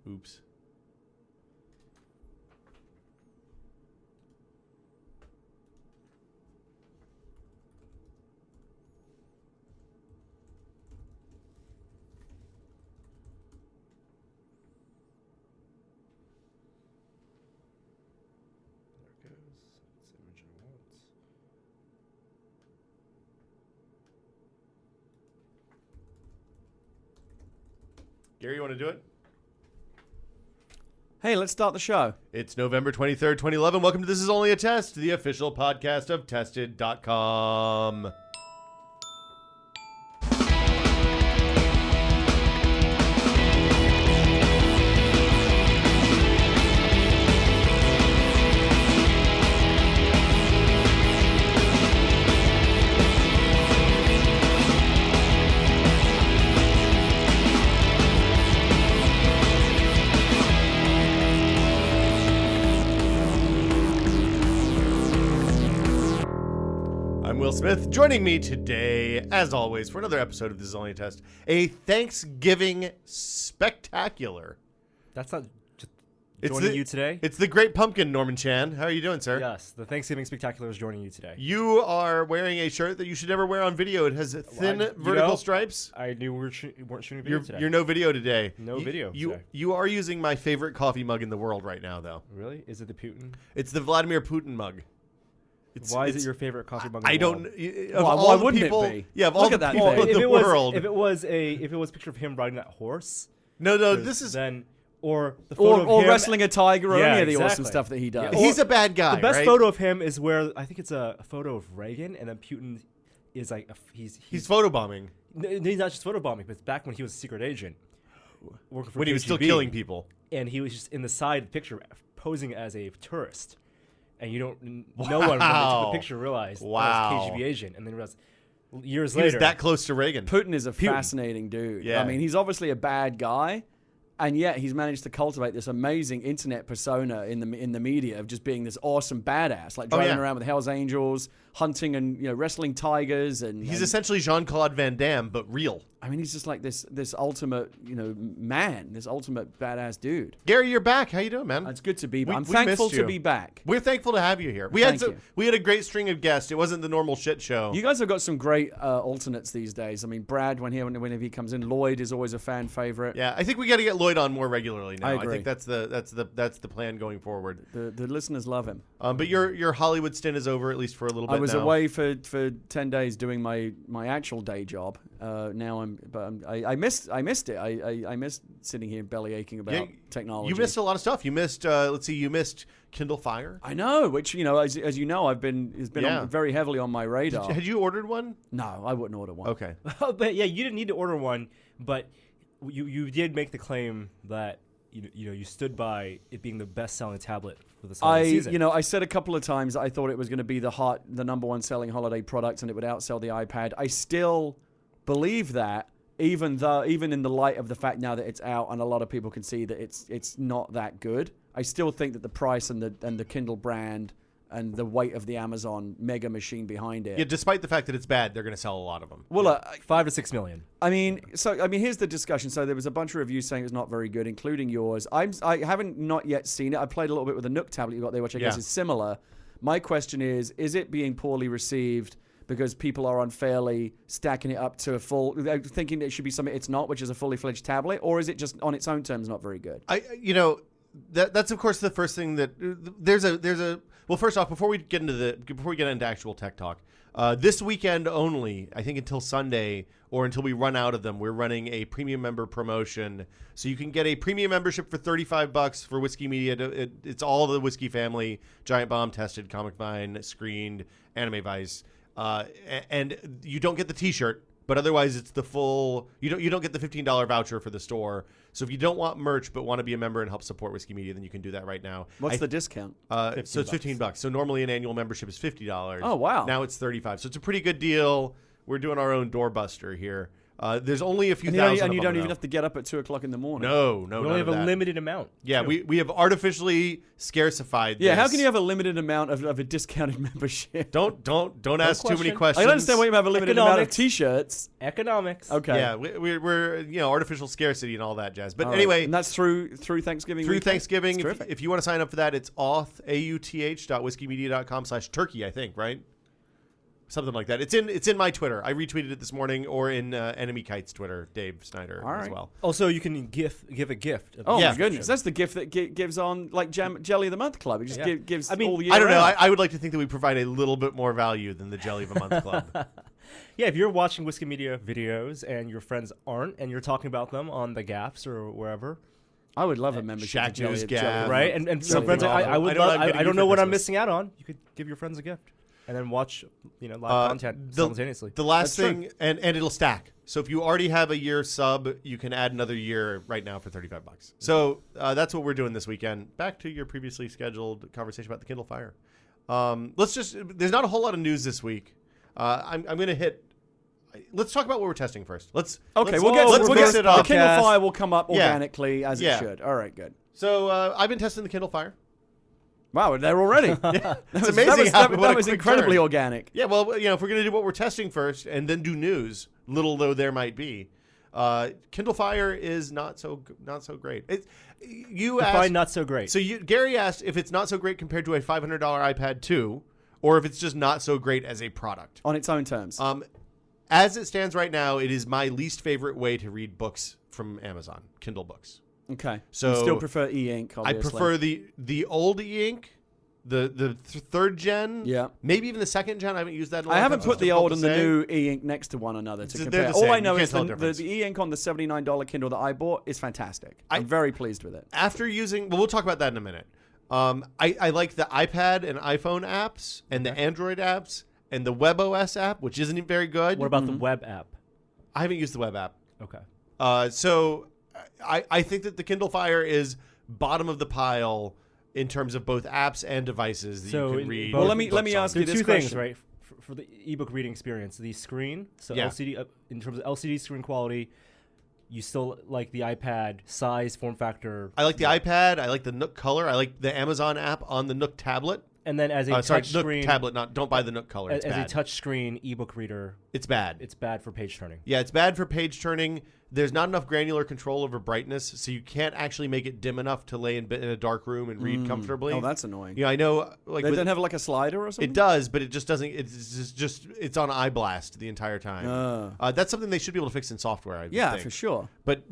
Oops. There it goes. That's the image I want. Gary, you want to do it? Hey, let's start the show. It's November 23rd, 2011. Welcome to This Is Only a Test, the official podcast of Tested.com. Will Smith joining me today, as always, for another episode of This Is Only a Test, a Thanksgiving spectacular. That's not just joining you today? It's the Great Pumpkin, Norman Chan. How are you doing, sir? Yes, the Thanksgiving Spectacular is joining you today. You are wearing a shirt that you should never wear on video. It has thin vertical stripes. I knew we weren't shooting video today. You're no video today. No video today. You are using my favorite coffee mug in the world right now, though. Really? Is it the Putin? It's the Vladimir Putin mug. Why is it your favorite coffee mug? I don't. Why wouldn't it be? Yeah, of all the people in the world. If it was a picture of him riding that horse. No. This is then or the photo of him wrestling a tiger or any of the exactly. awesome stuff that he does. Yeah, he's a bad guy. The best right? photo of him is where I think it's a photo of Reagan, and then Putin is like he's photobombing. He's not just photobombing, but it's back when he was a secret agent, working for when KGB, he was still killing people, and he was just in the side picture posing as a tourist. And you don't. No one when they took the picture realized that was KGB agent, and then realized years later he was that close to Reagan. Putin is a fascinating dude. Yeah. I mean, he's obviously a bad guy, and yet he's managed to cultivate this amazing internet persona in the media of just being this awesome badass, like driving around with Hell's Angels, hunting and wrestling tigers, and he's essentially Jean-Claude Van Damme, but real. I mean, he's just like this ultimate man, this ultimate badass dude. Gary, you're back. How you doing, man? It's good to be back. I'm we thankful missed you. to be back. We're thankful to have you here. We had a great string of guests. It wasn't the normal shit show. You guys have got some great alternates these days. I mean, Brad, whenever he comes in, Lloyd is always a fan favorite. Yeah, I think we got to get Lloyd on more regularly now. I agree. I think that's the plan going forward. The listeners love him. But your Hollywood stint is over, at least for a little bit. I was now. away for 10 days doing my actual day job. Now I missed it. I missed sitting here belly aching about technology. You missed a lot of stuff. You missed you missed Kindle Fire. I know, which as you know, has been on very heavily on my radar. Had you ordered one? No, I wouldn't order one. Okay. But yeah, you didn't need to order one, but you did make the claim that you stood by it being the best-selling tablet for the season. I said a couple of times I thought it was going to be the number one selling holiday product and it would outsell the iPad. I still believe that, even in the light of the fact now that it's out and a lot of people can see that it's not that good. I still think that the price and the Kindle brand and the weight of the Amazon mega machine behind it. Yeah, despite the fact that it's bad, they're going to sell a lot of them. Well, 5 to 6 million. I mean, here's the discussion. So there was a bunch of reviews saying it's not very good, including yours. I haven't not yet seen it. I played a little bit with the Nook tablet you got there, which I guess is similar. My question is it being poorly received because people are unfairly stacking it up to a full, thinking it should be something it's not, which is a fully fledged tablet, or is it just on its own terms not very good? That's of course the first thing that there's a. Well, first off, before we get into actual tech talk, this weekend only, I think until Sunday or until we run out of them, we're running a premium member promotion. So you can get a premium membership for $35 for Whiskey Media. It's all the Whiskey family: Giant Bomb, Tested, Comic Vine, Screened, Anime Vice, and you don't get the T-shirt. But otherwise, it's the full. You don't get the $15 voucher for the store. So if you don't want merch but want to be a member and help support Whiskey Media, then you can do that right now. What's the discount? So it's $15. So normally an annual membership is $50. Oh wow! Now it's $35. So it's a pretty good deal. We're doing our own doorbuster here. There's only a few and thousand. And you don't though. even have to get up at 2:00 in the morning. No, We only have a limited amount. Yeah, we have artificially scarcified. Yeah, this. how can you have a limited amount of a discounted membership? Don't ask too many questions. I don't understand why you have a limited amount of Economics. T-shirts. Economics. Okay. Yeah, we're artificial scarcity and all that jazz. But All right. anyway, and that's through Thanksgiving. through weekend? Thanksgiving, That's terrific. if you want to sign up for that, it's auth.whiskeymedia.com/turkey, I think, right? Something like that. It's in my Twitter. I retweeted it this morning, or in Enemy Kite's Twitter, Dave Snyder as well. Also, you can give a gift. Oh Yeah. my goodness, that's the gift that gives on like Jelly of the Month Club. It just gives. I mean, all the year I don't know. round. I would like to think that we provide a little bit more value than the Jelly of a Month Club. Yeah, if you're watching Whiskey Media videos and your friends aren't, and you're talking about them on the gaffs or wherever, I would love a membership. Shack to Jelly News of- Jelly of Gaff. the right? Month. And Something friends, I awful. would I don't know love. what I'm I getting don't you know for what I'm Christmas. missing out on. You could give your friends a gift, and then watch live content simultaneously. The last That's thing, and it'll stack. So if you already have a year sub, you can add another year right now for $35. So that's what we're doing this weekend. Back to your previously scheduled conversation about the Kindle Fire. There's not a whole lot of news this week. I'm going to hit. Let's talk about what we're testing first. We'll get let's it it up. The up. Kindle Fire will come up Yeah. organically as Yeah. it should. All right, good. So I've been testing the Kindle Fire. Wow, there already. It's amazing how what a that was quick incredibly turn. organic. Yeah, well, if we're going to do what we're testing first and then do news, little though there might be, Kindle Fire is not so great. You Define asked, not so great. so Gary asked if it's not so great compared to a $500 iPad 2, or if it's just not so great as a product. On its own terms. As it stands right now, it is my least favorite way to read books from Amazon, Kindle books. Okay. So you still prefer e-ink, I obviously. prefer the old e-ink, the third gen, Yeah. maybe even the second gen. I haven't used that in a long I haven't time, so put the it's old difficult and the to say. new e-ink next to one another to They're compare. the All same. I know You is can't tell the the e-ink on the $79 Kindle that I bought is fantastic. I'm I'm very pleased with it. After using, we'll talk about that in a minute. I like the iPad and iPhone apps and the Android apps and the WebOS app, which isn't very good. what about the web app? I haven't used the web app. Okay. So I think that the Kindle Fire is bottom of the pile in terms of both apps and devices that So you in can read. both- Well, let me books ask on. you There are this two things, question. right? For the ebook reading experience, the screen, so Yeah. LCD, in terms of LCD screen quality, you still like the iPad size, form factor. I like the iPad. I like the Nook Color. I like the Amazon app on the Nook Tablet. And then as a Sorry, touch Nook screen, Tablet. Don't buy the Nook Color. It's as bad. a touch screen ebook reader, It's bad. it's bad for page turning. Yeah, it's bad for page turning. There's not enough granular control over brightness, so you can't actually make it dim enough to lay in a dark room and read comfortably. Oh, that's annoying. I know. Like They with- don't have like a slider or something? it does, but it just doesn't. It's on eye blast the entire time. That's something they should be able to fix in software. I would Yeah, think. for sure. But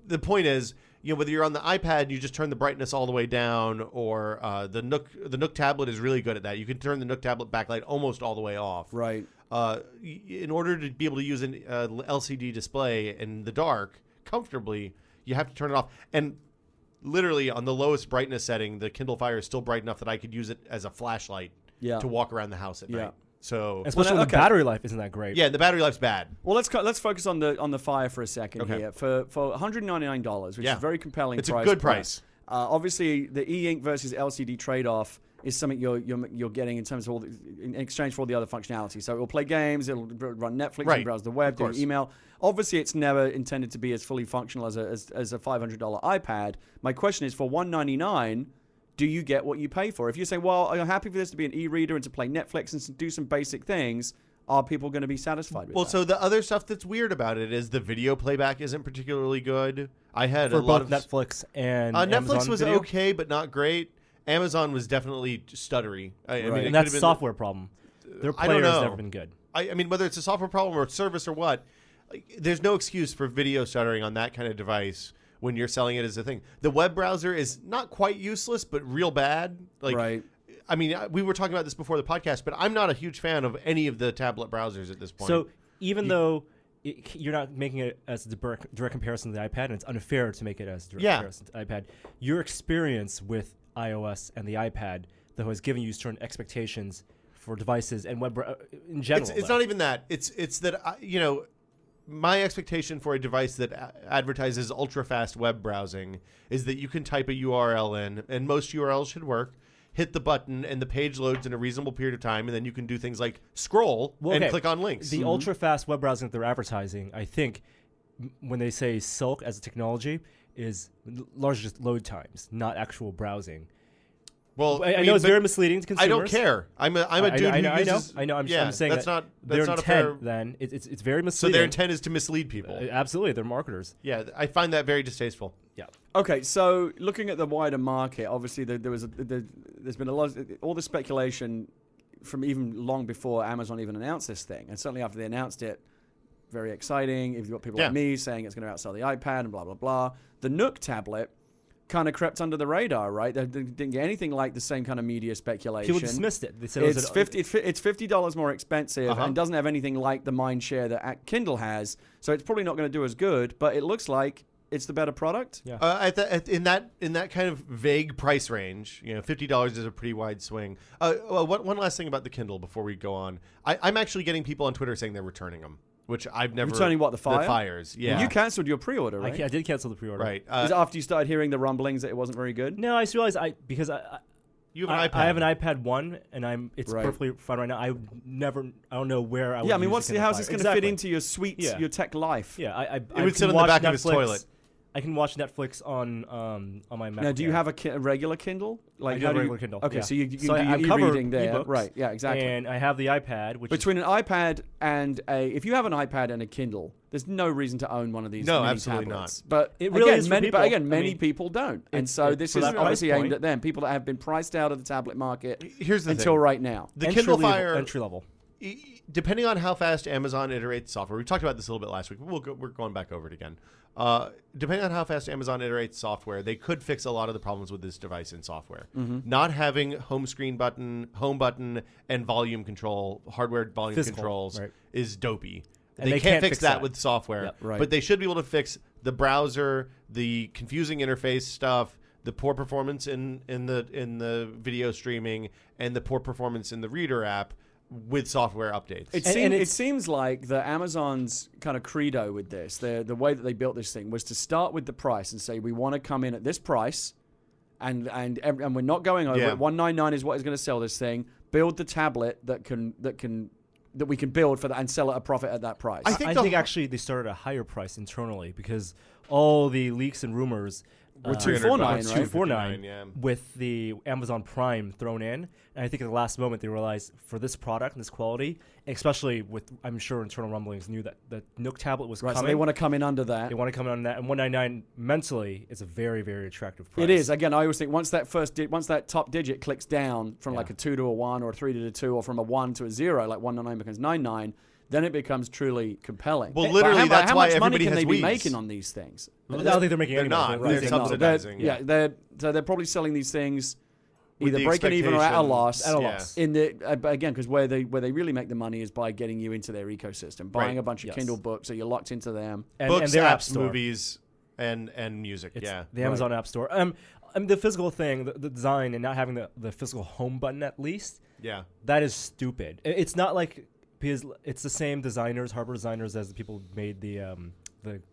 the point is, whether you're on the iPad, you just turn the brightness all the way down, or the Nook Tablet is really good at that. You can turn the Nook Tablet backlight almost all the way off. Right. In order to be able to use an LCD display in the dark comfortably, you have to turn it off. And literally on the lowest brightness setting, the Kindle Fire is still bright enough that I could use it as a flashlight to walk around the house at night. So Especially when the battery life isn't that great. yeah, the battery life's bad. Well, let's focus on the Fire for a second Okay. here. For $199, which is a very compelling It's price. a good price. Obviously, the e-ink versus LCD trade-off is something you're getting in terms of in exchange for all the other functionality. So it will play games, it'll run Netflix, Right. and browse the web, Of do course. email. Obviously, it's never intended to be as fully functional as a $500 iPad. My question is, for $199, do you get what you pay for? If you're saying, well, I'm happy for this to be an e-reader and to play Netflix and to do some basic things, are people going to be satisfied with Well, that? so the other stuff that's weird about it is the video playback isn't particularly good. I had For a lot both of Netflix and Netflix Amazon was Video. okay, but not great. Amazon was definitely stuttery. I mean, Right. it And that's could've a been- software problem. Their I don't player's know. never been good. I mean, whether it's a software problem or a service or what, there's no excuse for video stuttering on that kind of device when you're selling it as a thing. The web browser is not quite useless, but real bad. Right. I mean, we were talking about this before the podcast, but I'm not a huge fan of any of the tablet browsers at this point. So even though you're not making it as a direct comparison to the iPad, and it's unfair to make it as a direct comparison to the iPad, your experience with iOS and the iPad, though, has given you certain expectations for devices and web in general. It's not even that. It's that my expectation for a device that advertises ultra fast web browsing is that you can type a URL in, and most URLs should work, hit the button, and the page loads in a reasonable period of time, and then you can do things like scroll and click on links. The ultra-fast web browsing that they're advertising, I think, when they say Silk as a technology, is largely just load times, not actual browsing. Well, I know it's very misleading to consumers. I don't care. I'm a dude who uses... I know. I'm saying that's that not their not intent, a fair... then, it's very misleading. So their intent is to mislead people. Absolutely. They're marketers. Yeah, I find that very distasteful. Yeah. Okay, so looking at the wider market, obviously there's been a lot of, all the speculation from even long before Amazon even announced this thing, and certainly after they announced it, very exciting. If you've got people like me saying it's going to outsell the iPad and blah blah blah, the Nook tablet kind of crept under the radar, right? They didn't get anything like the same kind of media speculation. People dismissed it. They said it's $50 more expensive and doesn't have anything like the mind share that Kindle has, so it's probably not going to do as good. But it looks like it's the better product. Yeah. In that kind of vague price range, $50 is a pretty wide swing. One last thing about the Kindle before we go on. I'm actually getting people on Twitter saying they're returning them, which I've never... Returning what, the Fire? The Fires, yeah. Well, you cancelled your pre-order, right? I did cancel the pre-order. Right. Is it after you started hearing the rumblings that it wasn't very good? No, I just realized you have an iPad. I have an iPad 1, and it's perfectly fine right now. I don't know where I would I mean, use how's this going to fit into your suite, your tech life? Yeah, it would sit on the back of his toilet. I can watch Netflix on my Mac. Now, do you have a regular Kindle? I do have a regular Kindle. Okay, yeah. so you so can do e-reading there, e-books, right? Yeah, exactly. And I have the iPad, which between an iPad and if you have an iPad and a Kindle, there's no reason to own one of these. No, mini absolutely tablets. not. But it really is many people don't, and so this is obviously aimed at them. People that have been priced out of the tablet market. Here's the until thing. right now. The Kindle Fire entry level. Depending on how fast Amazon iterates software, we talked about this a little bit last week. We're going back over it again. Depending on how fast Amazon iterates software, they could fix a lot of the problems with this device in software. Not having home button, and volume control, hardware volume controls is dopey. And they can't fix that with software, right. But they should be able to fix the browser, the confusing interface stuff, the poor performance in the video streaming, and the poor performance in the Reader app with software updates. It seems like the Amazon's kind of credo with this, the way that they built this thing, was to start with the price and say, we want to come in at this price, and we're not going over it. $199 is what is going to sell this thing. Build the tablet that we can build for that and sell at a profit at that price. I think actually they started at a higher price internally because all the leaks and rumors were $249, right? $249 with the Amazon Prime thrown in. And I think at the last moment they realized for this product and this quality, especially with, I'm sure internal rumblings knew that the Nook tablet was coming. So they want to come in under that. They want to come in on that. And $199 mentally is a very, very attractive price. It is. Again, I always think once that top digit clicks down from like a 2 to a 1 or a 3 to a 2 or from a 1 to a 0, like $199 becomes $99, then it becomes truly compelling. Well, literally, that's why everybody has How much money can they be Wiis. making on these things? I don't think they're making any not. money. They're subsidizing. They're probably selling these things with either breaking even or at a loss. At a loss. Again, because where they really make the money is by getting you into their ecosystem, buying a bunch of Kindle books, so you're locked into them. Books, their apps, app store. Movies, and music. It's the Amazon App Store. The physical thing, the design, and not having the physical home button at least. Yeah, that is stupid. It's not like. Because it's the same designers, hardware designers, as the people who made the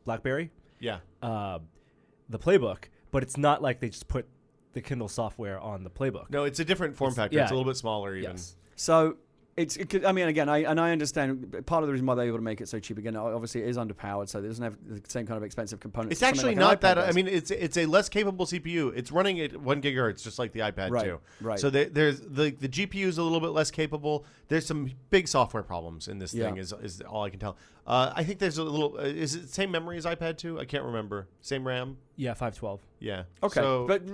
BlackBerry. Yeah. The playbook, but it's not like they just put the Kindle software on the playbook. No, it's a different form factor. It's a little bit smaller even. Yes. So I understand part of the reason why they were able to make it so cheap. Again, obviously it is underpowered, so it doesn't have the same kind of expensive components. It's actually not that. I mean, it's a less capable CPU. It's running at 1 gigahertz, just like the iPad too. Right. So there's the GPU is a little bit less capable. There's some big software problems in this thing. Is all I can tell. I think there's a little. Is it the same memory as iPad 2? I can't remember. Same RAM. Yeah, 512. Yeah. Okay.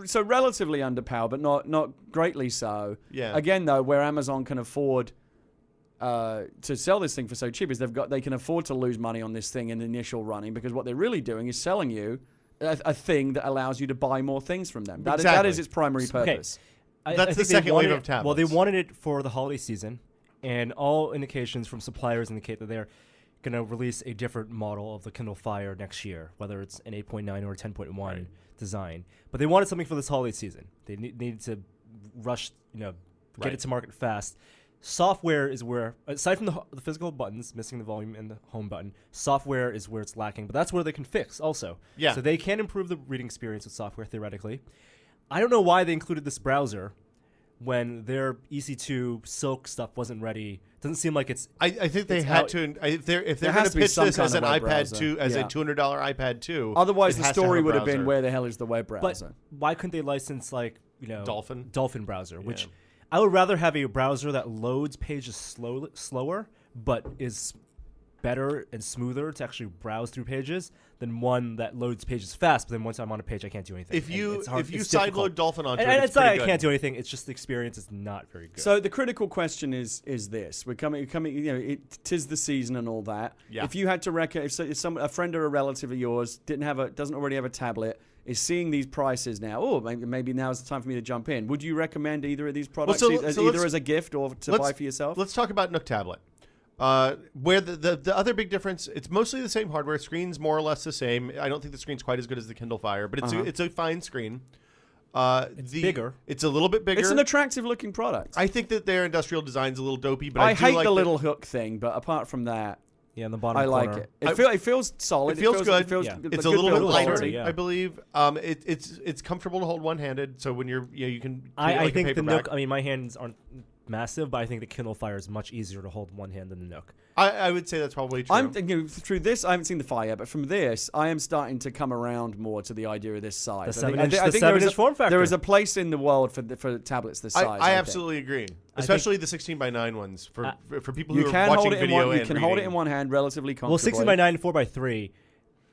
So relatively underpowered, but not greatly so. Yeah. Again, though, where Amazon can afford to sell this thing for so cheap is they can afford to lose money on this thing in the initial running, because what they're really doing is selling you a thing that allows you to buy more things from them. That is its primary purpose. That's the second wave of tablets. Well, they wanted it for the holiday season, and all indications from suppliers indicate that they're going to release a different model of the Kindle Fire next year, whether it's an 8.9 or a 10.1 design. But they wanted something for this holiday season. They needed to rush, get it to market fast. Software is where, aside from the physical buttons, missing the volume and the home button, software is where it's lacking. But that's where they can fix also. Yeah. So they can improve the reading experience with software, theoretically. I don't know why they included this browser when their EC2 Silk stuff wasn't ready. Doesn't seem like it's. I think they had to. If they're going to pitch this as an iPad 2, as a $200 iPad 2. Otherwise, the story would have been, where the hell is the web browser? But why couldn't they license Dolphin browser, which I would rather have a browser that loads pages slower, but is better and smoother to actually browse through pages than one that loads pages fast, but then once I'm on a page I can't do anything. If you sideload Dolphin onto it, it's not I can't do anything, it's just the experience is not very good. So the critical question is this. We're coming tis the season and all that. Yeah. If you had to recommend, if a friend or a relative of yours doesn't already have a tablet, is seeing these prices now, maybe now is the time for me to jump in. Would you recommend either of these products either as a gift or to buy for yourself? Let's talk about Nook Tablet. Where the other big difference, it's mostly the same hardware. Screen's more or less the same. I don't think the screen's quite as good as the Kindle Fire, but it's a fine screen. It's bigger. It's a little bit bigger. It's an attractive looking product. I think that their industrial design's a little dopey, but I hate the little hook thing, but apart from that, in the bottom I corner. like it. It feels solid. It feels good. It's a little bit lighter, quality, I believe. It's comfortable to hold one-handed, so when you can. I think the Nook. I mean, my hands aren't massive, but I think the Kindle Fire is much easier to hold one hand than the Nook. I would say that's probably true. I'm thinking through this. I haven't seen the Fire yet, but from this, I am starting to come around more to the idea of this size. The 7-inch form factor. There is a place in the world for tablets this size. I absolutely agree, especially the 16:9 ones for people who are watching video. You can hold it in one hand relatively comfortably. Well, 16:9 and 4:3.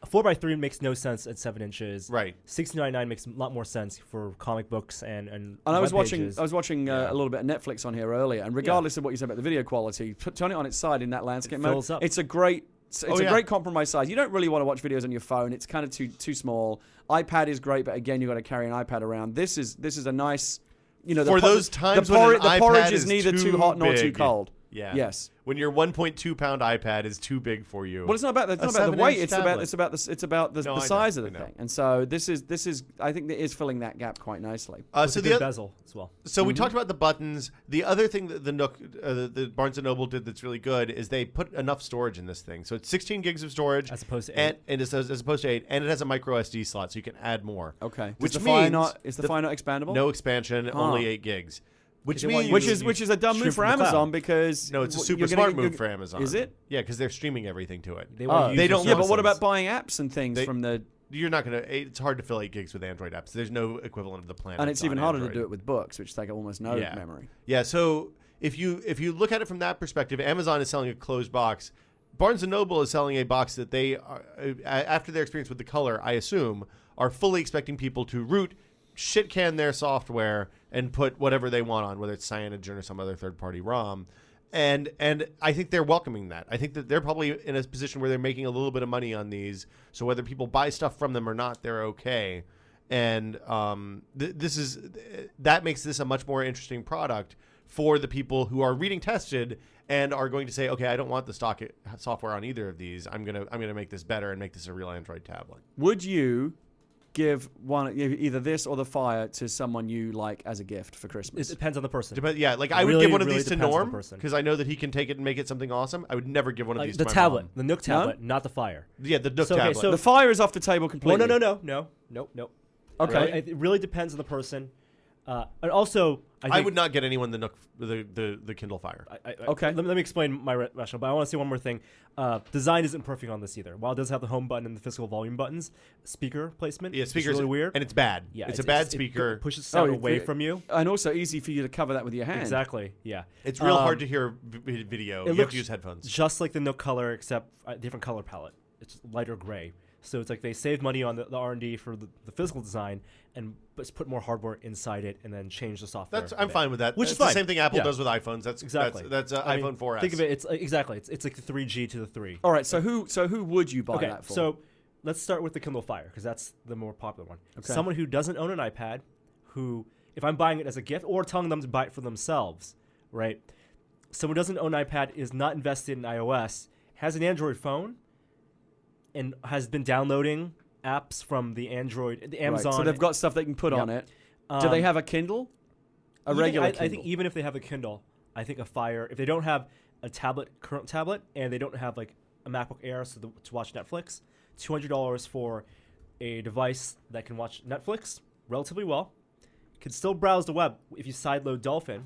4:3 makes no sense at 7 inches. Right. 16:9 makes a lot more sense for comic books and I was pages. watching a little bit of Netflix on here earlier, and regardless of what you said about the video quality, turn it on its side in that landscape mode. Fills up. It's a great. It's a great compromise size. You don't really want to watch videos on your phone. It's kind of too small. iPad is great, but again, you've got to carry an iPad around. This is a nice. For those times when an the porridge iPad is neither too hot nor too cold. Yeah. Yes. When your 1.2 pound iPad is too big for you. Well, it's not about the weight. It's about the size of the thing. And so this is I think it is filling that gap quite nicely. So the bezel as well. So we talked about the buttons. The other thing that the Nook, the Barnes & Noble did that's really good is they put enough storage in this thing. So it's 16 gigs of storage as opposed to 8. And as opposed to 8, and it has a micro SD slot, so you can add more. Okay. Which is the means Fire not expandable? No expansion, only 8 gigs. Which is a dumb move for Amazon because no, it's a super smart move for Amazon. Is it? Yeah, because they're streaming everything to it. They don't. Yeah, but what about buying apps and things from the? You're not gonna. It's hard to fill 8 gigs with Android apps. There's no equivalent of the plan. And it's even harder to do it with books, which take almost no memory. Yeah. So if you look at it from that perspective, Amazon is selling a closed box. Barnes & Noble is selling a box that they are, after their experience with the color, I assume, are fully expecting people to root, shit can their software and put whatever they want on, whether it's Cyanogen or some other third-party ROM. And I think they're welcoming that. I think that they're probably in a position where they're making a little bit of money on these. So whether people buy stuff from them or not, they're okay. And that makes this a much more interesting product for the people who are reading tested and are going to say, okay, I don't want the stock software on either of these. I'm gonna make this better and make this a real Android tablet. Would you give either this or the Fire to someone you like as a gift for Christmas? It depends on the person. I would give one of these to Norm because I know that he can take it and make it something awesome. I would never give one of these to my mom. The Nook tablet, not the Fire. Yeah, the Nook tablet. So the Fire is off the table completely. No. Okay. It really depends on the person. And also, I would not get anyone the Nook, the Kindle Fire. Okay. Let me explain my rationale, but I want to say one more thing. Design isn't perfect on this either. While it does have the home button and the physical volume buttons, speaker placement is really weird. And it's bad. Yeah, it's a bad speaker. It pushes sound away from you. And also easy for you to cover that with your hand. Exactly, yeah. It's real hard to hear video. You have to use headphones. Just like the Nook Color, except a different color palette. It's lighter gray. So it's like they saved money on the R&D for the physical design and put more hardware inside it and then change the software. I'm fine with that. Which is the same thing Apple does with iPhones. That's exactly that's iPhone 4S. Think of it. It's like the 3G to the 3. All right. So who would you buy that for? So let's start with the Kindle Fire because that's the more popular one. Okay. Someone who doesn't own an iPad, who if I'm buying it as a gift or telling them to buy it for themselves, right? Someone who doesn't own an iPad, is not invested in iOS, has an Android phone, and has been downloading apps from the Amazon. Right. So they've got stuff they can put on it. Do they have a Kindle? Regular Kindle? I think even if they have a Kindle, I think a Fire, if they don't have a current tablet, and they don't have like a MacBook Air to watch Netflix, $200 for a device that can watch Netflix relatively well, can still browse the web if you sideload Dolphin,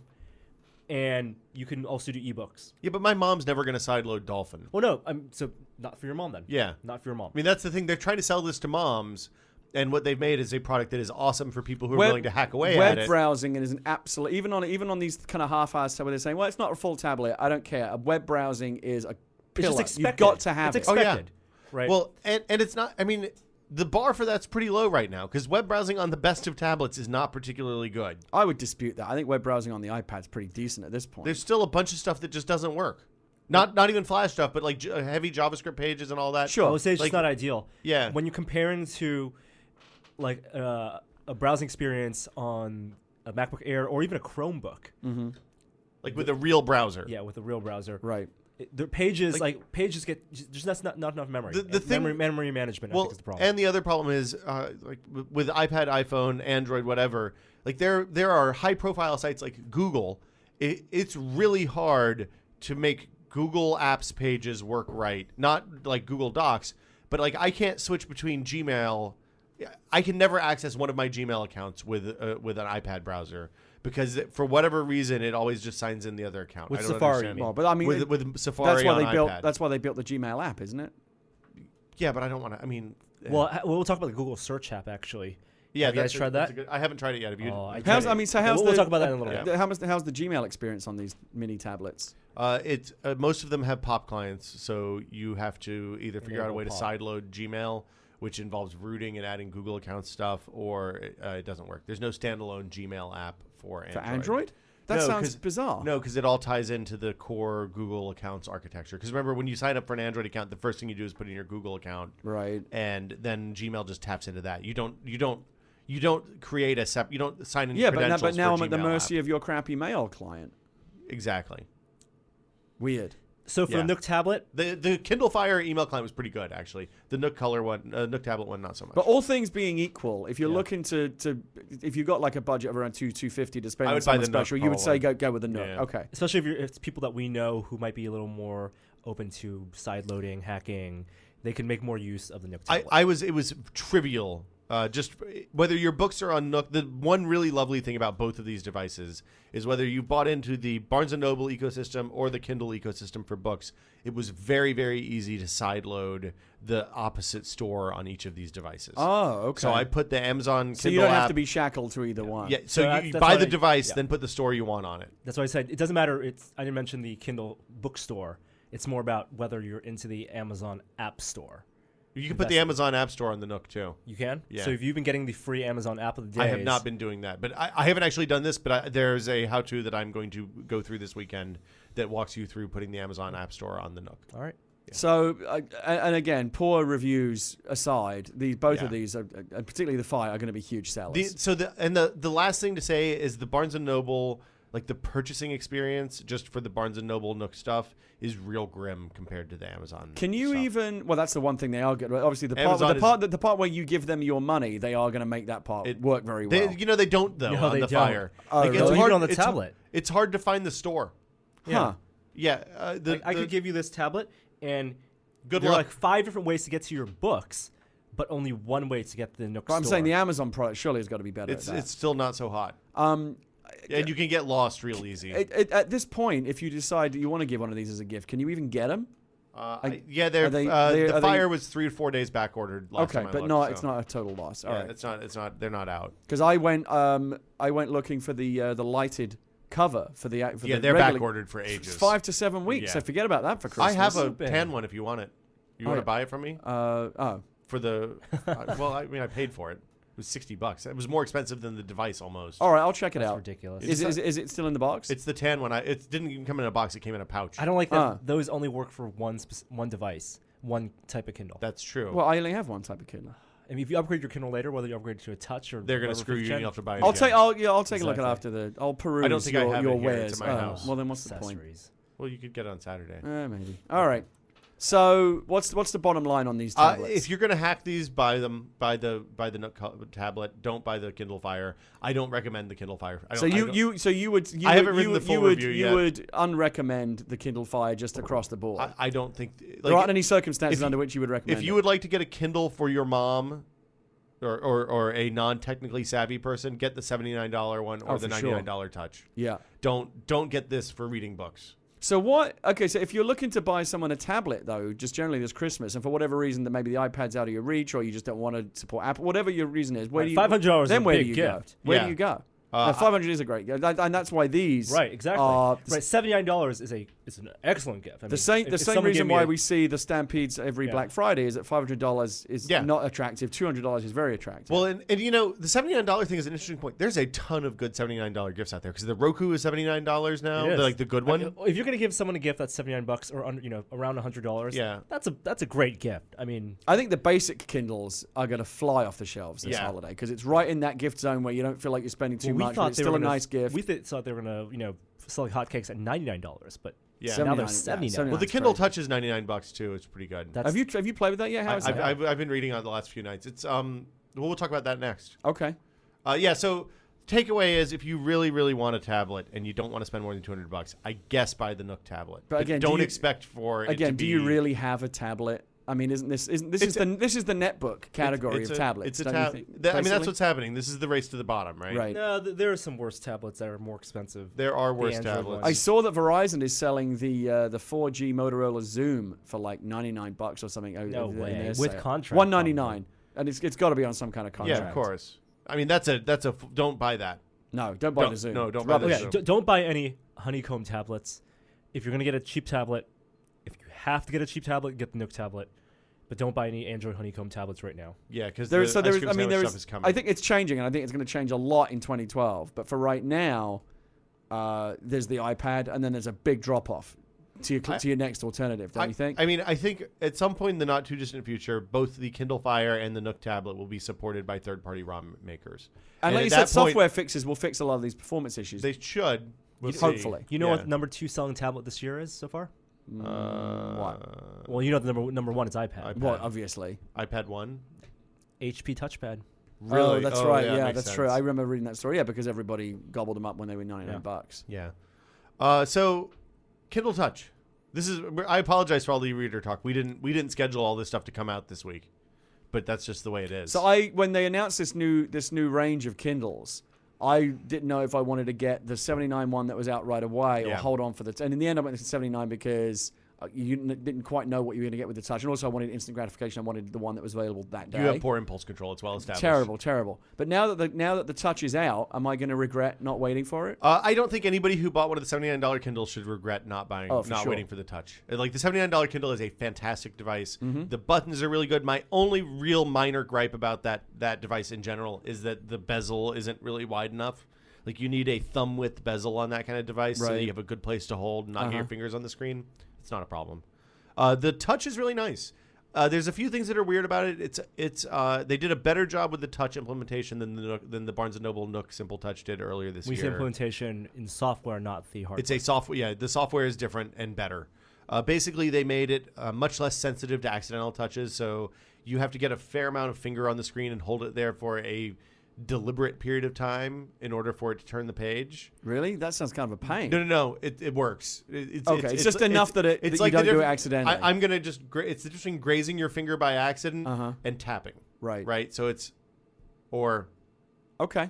and you can also do ebooks. Yeah, but my mom's never going to sideload Dolphin. Well, no, so not for your mom then. Yeah. Not for your mom. I mean, that's the thing. They're trying to sell this to moms, and what they've made is a product that is awesome for people who are willing to hack away at it. Web browsing is an absolute, even on these kind of half-assed where they're saying, well, it's not a full tablet. I don't care. Web browsing is a pillar. It's just expected. You've got to have it's it. expected. Right. Well, and it's not. I mean, the bar for that's pretty low right now because web browsing on the best of tablets is not particularly good. I would dispute that. I think web browsing on the iPad's pretty decent at this point. There's still a bunch of stuff that just doesn't work. Not even Flash stuff, but like heavy JavaScript pages and all that. Sure. I would say it's just not ideal. Yeah. When you're comparing to like a browsing experience on a MacBook Air or even a Chromebook. Mm-hmm. Like with a real browser. Yeah, with a real browser. Right. The pages pages get just that's not enough memory. The thing, memory management. I think is the problem. And the other problem is like with iPad, iPhone, Android, whatever. Like there are high profile sites like Google. It's really hard to make Google Apps pages work right. Not like Google Docs, but like I can't switch between Gmail. I can never access one of my Gmail accounts with an iPad browser. Because for whatever reason, it always just signs in the other account. With I don't Safari, understand. well, but I mean, with Safari that's why on they built. iPad. That's why they built the Gmail app, isn't it? Yeah, but I don't want to. I mean, well, we'll talk about the Google Search app actually. yeah, Have you guys tried that? I haven't tried it yet. Have you? Oh, How's we'll talk about that in a little bit. How's the Gmail experience on these mini tablets? It's most of them have pop clients, so you have to either figure out a way to sideload Gmail, which involves rooting and adding Google account stuff, or it doesn't work. There's no standalone Gmail app for Android. For Android? That sounds bizarre. No, because it all ties into the core Google accounts architecture. Because remember, when you sign up for an Android account, the first thing you do is put in your Google account, right? And then Gmail just taps into that. You don't create a you don't sign in. Yeah, credentials but now for I'm at the Gmail mercy app. of your crappy mail client. Exactly. Weird. So for the Nook Tablet, the Kindle Fire email client was pretty good actually. The Nook Color one, Nook Tablet one, not so much. But all things being equal, if you're looking to if you've got like a budget of around $250 to spend on something special, you would say go with the Nook. Yeah. Okay. especially if it's people that we know who might be a little more open to side loading, hacking, they can make more use of the Nook Tablet. It was trivial. Just whether your books are on Nook, the one really lovely thing about both of these devices is whether you bought into the Barnes & Noble ecosystem or the Kindle ecosystem for books, it was very, very easy to sideload the opposite store on each of these devices. Oh, okay. So I put the Amazon Kindle so you don't have app, to be shackled to either one. Yeah, so you that's buy the why device, then put the store you want on it. That's why I said it doesn't matter. I didn't mention the Kindle bookstore. It's more about whether you're into the Amazon App Store. You can put the Amazon App Store on the Nook too. You can? Yeah. So if you've been getting the free Amazon app of the day, I have not been doing that, but I haven't actually done this. But there's a how-to that I'm going to go through this weekend that walks you through putting the Amazon App Store on the Nook. All right. Yeah. So, and again, poor reviews aside, both of these, are, and particularly the Fire, are going to be huge sellers. The last thing to say is the Barnes & Noble, like the purchasing experience just for the Barnes & Noble Nook stuff is real grim compared to the Amazon. Can you stuff. even? Well, that's the one thing they are good. Obviously, the part where you give them your money, they are going to make that part work very well. They don't though on the Fire. Oh, really? It's Even on the tablet. It's hard to find the store. Huh. Yeah. I could give you this tablet, and good there luck. are like 5 different ways to get to your books, but only one way to get to the Nook But I'm store. saying the Amazon product surely has got to be better. It's still not so hot. And you can get lost real easy. At this point, if you decide that you want to give one of these as a gift, can you even get them? The Fire was 3 to 4 days back ordered. Last time I looked, it's not a total loss. All right, it's not. They're not out. Because I went looking for the lighted cover for the they're back ordered for ages. 5 to 7 weeks. Yeah. So forget about that for Christmas. I have a tan one if you want it. You want to yeah. buy it from me? For the I paid for it. It was $60. It was more expensive than the device almost. All right, I'll check it That's out. ridiculous. Is it still in the box? It's the tan one. It didn't even come in a box. It came in a pouch. I don't like that. Those only work for one device, one type of Kindle. That's true. Well, I only have one type of Kindle. I mean, if you upgrade your Kindle later, whether you upgrade to a Touch or they're going to screw you and you have to buy it I'll again. take a look at after I'll peruse I don't think I have your it here. wares. It's at my house. Well, then what's the point? Well, you could get it on Saturday. Maybe. All right. So what's the bottom line on these tablets? If you're going to hack these, buy the Nook Tablet. Don't buy the Kindle Fire. I don't recommend the Kindle Fire. You would unrecommend the Kindle Fire just across the board. I don't think there aren't any circumstances under which you would recommend. If you would like to get a Kindle for your mom, or a non-technically savvy person, get the $79 one or the $99 Touch. Yeah. Don't get this for reading books. So so if you're looking to buy someone a tablet, though, just generally this Christmas, and for whatever reason that maybe the iPad's out of your reach or you just don't want to support Apple, whatever your reason is, where do you $500 then is a where big do you gift. go? Where do you go? Now, $500 is a great gift, and that's why these Right, exactly. are $79 is an excellent gift. I mean, the same reason why we see the stampedes every Yeah. Black Friday is that $500 is not attractive. $200 is very attractive. Well, and the $79 thing is an interesting point. There's a ton of good $79 gifts out there because the Roku is $79 now. It is. Like the good one. I mean, if you're going to give someone a gift that's $79 or under, around $100, that's a great gift. I mean, I think the basic Kindles are going to fly off the shelves this Yeah. holiday because it's right in that gift zone where you don't feel like you're spending too much. But it's still a nice gift. We thought they were going to, sell hotcakes at $99, but Yeah. now they're $79. Well, the Kindle Touch is $99 too. It's pretty good. Have you played with that yet? How is that? I've been reading on it the last few nights. It's we'll talk about that next. Okay. So takeaway is if you really, really want a tablet and you don't want to spend more than $200, I guess buy the Nook tablet. But again, don't expect for it to be. Do you really have a tablet? I mean, this is the netbook category of tablets? It's a tablet. I mean, that's what's happening. This is the race to the bottom, right? Right. No, there are some worse tablets that are more expensive. There are worse Android tablets. ones. I saw that Verizon is selling the 4G Motorola Zoom for like $99 or something. No in way. their With sale. contract, $199, and it's got to be on some kind of contract. Yeah, of course. I mean, don't buy that. No, don't buy the Zoom. No, don't It's buy the rubbish. Zoom. Don't buy any honeycomb tablets. If you're going to get a cheap tablet, if you have to get a cheap tablet, get the Nook tablet. But don't buy any Android honeycomb tablets right now. Yeah, because stuff is coming. I think it's changing, and I think it's going to change a lot in 2012. But for right now, there's the iPad, and then there's a big drop off to your next alternative. Don't you think? I mean, I think at some point in the not too distant future, both the Kindle Fire and the Nook tablet will be supported by third-party ROM makers. And like you said, software fixes will fix a lot of these performance issues. They should. Hopefully. You know what number 2 selling tablet this year is so far? What? Well, you know the number 1 is iPad. Well, obviously. iPad 1? HP touchpad. Really? Oh, that's right. Yeah, that's sense. true. I remember reading that story. Yeah, because everybody gobbled them up when they were $99. Yeah. So, Kindle Touch. I apologize for all the reader talk. We didn't schedule all this stuff to come out this week, but that's just the way it is. So when they announced this new range of Kindles, I didn't know if I wanted to get the 79 one that was out right away or hold on for the. And in the end, I went to 79 because you didn't quite know what you were going to get with the Touch, and also I wanted instant gratification. I wanted the one that was available that day. You have poor impulse control. It's well established. Terrible. But now that the Touch is out, am I going to regret not waiting for it? I don't think anybody who bought one of the $79 Kindles should regret not waiting for the Touch. Like the $79 Kindle is a fantastic device. Mm-hmm. The buttons are really good. My only real minor gripe about that device in general is that the bezel isn't really wide enough. Like you need a thumb width bezel on that kind of device so that you have a good place to hold and not get your fingers on the screen. It's not a problem. The Touch is really nice. There's a few things that are weird about it. They did a better job with the Touch implementation than the Barnes & Noble Nook Simple Touch did earlier this year. We implementation in software, not the hardware. It's a software. Yeah, the software is different and better. Basically, they made it much less sensitive to accidental touches. So you have to get a fair amount of finger on the screen and hold it there for a deliberate period of time in order for it to turn the page. Really? That sounds kind of a pain. No. It works. It's just enough that you don't do it accidentally. I'm going to just... It's between grazing your finger by accident and tapping. Right? So it's... Or... Okay.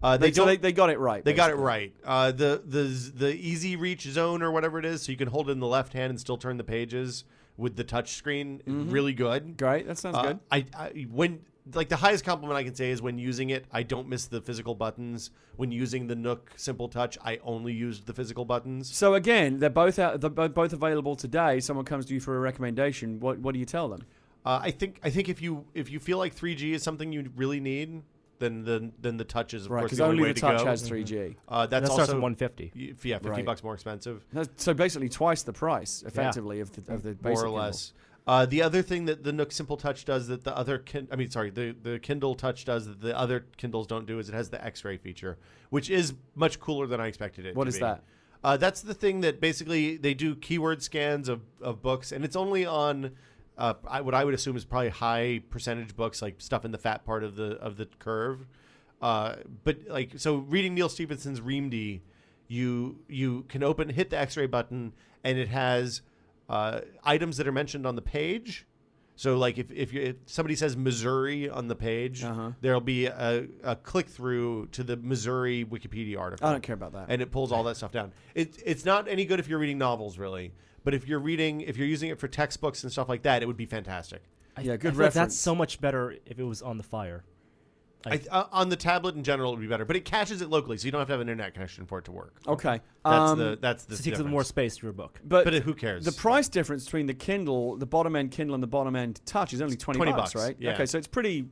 They got it right. They got it right. The easy reach zone or whatever it is, so you can hold it in the left hand and still turn the pages with the touch screen. Really good. Great. That sounds good. Like the highest compliment I can say is when using it, I don't miss the physical buttons. When using the Nook Simple Touch, I only used the physical buttons. So again, they're both out. They're both available today. Someone comes to you for a recommendation. What do you tell them? I think if you feel like 3G is something you really need, then the Touch is of course the only way to go. Because only the Touch has 3G. That also starts at $150. Yeah, $50 more expensive. So basically twice the price, effectively, of the basic more or less. The other thing that the Nook Simple Touch does that the Kindle Touch does that the other Kindles don't do is it has the X-ray feature, which is much cooler than I expected it to be. What is that? That's the thing that basically they do keyword scans of books, and it's only on what I would assume is probably high percentage books, like stuff in the fat part of the curve. But like so, reading Neil Stephenson's Reamd, you can hit the X-ray button, and it has items that are mentioned on the page So like if somebody says Missouri on the page, there'll be a click through to the Missouri Wikipedia article. I don't care about that. And it pulls all that stuff down. It's not any good if you're reading novels, really. But if you're using it for textbooks and stuff like that, it would be fantastic. Yeah, good I feel like reference. that's so much better if it was on the Fire. On the tablet in general, it would be better, but it caches it locally, so you don't have to have an internet connection for it to work. Okay, that's the So it takes up more space to your book. But who cares? The price difference between the Kindle, the bottom end Kindle, and the bottom end Touch is only $20, right? Yeah. Okay, so it's pretty.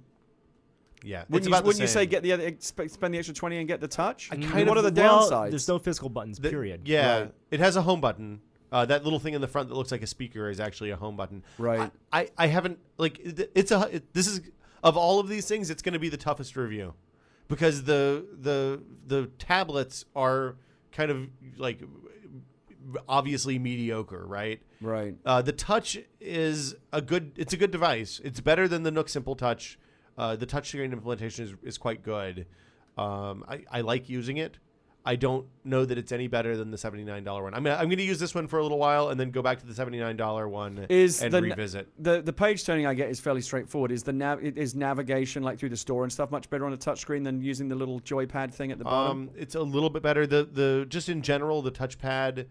Yeah, Wouldn't you say get the other, spend the extra $20 and get the Touch? What are the downsides? There's no physical buttons. Period. Yeah, Right. It has a home button. That little thing in the front that looks like a speaker is actually a home button. Right. I haven't this is of all of these things, it's going to be the toughest review. Because the tablets are kind of like obviously mediocre, right? Right. The Touch is a good device. It's better than the Nook Simple Touch. The touchscreen implementation is quite good. I like using it. I don't know that it's any better than the $79 one. I'm going to use this one for a little while and then go back to the $79 one and revisit. The page turning I get is fairly straightforward. Is navigation like through the store and stuff much better on a touchscreen than using the little joypad thing at the bottom? It's a little bit better. The just in general, the touchpad,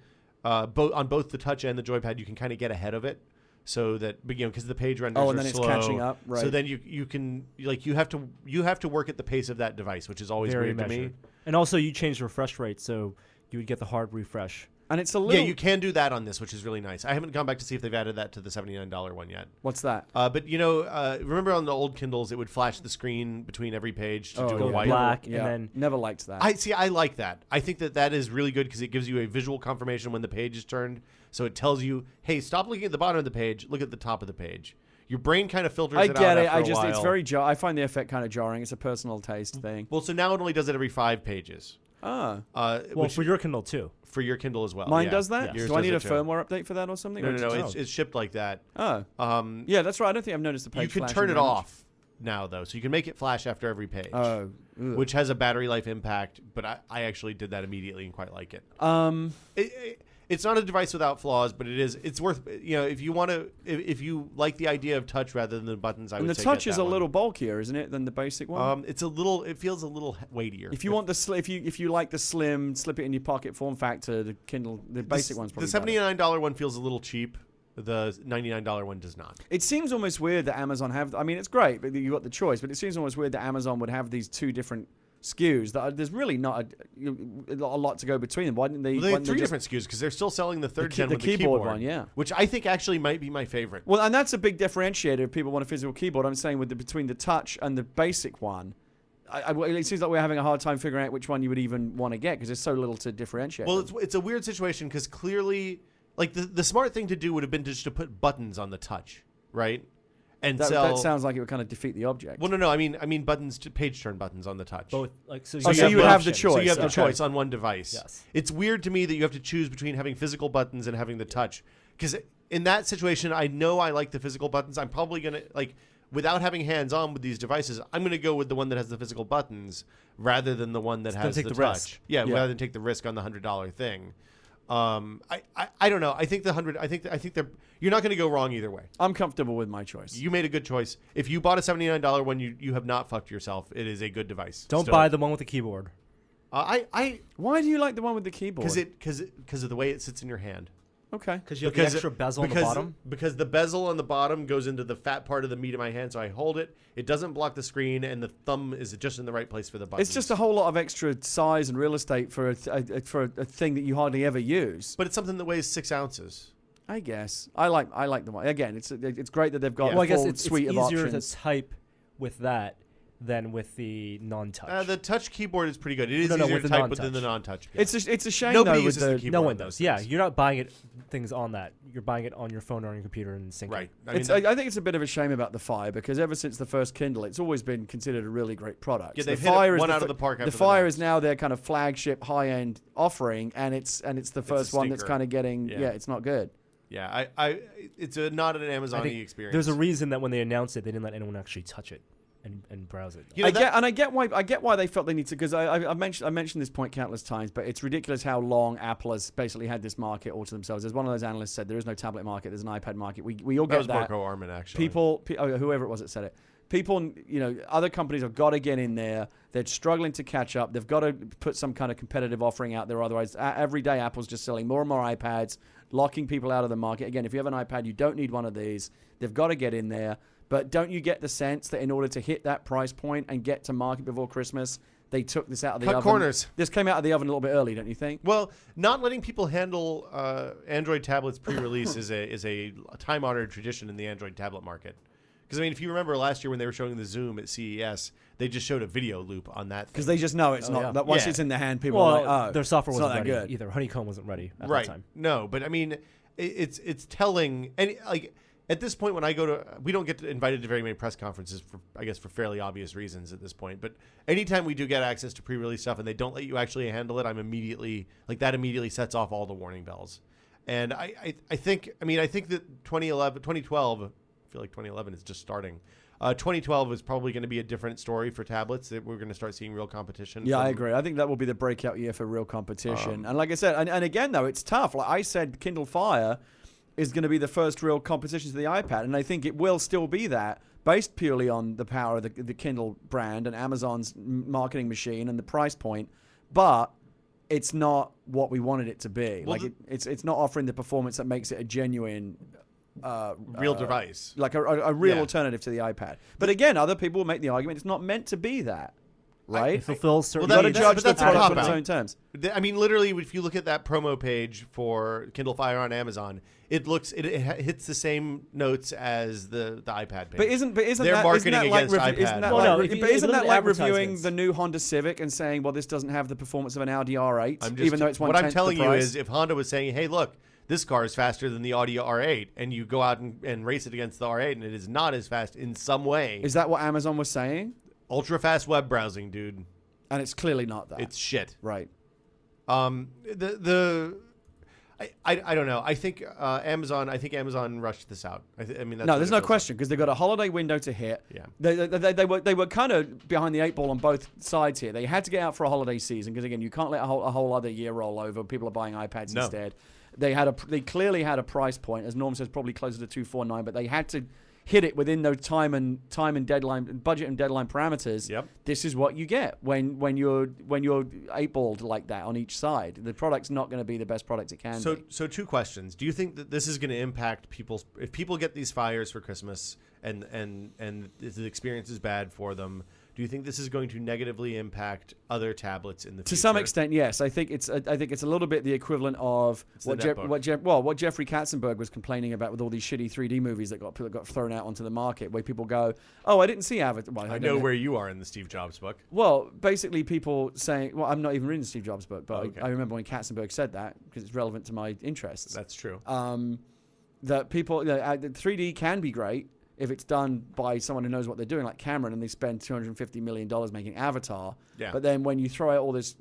on both the Touch and the joypad, you can kind of get ahead of it. So that because the page renders and then are it's slow, catching up, right? So then you can you have to work at the pace of that device, which is always Very weird measured. to me. And also, you change the refresh rate, so you would get the hard refresh. And it's a little. Yeah, you can do that on this, which is really nice. I haven't gone back to see if they've added that to the $79 one yet. What's that? But remember on the old Kindles, it would flash the screen between every page to do go a white. black, Yeah. and then Never liked that. I like that. I think that is really good because it gives you a visual confirmation when the page is turned. So it tells you, hey, stop looking at the bottom of the page. Look at the top of the page. Your brain kind of filters I it out get it. after a while. It's very I find the effect kind of jarring. It's a personal taste thing. Well, so now it only does it every 5 pages. Ah. well, for your Kindle too. For your Kindle as well. Mine yeah. does that? Yours Do I does need a it too. firmware update for that or something? No. It's shipped like that. Oh. Yeah, that's right. I don't think I've noticed the page You can flashing turn it very much. off now, though. So you can make it flash after every page. Oh. Ugh. Which has a battery life impact, but I actually did that immediately and quite like it. It's not a device without flaws, but it's worth, if you like the idea of touch rather than the buttons, I would say And the touch get is that a one. little bulkier, isn't it, than the basic one? It feels a little weightier. If you want if you like the slim, slip it in your pocket form factor, the Kindle, the basic one's probably the better. $79 one feels a little cheap. The $99 one does not. It seems almost weird that Amazon have. I mean, it's great, but you got the choice. But it seems almost weird that Amazon would have these two different SKUs. There's really not a lot to go between them. Why didn't they? Well, they have 3 different SKUs because they're still selling the third gen with the keyboard one, yeah. Which I think actually might be my favorite. Well, and that's a big differentiator. If people want a physical keyboard, I'm saying between the touch and the basic one. It seems like we're having a hard time figuring out which one you would even want to get because there's so little to differentiate. Well, it's a weird situation because clearly, like the smart thing to do would have been just to put buttons on the touch, right? And that sounds like it would kind of defeat the object. Well, no. I mean buttons, page turn buttons on the touch. Both, so you would have the choice. So you have the Okay. choice on one device. Yes. It's weird to me that you have to choose between having physical buttons and having the touch. Because in that situation, I know I like the physical buttons. I'm probably going to, without having hands-on with these devices, I'm going to go with the one that has the physical buttons rather than the one that has take the the touch. risk. Yeah, Yeah. rather than take the risk on the $100 thing. I don't know. I think they're you're not going to go wrong either way. I'm comfortable with my choice. You made a good choice. If you bought a $79 one, you have not fucked yourself. It is a good device. Don't still. buy the one with the keyboard. Why do you like the one with the keyboard? Because of the way it sits in your hand. Okay. Because you have the extra bezel on the bottom. Because the bezel on the bottom goes into the fat part of the meat of my hand, so I hold it. It doesn't block the screen, and the thumb is just in the right place for the button. It's just a whole lot of extra size and real estate for a thing that you hardly ever use. But it's something that weighs 6 ounces. I guess I like the one. Again, it's great that they've got Yeah. a Well, I guess full it's suite of easier options. to type with that than with the non-touch. The touch keyboard is pretty good. It is No, easier with to the type within the non-touch. non-touch. It's a shame Nobody though with uses the the keyboard. no one on those does. Yeah, things. you're not buying things on that. You're buying it on your phone or on your computer and syncing. Right. I think it's a bit of a shame about the Fire because ever since the first Kindle, it's always been considered a really great product. Yeah, they've the hit Fire is one out of the park The after the Fire next. is now their kind of flagship high-end offering, and it's the first one that's stinker. kind of getting Yeah. it's not good. Yeah, it's not an Amazon I think experience. there's a reason that when they announced it, they didn't let anyone actually touch it. and browse it. You know, I get why they felt they need to, because I mentioned this point countless times, but it's ridiculous how long Apple has basically had this market all to themselves. As one of those analysts said, there is no tablet market, there's an iPad market. We all get that. Marco Arman, actually. Whoever it was that said it. People, other companies have got to get in there. They're struggling to catch up. They've got to put some kind of competitive offering out there. Otherwise, every day Apple's just selling more and more iPads, locking people out of the market. Again, if you have an iPad, you don't need one of these. They've got to get in there. But don't you get the sense that in order to hit that price point and get to market before Christmas, they took this out of the oven? Cut corners. This came out of the oven a little bit early, don't you think? Well, not letting people handle Android tablets pre-release is a time-honored tradition in the Android tablet market. Because, if you remember last year when they were showing the Zoom at CES, they just showed a video loop on that. Because they just know it's not. Yeah. That once it's in the hand, people are like, their software wasn't not that ready good. either. Honeycomb wasn't ready at Right. that time. No, but it's telling. And at this point, when I go to, we don't get invited to very many press conferences for fairly obvious reasons at this point. But anytime we do get access to pre-release stuff and they don't let you actually handle it, I'm immediately that immediately sets off all the warning bells. And I think that 2012, I feel like 2011 is just starting. 2012 is probably going to be a different story for tablets. That we're going to start seeing real competition. Yeah, I agree. I think that will be the breakout year for real competition. And like I said, and again, though, it's tough. Like I said, Kindle Fire is going to be the first real competition to the iPad. And I think it will still be that, based purely on the power of the Kindle brand and Amazon's marketing machine and the price point. But it's not what we wanted it to be. Well, it's not offering the performance that makes it a genuine real device, like a real alternative to the iPad. But again, other people will make the argument it's not meant to be that, right? It fulfills certain Well, You've got to judge the that's a product on cop-out. its own terms. Literally, if you look at that promo page for Kindle Fire on Amazon, it hits the same notes as the iPad page. But isn't they're that, marketing isn't that like against iPad? Isn't that Well, like, no, if but you isn't look that at like reviewing advertisements. the new Honda Civic and saying, well, this doesn't have the performance of an Audi R8, even though it's what I'm telling the you price? is, if Honda was saying, "Hey, look, this car is faster than the Audi R8," and you go out and race it against the R8, and it is not as fast in some way. Is that what Amazon was saying? Ultra fast web browsing, dude. And it's clearly not that. It's shit. right. I don't know. I think Amazon rushed this out. That's No, what there's it no feels question because they've got a holiday window to hit. Yeah. They were kind of behind the eight ball on both sides here. They had to get out for a holiday season because again, you can't let a whole other year roll over. People are buying iPads No. instead. They clearly had a price point, as Norm says, probably closer to $249, but they had to hit it within those time and deadline, budget and deadline parameters. Yep. This is what you get when you're eight-balled like that on each side. The product's not going to be the best product it can be. So two questions. Do you think that this is going to impact if people get these Fires for Christmas and the experience is bad for them? Do you think this is going to negatively impact other tablets in the future? To some extent, yes. I think it's a little bit the equivalent of what Jeffrey Katzenberg was complaining about with all these shitty 3D movies that got thrown out onto the market, where people go, "Oh, I didn't see Avatar." Well, I know where you are in the Steve Jobs book. Well, basically, people saying, "Well, I'm not even reading the Steve Jobs book," but Okay. I remember when Katzenberg said that because it's relevant to my interests. That's true. That people, 3D can be great if it's done by someone who knows what they're doing, like Cameron, and they spend $250 million making Avatar. Yeah. But then when you throw out all this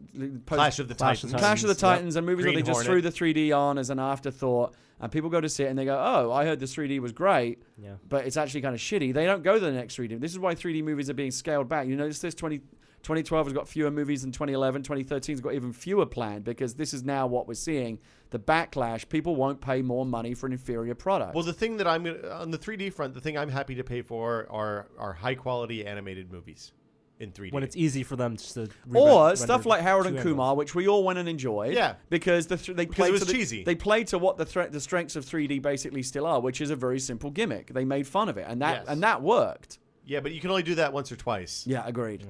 Clash of the Titans. Clash of the Titans and movies where Green they just Hornet. threw the 3D on as an afterthought, and people go to see it and they go, "Oh, I heard the 3D was great, Yeah. but it's actually kind of shitty." They don't go to the next 3D. This is why 3D movies are being scaled back. You notice this 2012 has got fewer movies than 2011. 2013 has got even fewer planned because this is now what we're seeing. The backlash, people won't pay more money for an inferior product. Well, the thing that on the 3D front, the thing I'm happy to pay for are high quality animated movies in 3D. When it's easy for them to or stuff like Harold and to Kumar, animals. which we all went and enjoyed. Yeah. Because they played it was to the, cheesy. They played to what the strengths of 3D basically still are, which is a very simple gimmick. They made fun of it, and that worked. Yeah, but you can only do that once or twice. Yeah, agreed.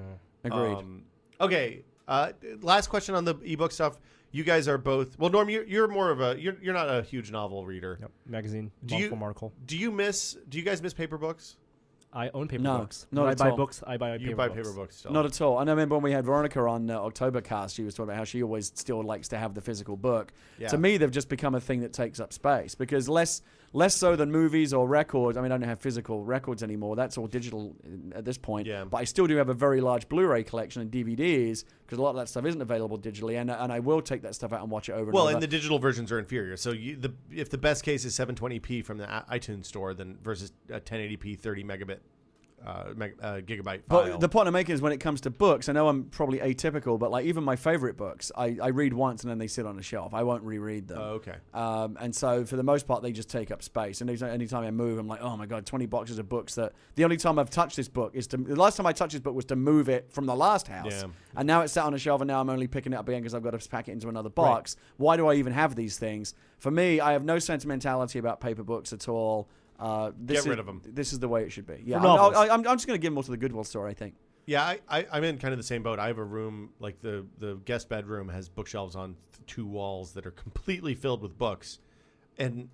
Agreed. Okay. Last question on the ebook stuff. You guys are both. Well, Norm, you're more of you're not a huge novel reader. Yep. Magazine, Do you- long-form article. Do you guys miss paper books? I own paper No, books. not When I at buy all. books, I buy You paper buy books. paper books still. Not at all. And I remember when we had Veronica on Oktobercast, she was talking about how she always still likes to have the physical book. Yeah. To me, they've just become a thing that takes up space because less so than movies or records. I mean, I don't have physical records anymore. That's all digital at this point. Yeah. But I still do have a very large Blu-ray collection and DVDs because a lot of that stuff isn't available digitally, and I will take that stuff out and watch it over and Well, over. and the digital versions are inferior. So if the best case is 720p from the iTunes store, then versus a 1080p 30 megabit gigabyte But file. the point I'm making is when it comes to books, I know I'm probably atypical, but like even my favorite books, I read once and then they sit on a shelf. I won't reread them. Oh, okay. And so for the most part, they just take up space. And anytime I move, I'm like, oh my God, 20 boxes of books that the only time I've touched this book the last time I touched this book was to move it from the last house. Yeah. And now it's sat on a shelf and now I'm only picking it up again because I've got to pack it into another box. Right. Why do I even have these things? For me, I have no sentimentality about paper books at all. Get rid of them. This is the way it should be. Yeah, I'm just going to give them all to the Goodwill store, I think. Yeah, I'm in kind of the same boat. I have a room, like the guest bedroom has bookshelves on 2 walls that are completely filled with books. And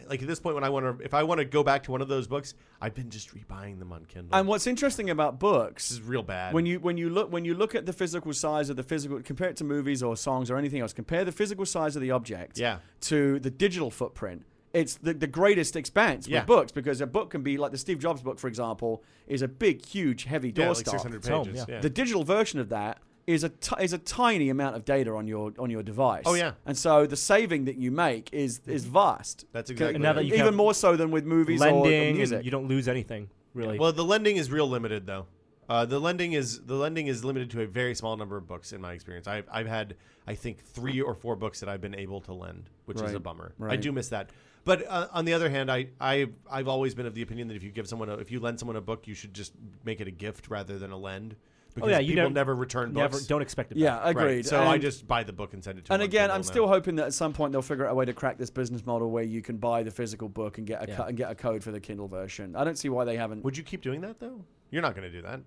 like at this point, if I want to go back to one of those books, I've been just rebuying them on Kindle. And what's interesting about books is real bad. When you look at the physical size of the physical, compare it to movies or songs or anything else, compare the physical size of the object to the digital footprint. It's the greatest expanse with books, because a book can be like the Steve Jobs book, for example, is a big, huge, heavy doorstop. Like 600 pages. Yeah. The digital version of that is a tiny amount of data on your device. Oh yeah. And so the saving that you make is vast. That's exactly. And now that you even more so than with movies lending or music. You don't lose anything really. Well, the lending is real limited though. The lending is limited to a very small number of books in my experience. I've had I think 3 or 4 books that I've been able to lend, which is a bummer. Right. I do miss that. But on the other hand, I've always been of the opinion that if you lend someone a book, you should just make it a gift rather than a lend. Because people never return books. Don't expect it back. Yeah, agreed. Right. So I just buy the book and send it to them. And again, I'm still hoping that at some point they'll figure out a way to crack this business model where you can buy the physical book and get a code for the Kindle version. I don't see why they haven't. Would you keep doing that though? You're not going to do that.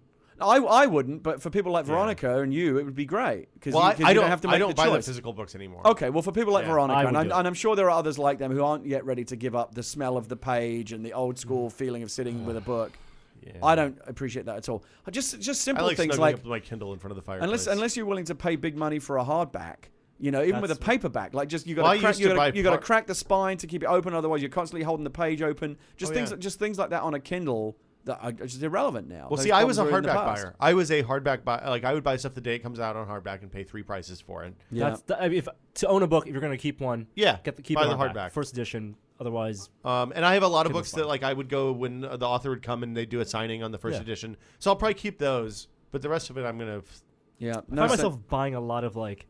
I wouldn't, but for people like Veronica and you, it would be great because you don't have to make I don't buy the choice. physical books anymore. Okay, well, for people like Veronica, and I'm sure there are others like them who aren't yet ready to give up the smell of the page and the old school feeling of sitting with a book. Yeah. I don't appreciate that at all. Just simple things like up my Kindle in front of the fireplace. Unless you're willing to pay big money for a hardback, even with a paperback, like just you got to crack the spine to keep it open. Otherwise, you're constantly holding the page open. Just things like that on a Kindle that are just irrelevant now. Well, see, I was a hardback buyer. I was a hardback buyer. Like I would buy stuff the day it comes out on hardback and pay 3 prices for it. Yeah. If to own a book, if you're going to keep one, keep buy it the hardback, first edition. Otherwise, and I have a lot of books that like I would go when the author would come and they do a signing on the first edition. So I'll probably keep those, but the rest of it I'm gonna. I find myself buying a lot of like.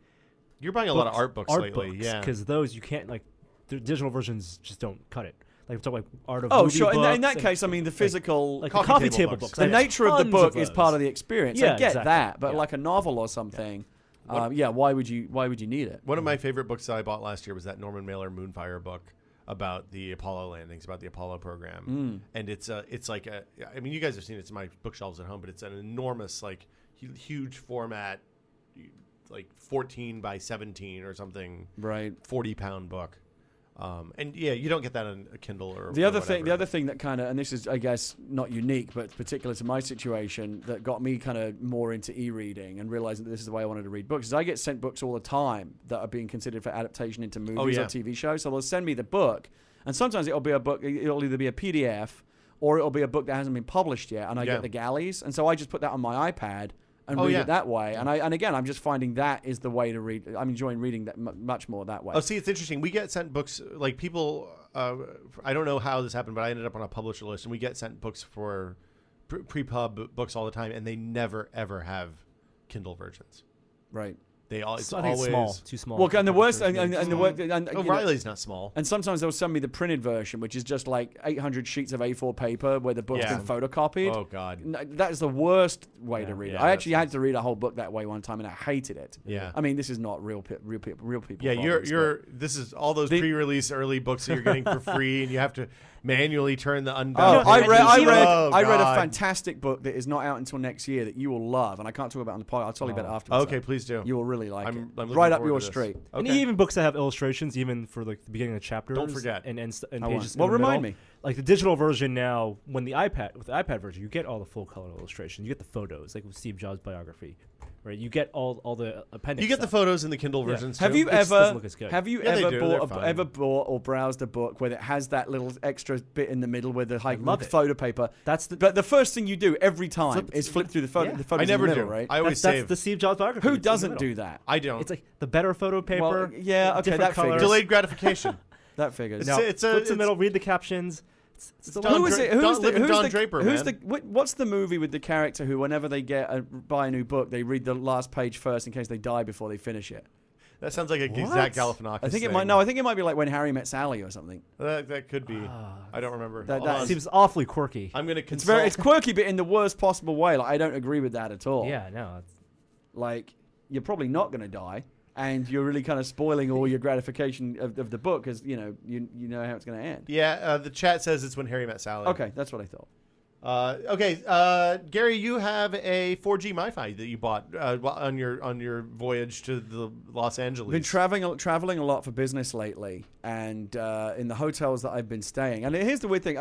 You're buying a lot of art books lately, because those you can't like. The digital versions just don't cut it. Like we're talking like art of movie books. In that case, I mean the physical like coffee table books. The nature of the book is part of the experience. Yeah, I get that, but like a novel or something. Why would you need it? One of my favorite books that I bought last year was that Norman Mailer Moonfire book about the Apollo landings, about the Apollo program. And it's like I mean, you guys have seen it. It's in my bookshelves at home, but it's an enormous, like huge format, like 14 by 17 or something, right? 40-pound book. And you don't get that on a Kindle or the other thing that kind of, and this is I guess not unique but particular to my situation, that got me kind of more into e-reading and realizing that this is the way I wanted to read books, is I get sent books all the time that are being considered for adaptation into movies or TV shows. So they'll send me the book, and sometimes it'll be a book, it'll either be a PDF or it'll be a book that hasn't been published yet, and I get the galleys, and so I just put that on my iPad and read it that way. And again, I'm just finding that is the way to read. I'm enjoying reading that much more that way. Oh, see, it's interesting. We get sent books, like people, I don't know how this happened, but I ended up on a publisher list, and we get sent books for pre-pub books all the time, and they never, ever have Kindle versions. Right. It's always small, too small. Well, and the worst, and Riley's not small. And sometimes they'll send me the printed version, which is just like 800 sheets of A4 paper where the book's been photocopied. Oh God, that is the worst way to read it. I actually had to read a whole book that way one time, and I hated it. Yeah. I mean, this is not real people. Yeah, this is all those pre-release early books that you're getting for free, and you have to manually turn the unbound. I read a fantastic book that is not out until next year that you will love, and I can't talk about it on the podcast. I'll tell you about it afterwards. Okay, please do. You will really like it. I'm right up your street. Okay. And even books that have illustrations, even for like the beginning of chapters. Don't forget. And pages. Well, remind me. Like the digital version now, with the iPad version, you get all the full color illustrations. You get the photos, like with Steve Jobs' biography. Right, you get all the appendix. You get the photos in the Kindle versions too. Have you ever bought or browsed a book where it has that little extra bit in the middle with the photo paper? But the first thing you do every time is flip through the photo. The photos I never in the middle, do. right? I always save. That's the Steve Jobs biography. Who doesn't do that? I don't. It's like the better photo paper. Well, yeah, okay, that figures. Delayed gratification. That figures. It's in the middle. Read the captions. It's the Don Who is Dra- it? Who's Don- the living who's Don the Draper, who's man. the what's the movie with the character who whenever they buy a new book they read the last page first in case they die before they finish it? That sounds like a What? Zach Galifianakis I think it thing. might. No, I think it might be like When Harry Met Sally or something. That could be. I don't remember. That- Hold that on. seems awfully quirky. I'm gonna It's consult. it's quirky, but in the worst possible way. Like I don't agree with that at all. Yeah, no. Like you're probably not going to die, and you're really kind of spoiling all your gratification of the book because you know how it's going to end. Yeah, the chat says it's When Harry Met Sally. Okay, that's what I thought. Gary, you have a 4G MiFi that you bought on your voyage to the Los Angeles. Been traveling a lot for business lately, and in the hotels that I've been staying. And here's the weird thing.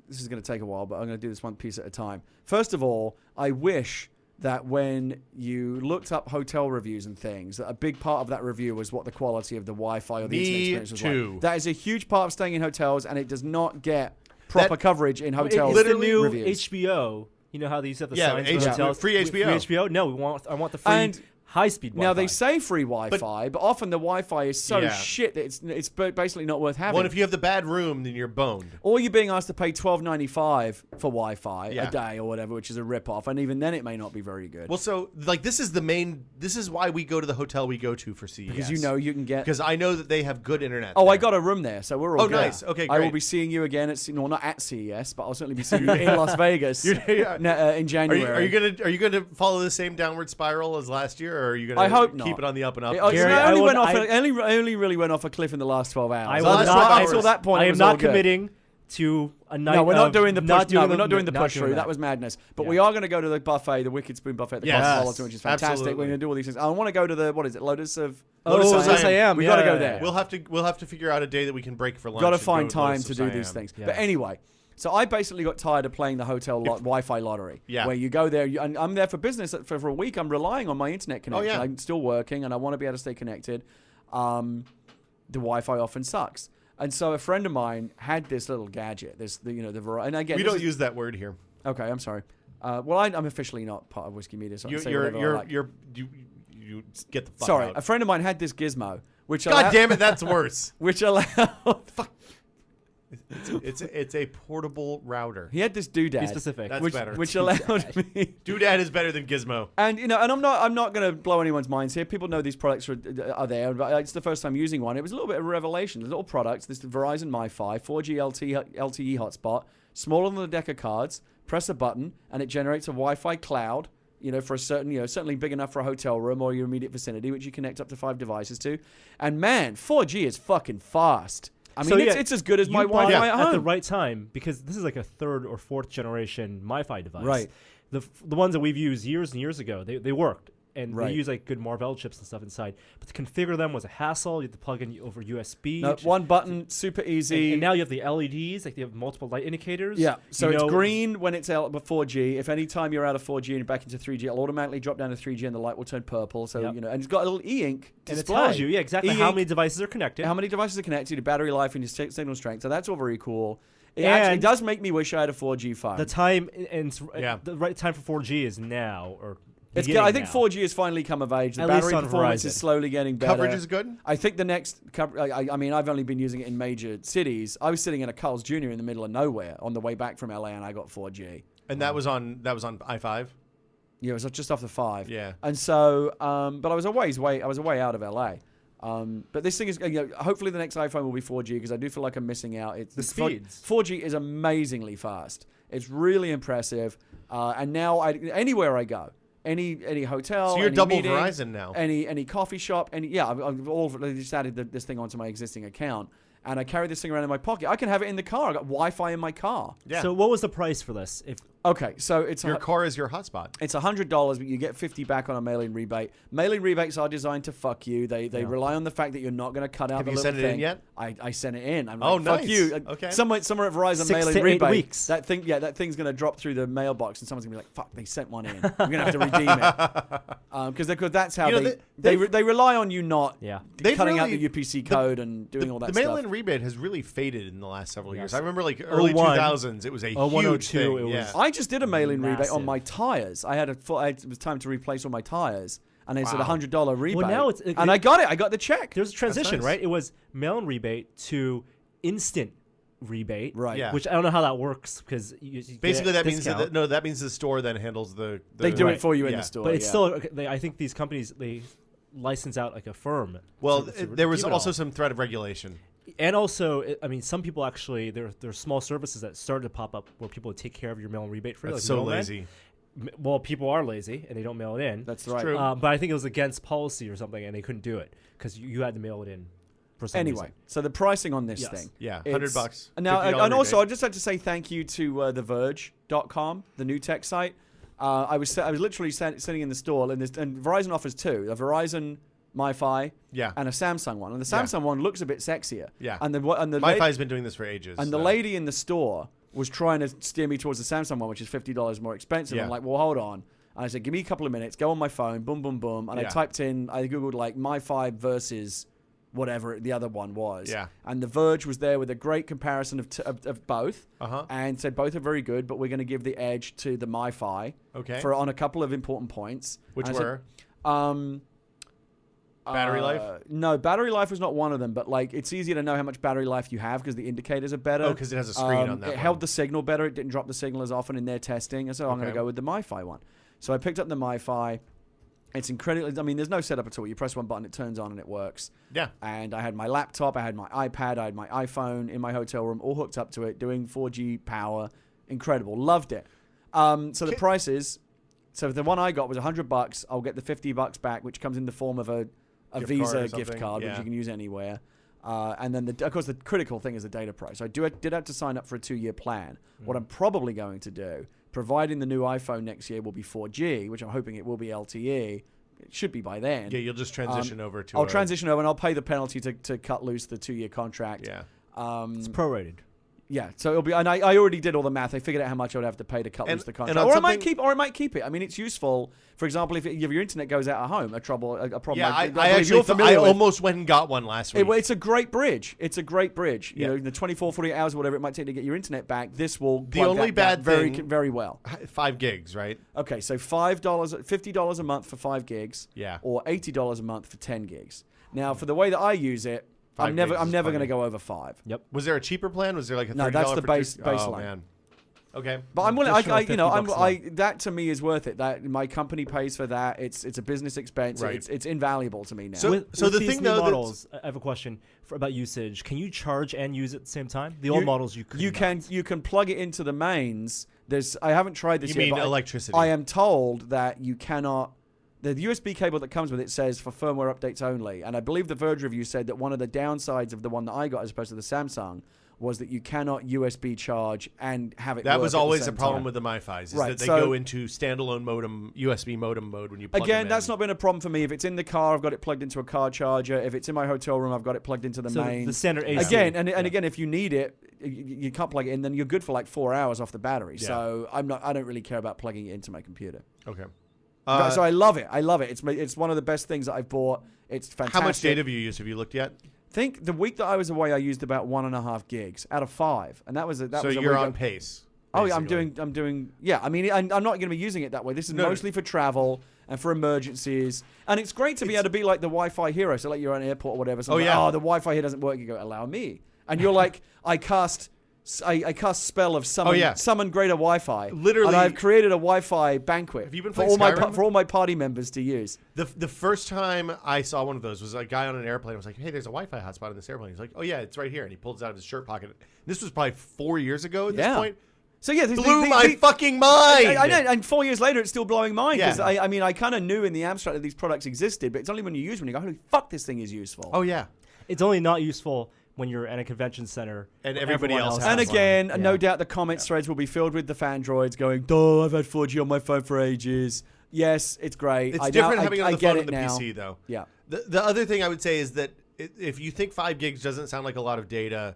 This is going to take a while, but I'm going to do this one piece at a time. First of all, I wish that when you looked up hotel reviews and things, that a big part of that review was what the quality of the Wi-Fi or the internet experience was like. That is a huge part of staying in hotels, and it does not get proper coverage in hotels. It's the new reviews. HBO. You know how they used to have the signs for hotels? Free HBO. Free HBO. No, I want the free And high-speed Wi-Fi. now they say free Wi-Fi, but often the Wi-Fi is so shit that it's basically not worth having. Well, if you have the bad room, then you're boned. Or you're being asked to pay $12.95 for Wi-Fi a day or whatever, which is a rip-off, and even then it may not be very good. Well, so like this is why we go to the hotel we go to for CES. Because you know you can get... Because I know that they have good internet. Oh, there. I got a room there, so we're all good. Nice. Okay, I will great. be seeing you again at not at CES, but I'll certainly be seeing you in Las Vegas in January. Are you gonna follow the same downward spiral as last year, or are you gonna I hope not. keep it on the up and up? Gary, I only I only really went off a cliff in the last 12 hours. I will will not- Until that point, I it am was all not good. committing to a night. No, we're not of doing the push. No, we're not doing the not push doing through. That was madness. But Yeah. we are going to go to the buffet, the Wicked Spoon buffet at the Yes. Cosmopolitan, which is fantastic. Absolutely. We're going to do all these things. I want to go to the Lotus of Siam. We got to go there. We'll have to figure out a day that we can break for lunch. Got to and find go time Lotus to of do Siam. these things. Yeah. But anyway, so I basically got tired of playing the hotel Wi-Fi lottery. Yeah. Where you go there, and I'm there for business for a week. I'm relying on my internet connection. yeah. I'm still working, and I want to be able to stay connected. The Wi-Fi often sucks. And so a friend of mine had this little gadget, the variety. And again, We don't use that word here. Okay, I'm sorry. I'm officially not part of Whiskey Media, so I can say whatever I like. You get the fuck Sorry, out. a friend of mine had this gizmo, which God damn it, that's worse. which allowed. It's a portable router. He had this doodad. Be specific. That's which, better. which allowed me. Doodad is better than Gizmo. And and I'm not going to blow anyone's minds here. People know these products are there. But it's the first time using one. It was a little bit of a revelation. The little products. This Verizon MiFi 4G LTE hotspot, smaller than the deck of cards. Press a button and it generates a Wi-Fi cloud. For a certain, certainly big enough for a hotel room or your immediate vicinity, which you connect up to 5 devices to. And man, 4G is fucking fast. I mean, it's as good as my Wi-Fi at home. At the right time, because this is like a 3rd or 4th generation MiFi device. Right. The ones that we've used years and years ago, they worked. And Right. they use like good Marvell chips and stuff inside. But to configure them was a hassle. You had to plug in over USB. No, one button, super easy. And now you have the LEDs, like they have multiple light indicators. Yeah, so You it's know- green when it's out of 4G. If any time you're out of 4G and you're back into 3G, it'll automatically drop down to 3G and the light will turn purple. So, Yep. and it's got a little e-ink And it display. tells you, exactly how E-ink, many devices are connected. how many devices are connected, your battery life, and your signal strength. So that's all very cool. It And actually does make me wish I had a 4G phone. The time and Yeah. the right time for 4G is now, or I think now. 4G has finally come of age. The At battery least on performance Verizon. is slowly getting better. Coverage is good. I think the next I mean, I've only been using it in major cities. I was sitting in a Carl's Jr. in the middle of nowhere on the way back from LA, and I got 4G. And that was on I-5. Yeah, it was just off the 5. Yeah. And so, but I was a way out of LA. But this thing is, hopefully the next iPhone will be 4G because I do feel like I'm missing out. It's The speeds. 4G is amazingly fast. It's really impressive. And now anywhere I go, any hotel, So you're any double meeting, Verizon now. any coffee shop, I've just added this thing onto my existing account. And I carry this thing around in my pocket. I can have it in the car. I got Wi-Fi in my car. Yeah. So what was the price for this? Okay, so it's Your car is your hotspot. It's $100, but you get $50 back on a mail-in rebate. Mail-in rebates are designed to fuck you. They rely on the fact that you're not going to cut out Have the you little sent it thing. in yet? I sent it in. I'm Oh, like, fuck nice. you. Okay. Somewhere at Verizon 6 mail-in to 8 rebate. weeks. That thing's going to drop through the mailbox, and someone's going to be like, fuck, they sent one in. I'm going to have to redeem it. Because that's how they rely on you not They've cutting out really- the UPC code and doing all that the stuff. mail-in rebate has really faded in the last several years. Yes. I remember like early 01, 2000s, it was a 01, huge 02, thing. it was- Yeah. I just did a mail-in rebate on Massive. my tires. It was time to replace all my tires, and it's at Wow. $100 rebate. now and I got it. I got the check. There's a transition, nice. right? It was mail-in rebate to instant rebate. Right. Yeah. Which I don't know how that works because Basically, that means that means the store then handles the They do it for you in the store. But it's still, I think these companies, they license out like a firm. Well, to there was keep it also all. some threat of regulation. And also, I mean, some people actually, there are small services that started to pop up where people would take care of your mail and rebate for you. That's like so middlemen. lazy. Well, people are lazy and they don't mail it in. That's right. true. But I think it was against policy or something, and they couldn't do it because you had to mail it in. For some Anyway, reason. so the pricing on this Yes. thing. Yeah, it's- $100. Now, $50 and also, I rebate. just had to say thank you to TheVerge.com, the new tech site. I was literally sitting in the store, and Verizon offers two: a Verizon MiFi Yeah. and a Samsung one. And the Yeah. Samsung one looks a bit sexier. Yeah. And the MiFi's been doing this for ages. and the so. lady in the store was trying to steer me towards the Samsung one, which is $50 more expensive. Yeah. I'm like, well, hold on. And I said, give me a couple of minutes. Go on my phone. Boom, boom, boom. And I Yeah. typed in, I googled like MiFi versus whatever the other one was. Yeah. And The Verge was there with a great comparison of both. Uh-huh. And said both are very good, but we're going to give the edge to the MiFi Okay. on a couple of important points. Which And I were? said, Battery life? No, battery life was not one of them, but like it's easier to know how much battery life you have because the indicators are better. Oh, because it has a screen on that It one. held the signal better. It didn't drop the signal as often in their testing. And so I'm going to Okay. go with the MiFi one. So I picked up the MiFi. It's incredible. I mean, there's no setup at all. You press one button, it turns on, and it works. Yeah. And I had my laptop, I had my iPad, I had my iPhone in my hotel room, all hooked up to it, doing 4G power. Incredible. Loved it. So the prices. So the one I got was $100. I'll get the $50 back, which comes in the form of a Gift card Visa or gift something, card, which yeah. you can use anywhere. And then, of course, the critical thing is the data price. I did have to sign up for a 2-year plan. What I'm probably going to do, providing the new iPhone next year will be 4G, which I'm hoping it will be LTE. It should be by then. Yeah, you'll just transition over to I'll transition over and I'll pay the penalty to cut loose the 2-year contract. Yeah. It's prorated. Yeah, so it'll be, and I already did all the math. I figured out how much I would have to pay to cut And- loose the and contract, on or I might something- keep it. I mean, it's useful. For example, if your internet goes out at home, a problem. Yeah, I believe actually you're familiar with. almost went and got one last week. It's a great bridge. It's a great bridge. You Yeah. know, the 24, 48 hours, whatever it might take to get your internet back, this will The plug only that gap bad very, thing- very well. 5 gigs, right? Okay, so $50 a month for 5 gigs, Yeah. or $80 a month for 10 gigs. Now, for the way that I use it, 5 I'm never gigs is going to plenty. go over 5. Yep. Was there a cheaper plan? Was there like a $30 No, that's the for base- two- baseline. Oh, man. Okay. But I'm willing. Additional $50 That to me is worth it. That my company pays for that. It's a business expense. Right. It's invaluable to me now. So- With the these thing, new though, that's- models, I have a question about usage. Can you charge and use it at the same time? The old models you could you not. can plug it into the mains. I haven't tried this You yet. mean but electricity? I am told that you cannot. The USB cable that comes with it says for firmware updates only, and I believe the Verge review said that one of the downsides of the one that I got as opposed to the Samsung was that you cannot USB charge and have it. That work was at the always same a problem time. with the MiFis, is Right, that they so- go into standalone modem, USB modem mode when you plug them Again, in. that's not been a problem for me. If it's in the car, I've got it plugged into a car charger. If it's in my hotel room, I've got it plugged into the So mains. the standard AC. Again, and again, if you need it, you can't plug it in. Then you're good for like 4 hours off the battery. Yeah. So I don't really care about plugging it into my computer. Okay. So I love it. I love it. It's one of the best things that I've bought. It's fantastic. How much data have you used? Have you looked yet? Think the week that I was away, I used about 1.5 gigs out of 5, and that was a So week you're I- on pace. Oh yeah, I'm basically. doing. Yeah, I mean, I'm not going to be using it that way. This is No. mostly for travel and for emergencies, and it's great to be able to be like the Wi-Fi hero. So like you're at an airport or whatever. So Oh, yeah. the Wi-Fi here doesn't work. You go, allow me, and you're like, I cast spell of summon, Oh, yeah. summon greater Wi-Fi. Literally- and I've created a Wi-Fi banquet Have you been for playing all my Skyrim? for all my party members to use. The first time I saw one of those was a guy on an airplane. I was like, "Hey, there's a Wi-Fi hotspot in this airplane." He's like, "Oh yeah, it's right here," and he pulls it out of his shirt pocket. This was probably 4 years ago at this Yeah. point. So yeah, Blew my fucking mind. I know, and 4 years later, it's still blowing mine. Because Yeah. I mean, I kind of knew in the abstract that these products existed, but it's only when you use them you go, "Holy fuck, this thing is useful." Oh yeah. It's only not useful when you're at a convention center And where everybody everyone else has And has one. again, Yeah. no doubt the comments threads will be filled with the fandroids going, "Duh, I've had 4G on my phone for ages." Yes, it's great. It's I different now, having it I on the get phone it and the now. PC though. Yeah. The other thing I would say is that if you think 5 gigs doesn't sound like a lot of data,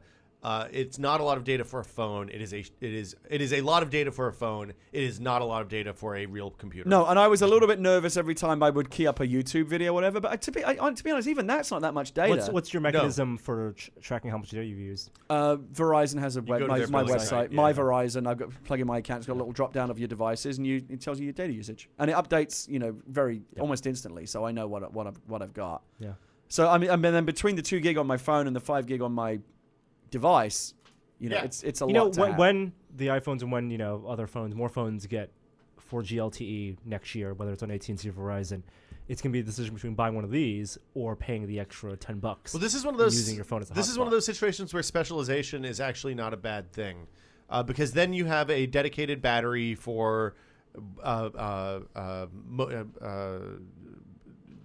it's not a lot of data for a phone. It is a lot of data for a phone. It is not a lot of data for a real computer. No, and I was a little bit nervous every time I would key up a YouTube video or whatever. But to be honest, even that's not that much data. What's your mechanism for tracking how much data you've used? Verizon has a go to my their billing website, site, my yeah. Verizon. I've got plug in my account. It's got a little drop down of your devices, and it tells you your data usage, and it updates, very almost instantly. So I know what I've got. Yeah. So I mean, and then between the 2 gig on my phone and the 5 gig on my device, You know, Yeah. it's a You lot know, to have. when the iPhones and when other phones, more phones get 4G LTE next year, whether it's on AT&T or Verizon, it's gonna be a decision between buying one of these or paying the extra $10. Well, this is one of those. Using your phone as a this is one of hotspot. those situations where specialization is actually not a bad thing, because then you have a dedicated battery for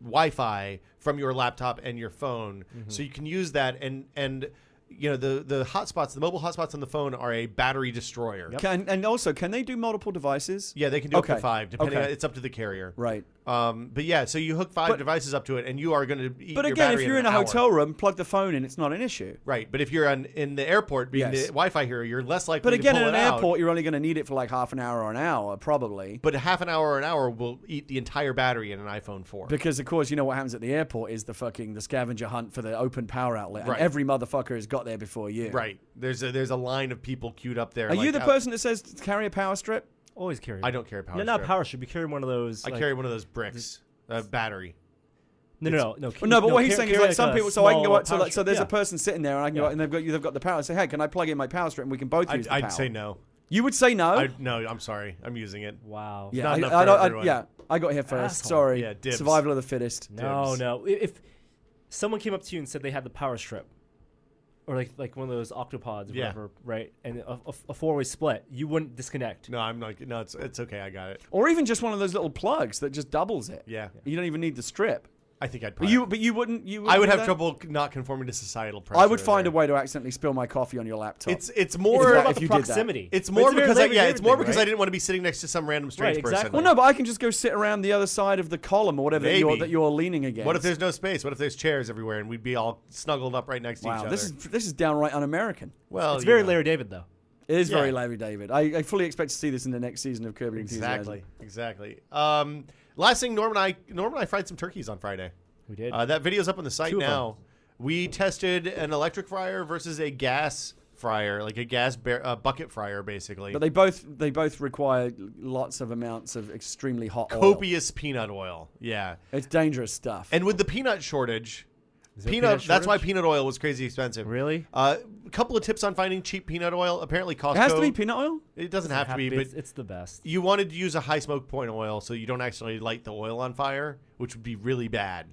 Wi-Fi from your laptop and your phone, so you can use that and. You know, the hotspots, the mobile hotspots on the phone are a battery destroyer. Yep. And also, can they do multiple devices? Yeah, they can do up to Okay. 5, depending. Okay. It's up to the carrier. Right. But yeah, so you hook 5 devices up to it, and you are going to eat But your again, battery if you're in an a hour. hotel room, plug the phone in, it's not an issue. Right, but if you're in the airport, being Yes. the Wi-Fi hero, you're less likely But to again, pull in an it out. airport, you're only going to need it for like half an hour or an hour, probably. But a half an hour or an hour will eat the entire battery in an iPhone 4. Because, of course, you know what happens at the airport is the scavenger hunt for the open power outlet. And Right. every motherfucker has got there before you. Right, there's a line of people queued up there. Are like, you the person that says carry a power strip? Always carry. I don't carry a power No, not strip. power strip. You carry one of those. I carry one of those bricks, battery. No. Well, no, but what he's saying is like some people. So I can go up. So there's yeah. a person sitting there, and I can go up, and they've got the power. I say, hey, can I plug in my power strip, and we can both use the power? I'd say no. You would say no. No, I'm sorry. I'm using it. Wow. Yeah, not enough I for don't- everyone. yeah, I got here first. Asshole. Sorry. Yeah, dibs. Survival of the fittest. No, Dibs. no. If someone came up to you and said they had the power strip, or like one of those octopods, or Yeah. whatever, right? And a four-way split, you wouldn't disconnect. No, I'm not. No, it's okay. I got it. Or even just one of those little plugs that just doubles it. Yeah. You don't even need the strip. I think I'd. But you wouldn't. I would do have that? trouble not conforming to societal pressure. I would find there. a way to accidentally spill my coffee on your laptop. It's more It's about if the you did that. proximity. It's But more a very because Larry David it's more thing, because right? I didn't want to be sitting next to some random strange Right, person. exactly. Well, no, but I can just go sit around the other side of the column or whatever Maybe. that you're leaning against. What if there's no space? What if there's chairs everywhere and we'd be all snuggled up right next to each Wow, other? this is downright un-American. well, It's you very know. Larry David, though. It is very Yeah. Larry David. I fully expect to see this in the next season of Curb Your Enthusiasm. Exactly. Last thing, Norm and I fried some turkeys on Friday. We did. That video's up on the site 2 of now. We tested an electric fryer versus a gas fryer, like a gas bucket fryer, basically. But they both require lots of amounts of extremely hot oil. Copious peanut oil. Yeah. It's dangerous stuff. And with the peanut shortage, Is there a peanut that's why shortage? peanut oil was crazy expensive. Really? A couple of tips on finding cheap peanut oil. Apparently, Costco. It has to be peanut oil? It doesn't have to be, but it's the best. you wanted to use a high smoke point oil so you don't actually light the oil on fire, which would be really bad.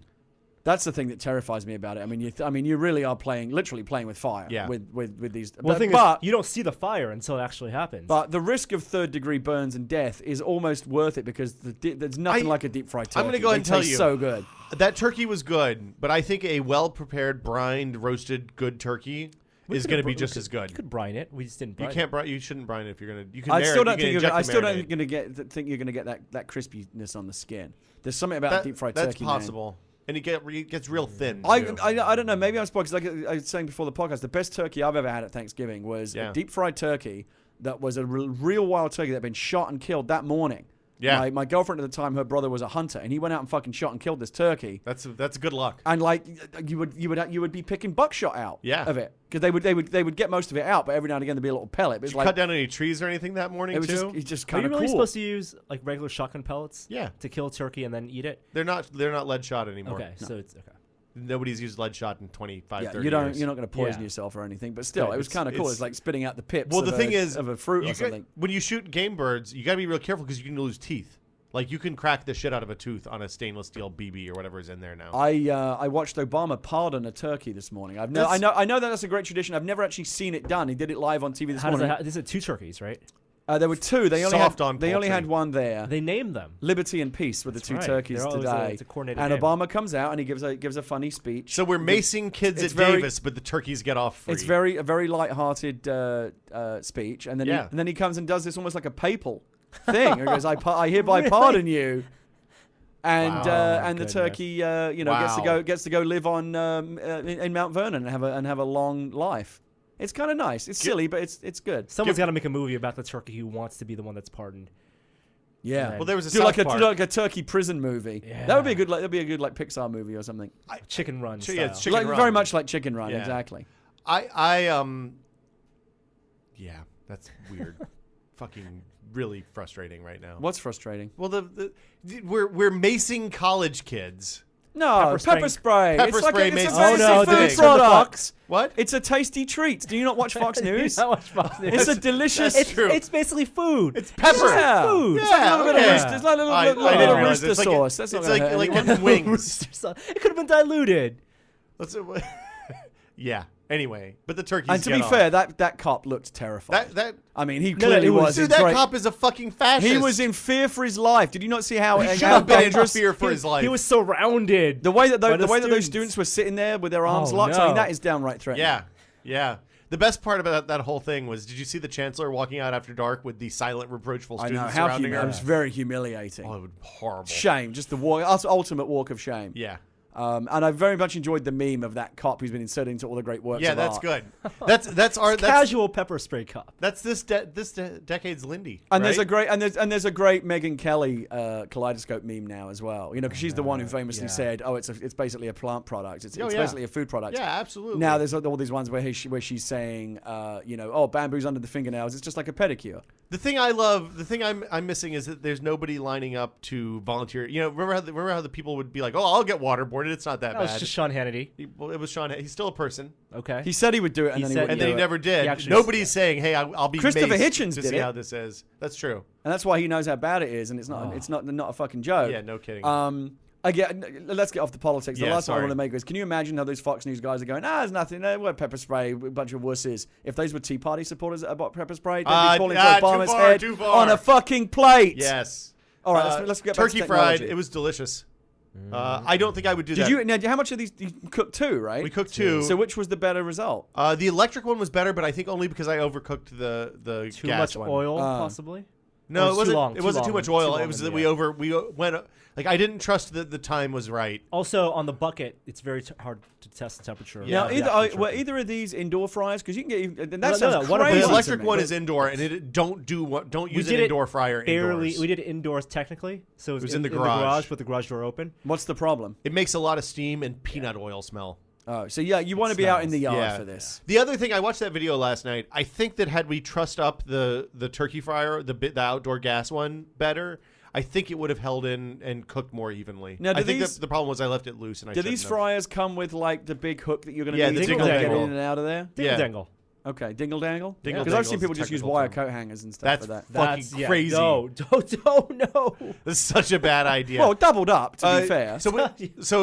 That's the thing that terrifies me about it. I mean, you really are literally playing with fire. Yeah. With these. Well, the thing but is, you don't see the fire until it actually happens. but the risk of third-degree burns and death is almost worth it because there's nothing like a deep fried turkey. I'm gonna go ahead and They tell taste you. so good. That turkey was good, but I think a well-prepared, brined, roasted, good turkey is going to be just as good. You could brine it. We just didn't You brine can't brine. You shouldn't brine it if you're going to. You can. I still don't you can think inject the marinade. think you're gonna get that crispiness on the skin. There's something about deep fried that's turkey. Man. possible, and it gets real thin. I too. don't know. Maybe I'm spoiled because, like I was saying before the podcast, the best turkey I've ever had at Thanksgiving was Yeah. a deep fried turkey that was a real wild turkey that had been shot and killed that morning. Yeah. My girlfriend at the time, her brother was a hunter, and he went out and fucking shot and killed this turkey. That's good luck. And like you would be picking buckshot out Yeah. of it because they would get most of it out, but every now and again there'd be a little pellet. But Did it's you like cut down any trees or anything that morning it was too? just Are kind you of really cool. supposed to use like regular shotgun pellets? Yeah. To kill a turkey and then eat it? They're not lead shot anymore. Okay, so it's okay. Nobody's used lead shot in 25, Yeah, 30 you're years. not going to poison Yeah. yourself or anything, but still, Right, it was kind of cool. it's- It's like spitting out the pips. Well, the of thing a, is, of a fruit you or something. when you shoot game birds, you got to be real careful because you can lose teeth. Like you can crack the shit out of a tooth on a stainless steel BB or whatever is in there now. I watched Obama pardon a turkey this morning. I know that that's a great tradition. I've never actually seen it done. He did it live on TV this How does morning. that? This is 2 turkeys, right? There were 2. They only Soft had on they only poultry. had one there. They named them. Liberty and peace were the That's 2 right. turkeys They're always today. it's a coordinated And name. Obama comes out and he gives a funny speech. So we're macing kids it's at very- Davis, but the turkeys get off free. It's a very light-hearted speech, and then Yeah. he comes and does this almost like a papal thing. He goes, "I hereby pardon you," and Wow. and the Goodness. turkey, gets to go live on in Mount Vernon and have a long life. It's kind of nice. It's silly, but it's good. Someone's got to make a movie about the turkey who wants to be the one that's pardoned. Yeah. Well, Well, there was a do South like Park. a turkey prison movie. Yeah. That would be a good Pixar movie or something. Chicken Run Yeah, style. it's Chicken Like Run. very much like Chicken Run, Yeah. exactly. Yeah, that's weird. Fucking really frustrating right now. What's frustrating? Well, we're macing college kids. No, pepper spray. Pepper It's spray it's makes a fancy sense. food Big. product. What? It's a tasty treat. Do you not watch Fox News? Not much Fox News. It's a delicious. That's true. It's basically food. It's pepper. Yeah. food. It's like a little bit of Yeah. rooster. It's like a little I bit didn't of realize rooster it's like sauce. That's not it's gonna like hurt like anyone. getting wings. It could have been diluted. Yeah. Anyway, but the turkeys. And to get be off. fair, that cop looked terrified. that I mean, he no, clearly it was- was. dude, in that great- cop is a fucking fascist. He was in fear for his life. Did you not see how, He should how have been in dangerous? fear for his life. He was surrounded. The way that by those students were sitting there with their arms Oh, locked, I mean, no. that is downright threatening. Yeah. The best part about that whole thing was, did you see the chancellor walking out after dark with the silent, reproachful I students know how surrounding her? it was very humiliating. Oh, it was horrible. Shame, just the ultimate walk of shame. Yeah. And I very much enjoyed the meme of that cop who's been inserted into all the great works. Yeah, of that's art. good. That's casual pepper spray cop. That's this decade's Lindy. And there's right? a great Megyn Kelly kaleidoscope meme now as well. You know, because she's the one who famously said, "Oh, it's basically a plant product. It's basically a food product." Yeah, absolutely. Now there's all these ones where she's saying, "Oh, bamboo's under the fingernails. It's just like a pedicure." The thing I love, the thing I'm missing is that there's nobody lining up to volunteer. You know, remember how the people would be like, "Oh, I'll get waterboarded. It's not that That bad." was just Sean Hannity. Well, it was Sean. He's still a person, Okay. He said he would do it, and He then he said- wouldn't and then do he it. never did. He actually- Nobody's saying, "Hey, I'll be Christopher maced Hitchens to did see it. how this is." That's true. And that's why he knows how bad it is, and it's not a fucking joke. Yeah, no kidding. Again, let's get off the politics. The Yeah, last one I sorry. want to make is: can you imagine how those Fox News guys are going? There's nothing. We're pepper spray, a bunch of wusses. If those were Tea Party supporters that bought pepper spray, they'd be calling for Obama's head too far. on a fucking plate. Yes. All right, let's get back turkey to fried. technology. It was delicious. I don't think I would do that. Did you? Now, how much of these you cooked? Two, right? We cooked two. So which was the better result? The electric one was better, but I think only because I overcooked the Too gas much one. oil, possibly. No, Or it it's wasn't. too long, It wasn't too too much long, oil. too It long was in that the we went like I didn't trust that the time was right. Also, on the bucket, it's very hard to test the temperature. Yeah. Now, were either of these indoor fryers? Because you can get that No, sounds one of crazy. The to electric me. one is indoor, and it don't use an did it indoor fryer barely. indoors. We did it indoors technically, so it was in the the garage. garage with the garage door open. What's the problem? It makes a lot of steam and peanut oil smell. Oh, so yeah, you want to be out in the yard for this. The other thing, I watched that video last night. I think that had we trussed up the turkey fryer, the outdoor gas one better, I think it would have held in and cooked more evenly. Now, I think these- the problem was I left it loose and I Do shouldn't these have. fryers come with like the big hook that you're going to Yeah, need the to dingle get dangle. in and out of there? Yeah. Dingle. Okay, dingle dangle. Dingle Because I've dangle seen is people the just use technical wire term. coat hangers and stuff That's for that. fucking crazy. No, no. This is such a bad idea. Well, doubled up to be fair. So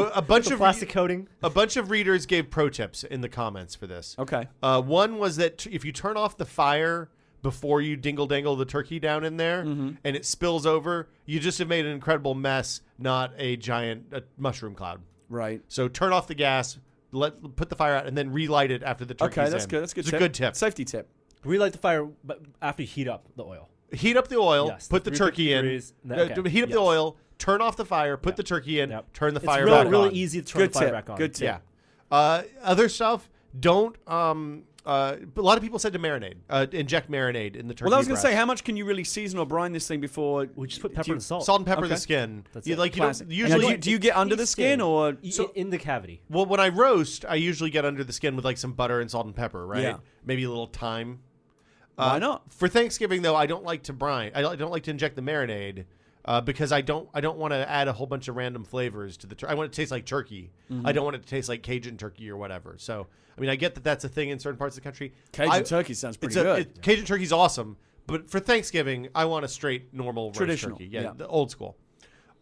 a bunch The of plastic coating. a bunch of readers gave pro tips in the comments for this. Okay. One was that if you turn off the fire before you dingle dangle the turkey down in there Mm-hmm. and it spills over, you just have made an incredible mess, not a giant mushroom cloud. Right. So turn off the gas, put the fire out, and then relight it after the turkey's Okay, that's in. good. That's a good It's tip. a good tip. Safety tip. Relight the fire, but after you heat up the oil. Heat up the oil, Yes, put the 350 turkey in. degrees, okay, Heat up the yes. oil, turn off the fire, put Yep. the turkey in, Yep. turn the It's fire really, back really on. easy to turn Good the fire tip. back on. Good tip. Yeah. Other stuff, don't. A lot of people said to marinade, inject marinade in the turkey. Well, I was going to say, breast. how much can you really season or brine this thing before? We just put do pepper you- and salt. Salt and pepper Okay. the skin. That's You, it. like you Classic. don't And usually. do you get under the skin or? In the cavity? Well, when I roast, I usually get under the skin with like some butter and salt and pepper, right? Yeah. Maybe a little thyme. Why not? For Thanksgiving, though, I don't like to brine. I don't like to inject the marinade because I don't want to add a whole bunch of random flavors to the turkey. I want it to taste like turkey. Mm-hmm. I don't want it to taste like Cajun turkey or whatever. So, I mean, I get that that's a thing in certain parts of the country. Cajun turkey sounds pretty good. Cajun turkey's awesome, but for Thanksgiving, I want a straight, normal roast Traditional, turkey. yeah. The old school.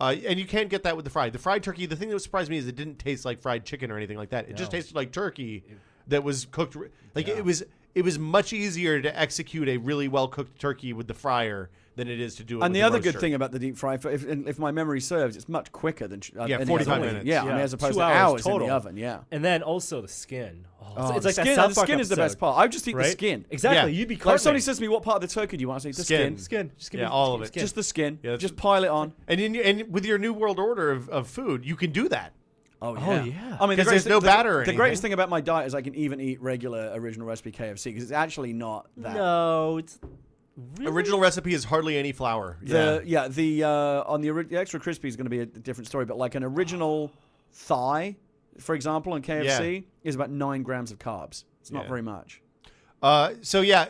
And you can't get that with the fried. The fried turkey, the thing that surprised me is it didn't taste like fried chicken or anything like that. It just tasted like turkey that was cooked. Like it was much easier to execute a really well cooked turkey with the fryer than it is to do it. And with the other roaster. good thing about the deep fry, if my memory serves, it's much quicker than any 45 other way. minutes. Yeah, I Yeah. mean, as opposed 2 to hours hours in total. the oven. Yeah. And then also the skin. Oh, It's the like skin, that South the Park skin is the best episode, part. I just eat the right? skin. Exactly. Yeah. You'd be Like if carving. somebody says to me, "What part of the turkey do you want?" I say, "The skin." Skin. Just give Yeah, me all of it. skin. Just the skin. Yeah, just pile it on. And with your new world order of food, you can do that. Oh yeah. I mean, 'Cause there's no batter or The greatest anything. thing about my diet is I can even eat regular original recipe KFC because it's actually not that. No, it's really? Original recipe is hardly any flour. On the extra crispy is going to be a different story, but like an original thigh, for example, on KFC is about 9 grams of carbs. It's not Yeah. very much. So yeah,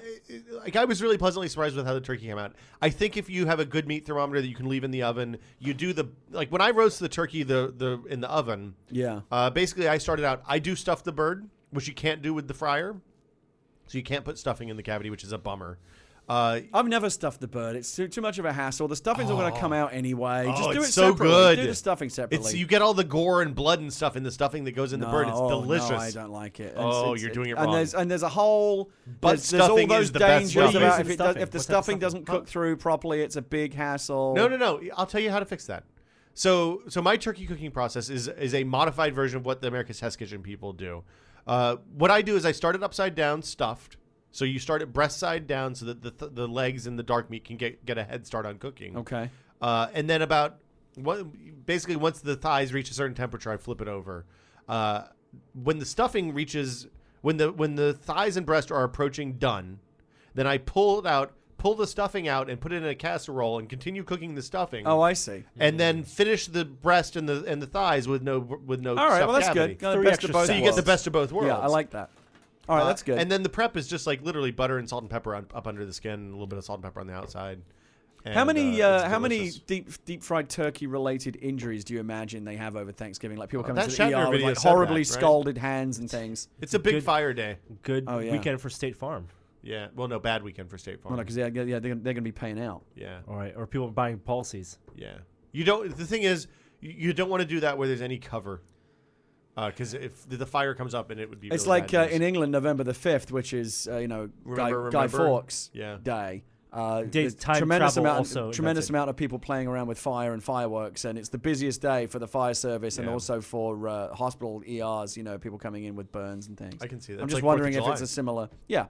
like I was really pleasantly surprised with how the turkey came out. I think if you have a good meat thermometer that you can leave in the oven, you do like when I roast the turkey the in the oven. Yeah. Basically, I started out. I do stuff the bird, which you can't do with the fryer. So you can't put stuffing in the cavity, which is a bummer. I've never stuffed the bird. It's too much of a hassle. The stuffing's all going to come out anyway. Just do it's it so separately. good. Do the stuffing separately. You get all the gore and blood and stuff in the stuffing that goes in the bird. It's delicious. No, I don't like it. You're doing it wrong. And there's a whole. But there's all stuffing those is the best dangers stuffing. about What if type the of stuffing stuffing? doesn't cook through properly, it's a big hassle. No. I'll tell you how to fix that. So my turkey cooking process is a modified version of what the America's Test Kitchen people do. What I do is I start it upside down, stuffed. So you start it breast side down so that the legs and the dark meat can get a head start on cooking. Okay. And then basically once the thighs reach a certain temperature, I flip it over. When the stuffing reaches when the thighs and breast are approaching done, then I pull the stuffing out and put it in a casserole and continue cooking the stuffing. Oh, I see. And then finish the breast and the thighs with no All right, stuffed well that's cavity. good. Got the Three best extra of both So you get the worlds. best of both worlds. Yeah, I like that. All right, that's good. And then the prep is just like literally butter and salt and pepper up under the skin, and a little bit of salt and pepper on the outside. How many Delicious. deep fried turkey related injuries do you imagine they have over Thanksgiving? Like people coming that to the Shatner ER with video like said horribly that, right? scalded hands and things. It's a big Good- fire day. Good Oh, yeah. weekend for State Farm. Yeah. Well, no, bad weekend for State Farm. Well, because they're going to be paying out. Yeah. All right, or people buying policies. Yeah. You don't. The thing is, you don't want to do that where there's any cover, because if the fire comes up, and it would be. It's really like bad news. in England, November the 5th, which is Guy Remember? Fawkes Yeah. Day. Days there's time tremendous travel amount, also tremendous invented. amount of people playing around with fire and fireworks, and it's the busiest day for the fire service and Yeah. also for hospital ERs. People coming in with burns and things. I can see that. I'm It's just like 4th of wondering if July. it's a similar. Yeah.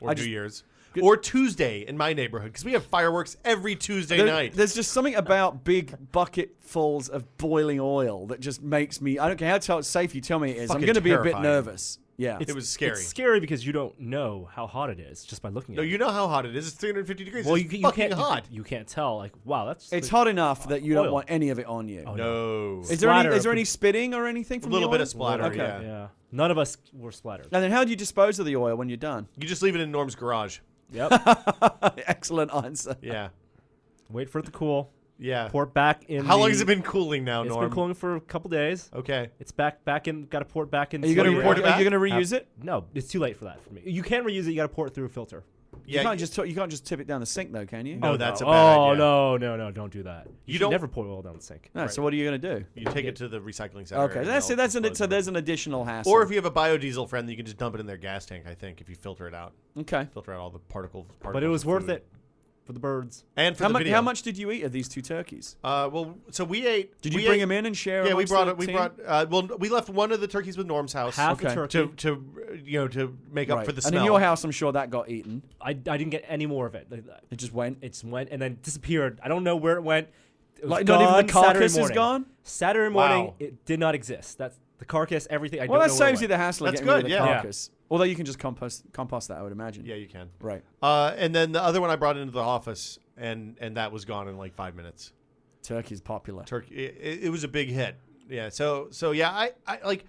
or I New just- Year's, Good- or Tuesday in my neighborhood, because we have fireworks every Tuesday night. There's just something about big bucketfuls of boiling oil that just makes me. I don't care how safe you tell me it is. I'm Fucking going to be a bit terrifying. nervous. Yeah. It was scary. It's scary because you don't know how hot it is just by looking No, at it. you know how hot it is. It's 350 degrees. Well, it's you fucking can't hot. You can't tell. Like, wow, that's It's hot enough that you don't oil. want any of it on you. Oh, No. Is there any Splatter. is there any spitting or anything A from little the bit oil? of splatter. Okay. Yeah. yeah. None of us were splattered. And then how do you dispose of the oil when you're done? You just leave it in Norm's garage. Yep. Excellent answer. Yeah. Wait for it to cool. Yeah. Pour it back in. How long has it been cooling now, It's Norm? been cooling for a couple days. Okay. It's back in. Got to pour it back in. Are you going you to poured it back? reuse it? No, it's too late for that for me. You can't reuse it. You got to pour it through a filter. Yeah. You can't just tip it down the sink though, can you? No, that's a no. bad Oh idea. no! Don't do that. You should don't- never pour oil down the sink. No, Right. So what are you going to do? You take it to the recycling center. Okay, and that's they'll dispose so of it. there's an additional hassle. Or if you have a biodiesel friend, you can just dump it in their gas tank. I think if you filter it out, okay. filter out all the particles. But it was of worth food. it for the birds. And for How the much? video. How much did you eat of these two turkeys? Well, so we ate. Did you we bring ate- them in and share? Yeah, we amongst brought the it. We team? brought. Well, we left one of the turkeys with Norm's house Half Okay. a turkey. to make up Right. for the And smell. in your house, I'm sure that got eaten. I didn't get any more of it. It just went. It went and then disappeared. I don't know where it went. It was Like not even the gone Saturday carcass is morning. gone. Saturday morning, Wow. it did not exist. That's the carcass, everything. I Well, don't that know where it saves you went. the hassle of That's getting rid of good, the yeah. carcass. Although you can just compost that, I would imagine. Yeah, you can. Right. And then the other one I brought into the office, and that was gone in like 5 minutes. Turkey's popular. Turkey. It was a big hit. Yeah. So yeah, I like.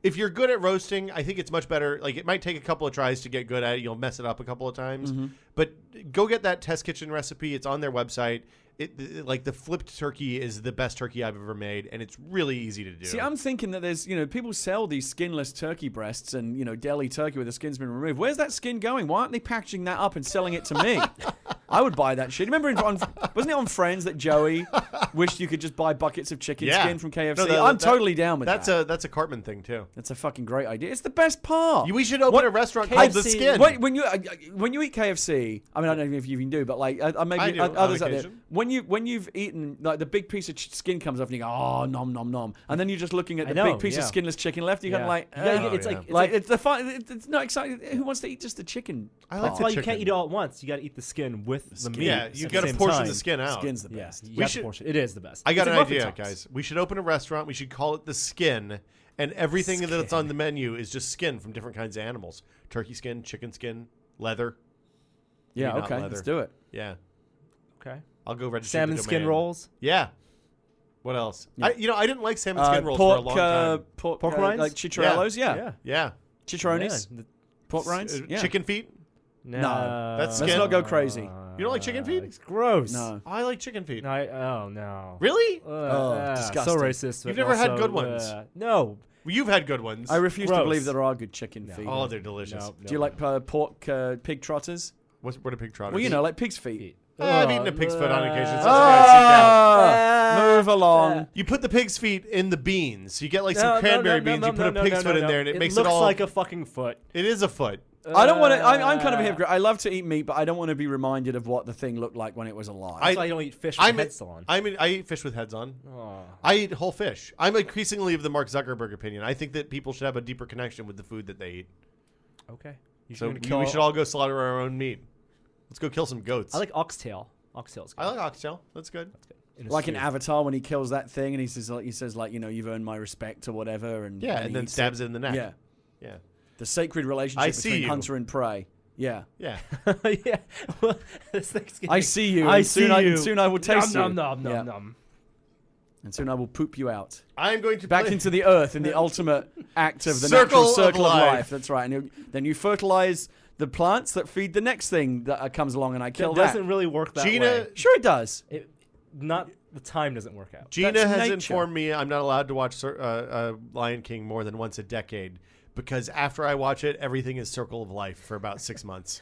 If you're good at roasting, I think it's much better. Like it might take a couple of tries to get good at it. You'll mess it up a couple of times. Mm-hmm. But go get that Test Kitchen recipe. It's on their website. Like the flipped turkey is the best turkey I've ever made, and it's really easy to do. See, I'm thinking that there's, people sell these skinless turkey breasts and, deli turkey where the skin's been removed. Where's that skin going? Why aren't they packaging that up and selling it to me? I would buy that shit. Remember, wasn't it on Friends that Joey wished you could just buy buckets of chicken Yeah. skin from KFC? No, I'm totally down with that. That's a Cartman thing too. That's a fucking great idea. It's the best part. We should open a restaurant KFC called The Skin. When you eat KFC, I mean, I don't know if you even do, but like maybe I do, on others out there. occasion. When you've eaten, like the big piece of skin comes off and you go, oh, nom nom nom, and then you're just looking at I the know, big piece of yeah. skinless chicken left. You're kind of like, You gotta oh. get- it's yeah. like it's the fun. It's not exciting. Who wants to eat just the chicken? I like That's the why you chicken. can't eat it all at once. You got to eat the skin with the meat. Yeah, you at got the to same portion time. the skin out. Skin's the Yeah, best. you We have should- to portion. It is the best. I got It's an like muffin idea, tops. guys. We should open a restaurant. We should call it The Skin, and everything that's on the menu is just skin from different kinds of animals: turkey skin, chicken skin, leather. Yeah, Maybe not okay, leather. let's do it. Yeah, Okay. I'll go register Salmon the skin domain. rolls. Yeah. What else? Yeah. I didn't like salmon skin rolls for a long time. Pork Pork rinds? like chicharellos, yeah. Yeah. Yeah. Chicharrones, Yeah. pork rinds, yeah. Chicken feet. No. That's Let's skin? not go crazy. You don't like chicken feet? It's gross. No. I like chicken feet. No, oh no. Really? Disgusting. So racist. You've but never had also, good ones. No. Well, you've had good ones. I refuse to Gross. believe there are good chicken feet. Oh, they're delicious. No, Do you like pork pig trotters? What are pig trotters? Well, you know, like pig's feet. I've eaten a pig's foot on occasion. So that's what I seek out. Move along. You put the pig's feet in the beans. You get like some cranberry beans. You put a pig's foot in there, and it makes it all. looks like a fucking foot. It is a foot. I don't want to. I'm kind of a hypocrite. I love to eat meat, but I don't want to be reminded of what the thing looked like when it was alive. That's why you don't eat fish with heads on. I eat fish with heads on. Oh. I eat whole fish. I'm increasingly of the Mark Zuckerberg opinion. I think that people should have a deeper connection with the food that they eat. Okay. So we should all go slaughter our own meat. Let's go kill some goats. I like oxtail. Oxtail's good. I like oxtail. That's good. That's good. Like in Avatar when he kills that thing and he says like, you know, you've earned my respect or whatever. And And then stabs it in the neck. Yeah. Yeah. The sacred relationship between hunter and prey. Yeah. Yeah. yeah. Well, this Thanksgiving. I see you. I and see you. Soon I will taste you. Nom. And soon I will poop you out. I'm going to Back play- into the earth in the ultimate act of the Circle natural of circle of life. life. That's right. And then you fertilize the plants that feed the next thing that comes along, and I kill It that. doesn't really work that Gina- way. Sure, it does. The time doesn't work out. Gina That's has nature. informed me I'm not allowed to watch Lion King more than once a decade because after I watch it, everything is Circle of Life for about 6 months.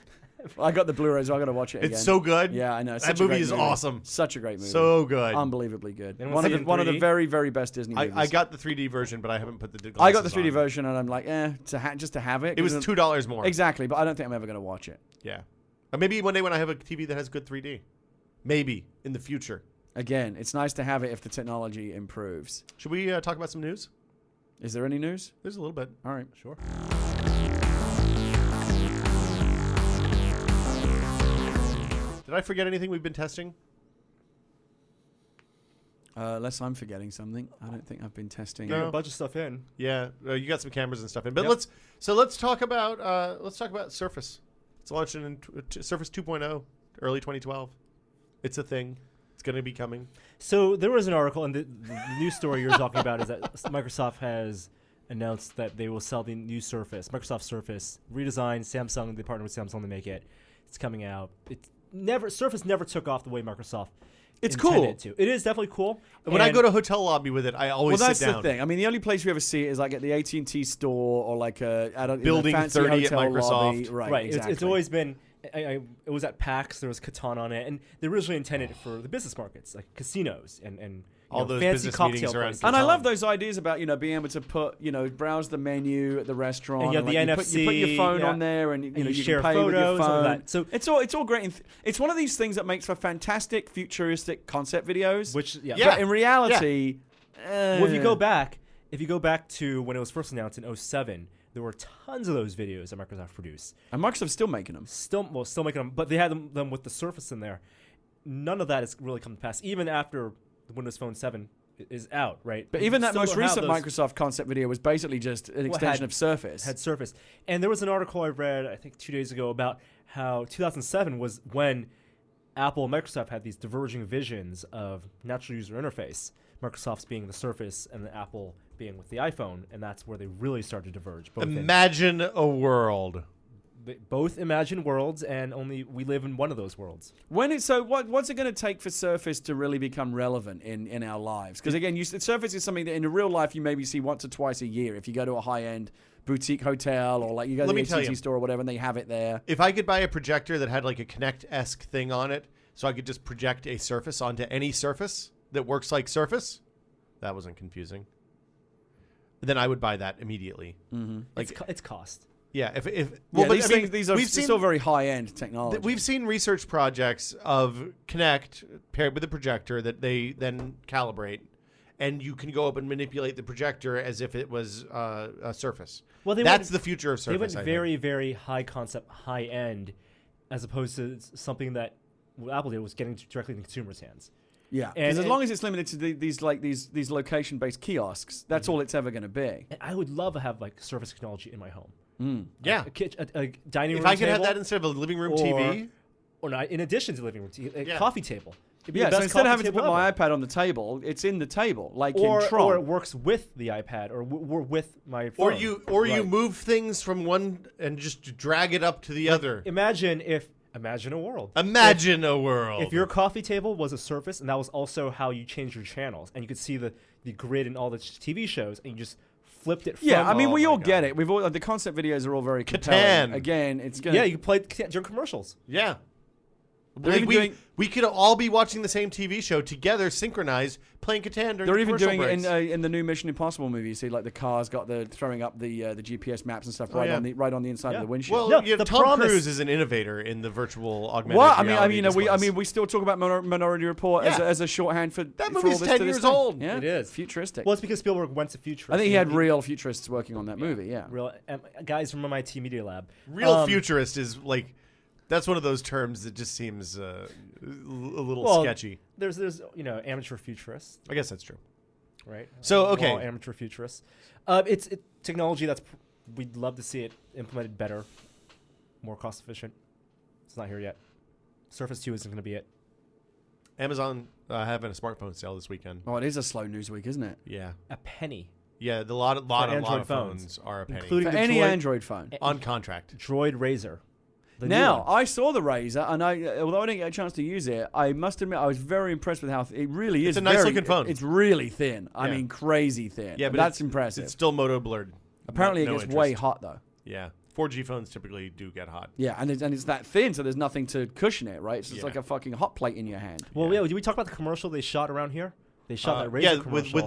I got the Blu-ray, so I got to watch it again. It's so good. Yeah, I know. It's That such a movie great is awesome. Such a great movie. So good. Unbelievably good. Anyone see it in One of the 3D? very, very best Disney movies. I got the 3D version, but I haven't put the glasses I got the 3D on. version, and I'm like, just to have it. It was $2 more. Exactly, but I don't think I'm ever going to watch it. Yeah. Maybe one day when I have a TV that has good 3D. Maybe in the future. Again, it's nice to have it if the technology improves. Should we talk about some news? Is there any news? There's a little bit. All right. Sure. Did I forget anything we've been testing? Unless I'm forgetting something. I don't think I've been testing. No. A bunch of stuff in. Yeah, you got some cameras and stuff in. But Yep. let's talk about Surface. It's launching in Surface 2.0 early 2012. It's a thing. It's going to be coming. So there was an article, and the news story you're talking about is that Microsoft has announced that they will sell the new Surface, Microsoft Surface, redesigned. Samsung, they partnered with Samsung to make it. It's coming out. Surface never took off the way Microsoft. It's intended cool. to. It is definitely cool. When I go to a hotel lobby with it, I always Well, that's sit down. the thing. I mean, the only place we ever see it is like at the AT&T store or like Building fancy 30 at hotel Microsoft. lobby. Right. Exactly. It's always been. It was at PAX. There was Catan on it, and they originally intended it for the business markets, like casinos and All those fancy business cocktail meetings around places. And I Catan. love those ideas about, being able to put, browse the menu at the restaurant. And you have the you put your NFC, phone yeah. on there and, you share can pay with your photos and all phone. that. So it's all great. It's one of these things that makes for fantastic futuristic concept videos. which But in reality, well, if you go back to when it was first announced in 2007, there were tons of those videos that Microsoft produced. and Microsoft's still making them. Still making them, but they had them with the Surface in there. None of that has really come to pass, even after the Windows Phone 7 is out, right? But You even that still most don't have recent those- Microsoft concept video was basically just an extension of Surface. had Surface. And there was an article I read, I think 2 days ago, about how 2007 was when Apple and Microsoft had these diverging visions of natural user interface. Microsoft's being the Surface and the Apple being with the iPhone, and that's where they really started to diverge. Imagine a world. Both imagine worlds, and only we live in one of those worlds. What's it going to take for Surface to really become relevant in our lives? Because again, Surface is something that in real life you maybe see once or twice a year. If you go to a high-end boutique hotel or like you go to the AT&T store or whatever, and they have it there. If I could buy a projector that had like a Kinect-esque thing on it, so I could just project a Surface onto any Surface that works like Surface, that wasn't confusing. Then I would buy that immediately. Mm-hmm. It's cost. Yeah, These are still very high-end technology. We've seen research projects of Kinect paired with a projector that they then calibrate, and you can go up and manipulate the projector as if it was a Surface. Well, that's the future of Surface. They went very, very high concept, high end, as opposed to something that what Apple did was getting directly in consumers' hands. Yeah, because as long as it's limited to these location-based kiosks, that's all it's ever going to be. And I would love to have like Surface technology in my home. Yeah, a dining room. If I could table, have that instead of a living room TV, or not, in addition to living room TV, a Yeah. coffee table. It'd be Yeah, the so best instead of coffee having to table put my ever. iPad on the table, it's in the table, like or in Tron. or it works with the iPad, or we're with my phone. Or you Right. move things from one and just drag it up to the other. Imagine a world. Imagine a world. If your coffee table was a surface, and that was also how you changed your channels, and you could see the grid and all the TV shows, and you just flipped it from... Yeah, I mean, Oh we my all God. get it. We've all the concept videos are all very compelling. Catan. Again, it's gonna. Yeah, you could play during commercials. yeah. They're Like, even doing- we could all be watching the same TV show together, synchronized, playing Catan during They're even commercial doing breaks. it in the new Mission Impossible movie. You see, like the cars got throwing up the GPS maps and stuff right yeah. on the inside of the windshield. Well, No, the Tom promise- Cruise is an innovator in the virtual augmented What reality displays. we still talk about Minority Report Yeah. as a shorthand for That for all movie's this 10 to this years day. old. Yeah, It is. futuristic. Well, it's because Spielberg went to future. I think he had real futurists working on that movie. Yeah. real guys from MIT Media Lab. Real futurist is like, that's one of those terms that just seems a little Well, sketchy. There's amateur futurists, I guess that's true. right? So, We're okay. all amateur futurists. It's technology that's we'd love to see it implemented better, more cost efficient. It's not here yet. Surface 2 isn't going to be it. Amazon having a smartphone sale this weekend. Oh, it is a slow news week, isn't it? Yeah. A penny. Yeah, the lot of Android phones phones, are a penny. including For the any Droid, Android phone. on contract. Droid Razor. The new Now, one. I saw the Razor, and although I didn't get a chance to use it, I must admit I was very impressed with how it really is. It's a nice looking phone. It's really thin. I Yeah. mean, crazy thin. Yeah, but that's impressive. It's still moto blurred. Apparently, No it gets interest. way hot though. Yeah. 4G phones typically do get hot. Yeah, and it's that thin, so there's nothing to cushion it, right? It's just Yeah. like a fucking hot plate in your hand. Well, yeah. Did we talk about the commercial they shot around here? They shot that Razor yeah, commercial.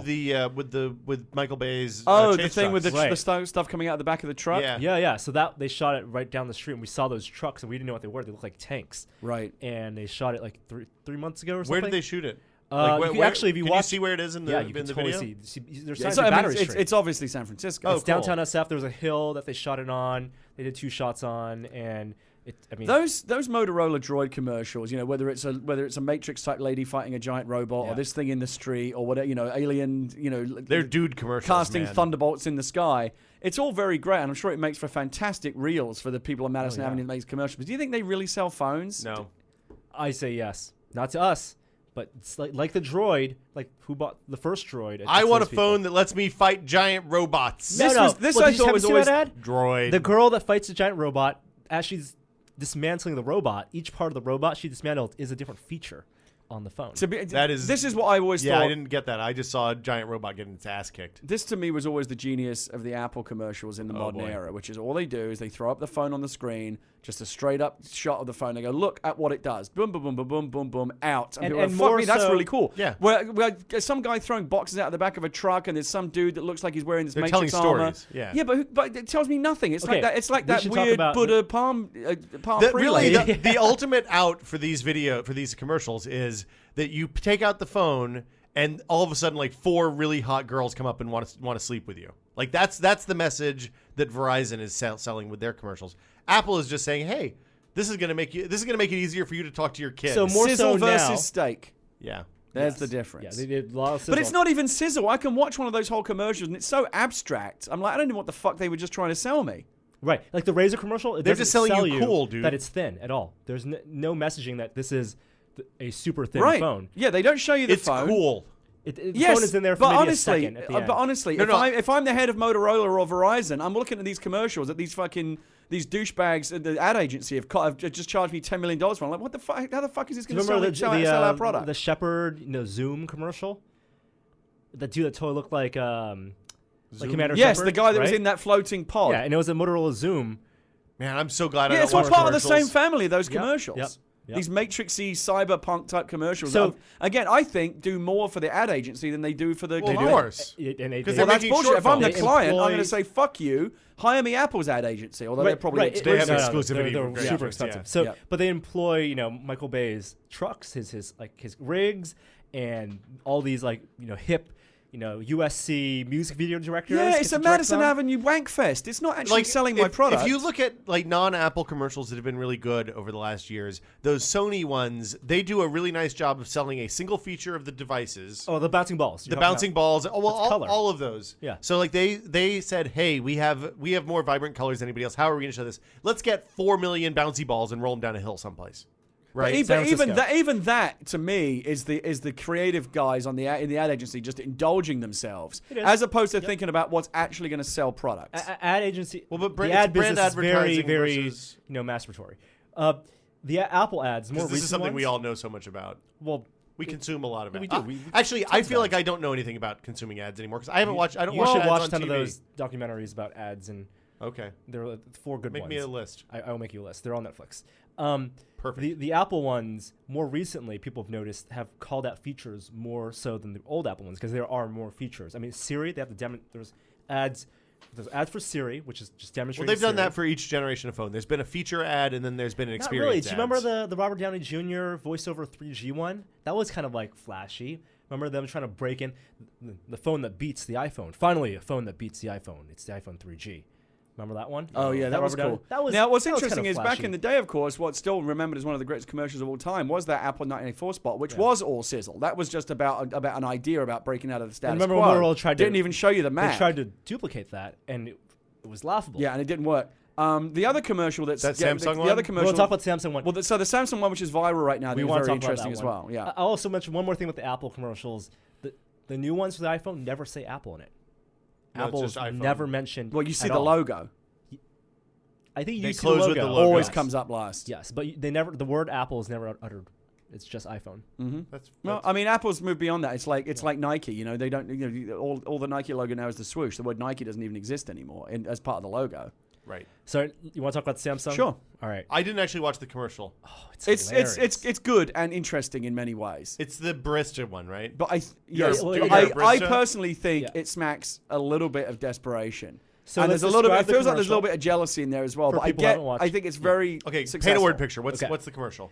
with Michael Bay's Oh, chase the thing with trucks. Right. the stuff coming out of the back of the truck. Yeah. Yeah. So that they shot it right down the street, and we saw those trucks, and we didn't know what they were. They looked like tanks, Right. and they shot it like three months ago or something. Where did they shoot it? You can actually, if you can watch, you see where it is in the, yeah, you in can the totally video? see. There's Yeah, signs so, of I mean, Battery Street. it's obviously San Francisco. Oh, It's cool. downtown SF. There was a hill that they shot it on. They did 2 shots on, and Those Motorola Droid commercials, whether it's a Matrix type lady fighting a giant robot, Yeah. or this thing in the street, or whatever, alien, They're dude commercials, casting man. thunderbolts in the sky. It's all very great, and I'm sure it makes for fantastic reels for the people on Madison yeah. Avenue that makes commercials. But do you think they really sell phones? No. I say yes, not to us, but it's like the droid. Like who bought the first droid? I It's want a those people. phone that lets me fight giant robots. No, no. This Well, I did you thought happen was to see always that ad? Droid. The girl that fights the giant robot, as she's dismantling the robot, each part of the robot she dismantled is a different feature on the phone. This is what I always yeah, thought. I didn't get that. I just saw a giant robot getting its ass kicked. This to me was always the genius of the Apple commercials in the modern boy. era, which is all they do is they throw up the phone on the screen, just a straight up shot of the phone. They go, look at what it does. Boom, boom, boom, boom, boom, boom, boom, out. And- people and go, fuck more me, that's so- really cool. Yeah. Where there's some guy throwing boxes out of the back of a truck, and there's some dude that looks like he's wearing this They're Matrix telling armor. stories, yeah. Yeah, but it tells me nothing. It's Okay, like that. It's like we that should talk weird about Buddha palm Really, prelay. the ultimate out for these commercials is that you take out the phone and all of a sudden like 4 really hot girls come up and want to sleep with you. Like that's the message that Verizon is selling with their commercials. Apple is just saying, "Hey, this is going to make it easier for you to talk to your kids." So more Sizzle so versus now- steak. yeah. There's Yes. the difference. Yeah, they did a lot of But it's sizzle. not even sizzle. I can watch one of those whole commercials, and it's so abstract. I'm like, I don't know what the fuck they were just trying to sell me. Right, like the Razor commercial. They're They're just selling you cool, dude. That it's thin at all. There's no messaging that this is a super thin Right? phone. Yeah, they don't show you the It's phone. cool. The Yes, phone is in there for but maybe honestly, a second at the end. but honestly, No, if I'm the head of Motorola or Verizon, I'm looking at these commercials that these douchebags at the ad agency have just charged me $10 million for. I'm like, what the fuck? How the fuck is this Do going you to remember sell our product? the Shepherd, Zoom commercial? The dude that totally looked like Commander Yes, Shepard, the guy that was right? in that floating pod. Yeah, and it was a Motorola Zoom. Man, I'm so glad I Yeah, don't it's all watch part of the same commercials. family, those Yep, commercials. yep, yep. These matrixy cyberpunk type commercials. So- Again, I think do more for the ad agency than they do for the Well, of client. course. And they Because did. they're Well, that's making bullshit. short If I'm the films. client, I'm employ- going to say, fuck you, hire me Apple's ad agency, although they're probably right, They have exclusive. exclusivity They're with super graphics, expensive. yeah. So, Yeah. but they employ Michael Bay's trucks, his rigs, and all these hip USC music video directors. Yeah, get it's to a direct Madison them. Avenue wank fest. It's not actually selling my product. If you look at non-Apple commercials that have been really good over the last years, those Sony ones, they do a really nice job of selling a single feature of the devices. Oh, the bouncing balls. The bouncing balls, color. all of those. Yeah. So they said, hey, we have more vibrant colors than anybody else. How are we going to show this? Let's get 4 million bouncy balls and roll them down a hill someplace. right? But even that to me is the creative guys in the ad agency just indulging themselves as opposed to thinking about what's actually going to sell products. Ad agency. Well, but the ad brand business is very, advertising very versus- masturbatory. The Apple ads more. This is something ones, we all know so much about. Well, we consume a lot of we ads. do. Actually, I feel like I don't know anything about consuming ads anymore because I haven't watched. I don't you watch should ads watch on some TV. of those documentaries about ads, and Okay, there are 4 good make ones. me a list. I will make you a list. They're on Netflix. Perfect. The Apple ones, more recently, people have noticed, have called out features more so than the old Apple ones because there are more features. I mean, Siri, they have to there's ads for Siri, which is just demonstrating. Well, they've done Siri. that for each generation of phone. There's been a feature ad, and then there's been an Not experience. really. Do you remember ads. the Robert Downey Jr. voiceover 3G one? That was kind of like flashy. Remember them trying to break in the phone that beats the iPhone? Finally, a phone that beats the iPhone. It's the iPhone 3G. Remember that one? Oh yeah, that was cool. Now, what's interesting is back in the day, of course, what's still remembered as one of the greatest commercials of all time was that Apple 1984 spot, which was all sizzle. That was just about an idea about breaking out of the status remember quo. Motorola tried didn't even show you the Mac. They tried to duplicate that, and it was laughable. Yeah, and it didn't work. The other commercial that's That Samsung the one? other commercial. We'll talk about the Samsung one. Well, so the Samsung one, which is viral right now, we is want to very talk about interesting that as one. well. Yeah. I'll also mention one more thing with the Apple commercials. The new ones for the iPhone never say Apple in it. No, it's Apple's just iPhone. never mentioned. Well, you see at the all. logo. I think They you see the close logo. with the logo. Always Yes. comes up last. Yes, but they never. The word Apple is never uttered. It's just iPhone. Well, I mean, Apple's moved beyond that. It's like Nike. You know, they don't. All the Nike logo now is the swoosh. The word Nike doesn't even exist anymore as part of the logo. Right. So you want to talk about the Samsung? Sure. All right. I didn't actually watch the commercial. Oh, It's good and interesting in many ways. It's the barista one, right? But You're yes, a I barista? personally think Yeah. it smacks a little bit of desperation. So and let's there's a little bit. It describe the feels like there's a little commercial. bit of jealousy in there as well. For But I people who get. haven't watched. I think it's very Okay, successful. paint a word picture. What's Okay. the commercial?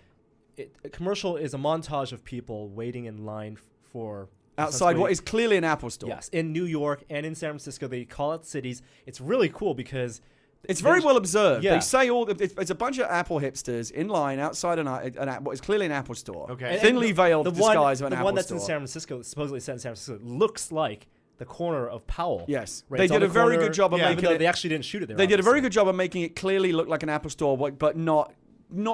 A commercial is a montage of people waiting in line for Outside what is clearly an Apple store. Yes, in New York and in San Francisco, they call out cities. It's really cool because It's very well observed. Yeah. They say it's a bunch of Apple hipsters in line outside what is clearly an Apple store. Okay. Thinly veiled disguise of an the Apple one that's store. in San Francisco, supposedly set in San Francisco, looks like the corner of Powell. Yes. Right? They It's on did a the very corner, good job of even making though it. they actually didn't shoot it there. They did a very obviously. good job of making it clearly look like an Apple store, but not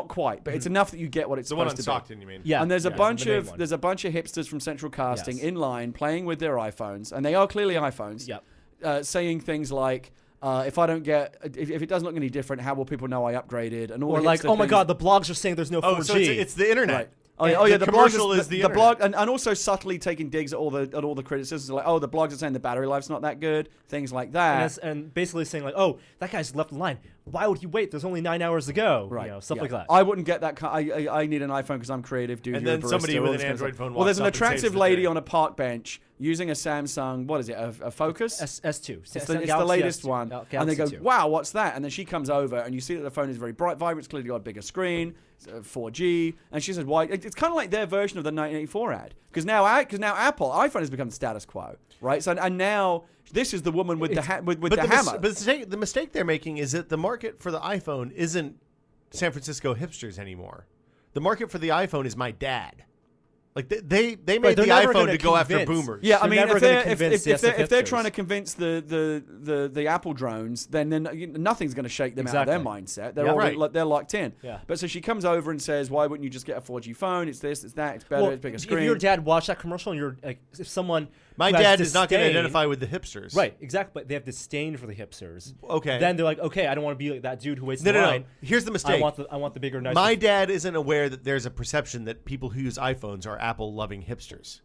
quite. But it's enough that you get what it's The one on supposed to be. Stockton, you mean? Yeah, And there's a yeah, bunch the main of one. there's a bunch of hipsters from Central Casting Yes. in line playing with their iPhones, and they are clearly iPhones. Yep. Saying things like, if it doesn't look any different, how will people know I upgraded? And all Or the like, hipster oh my things. God, the blogs are saying there's no 4G. Oh, so it's the internet. Right. Oh yeah, the the commercial blog is the blog, and also subtly taking digs at all the criticisms, like, oh, the blogs are saying the battery life's not that good, things like that. and basically saying like, oh, that guy's left in line. Why would he wait? There's only 9 hours to go. Right, You know, stuff yeah. like that. I wouldn't get that. I need an iPhone because I'm creative. Dude, And you're then a barista, somebody all with this an kind of Android stuff. phone Well, there's an walks up and saves attractive the lady day. on a park bench using a Samsung. What is it? A Focus. S2. It's the latest one. And they go, Galaxy 2. wow, what's that? And then she comes over, and you see that the phone is very bright, vibrant. It's clearly got a bigger screen, 4G. And she says, why? It's kind of like their version of the 1984 ad. Because now Apple, iPhone has become the status quo, right? So and now this is the woman with the hammer. But the mistake they're making is that the market for the iPhone isn't San Francisco hipsters anymore. The market for the iPhone is my dad. Like they made they're the never iPhone gonna to go after convince. boomers. Yeah, I They're mean, never if gonna they're, convince if they're hipsters. trying to convince the Apple drones, then nothing's going to shake them out of their mindset. They're Yeah. already Right. they're locked in. Yeah. But so she comes over and says, "Why wouldn't you just get a 4G phone? It's this, it's that, it's better, Well, it's bigger if screen." your dad watched that commercial and you're like, if someone My who has dad is not going to disdain- identify with the hipsters. Right, exactly. But they have disdain for the hipsters. Okay. Then they're like, okay, I don't want to be like that dude who waits No, in no, line. no. Here's the mistake. I want the bigger, nicer. My dad isn't aware that there's a perception that people who use iPhones are Apple-loving hipsters.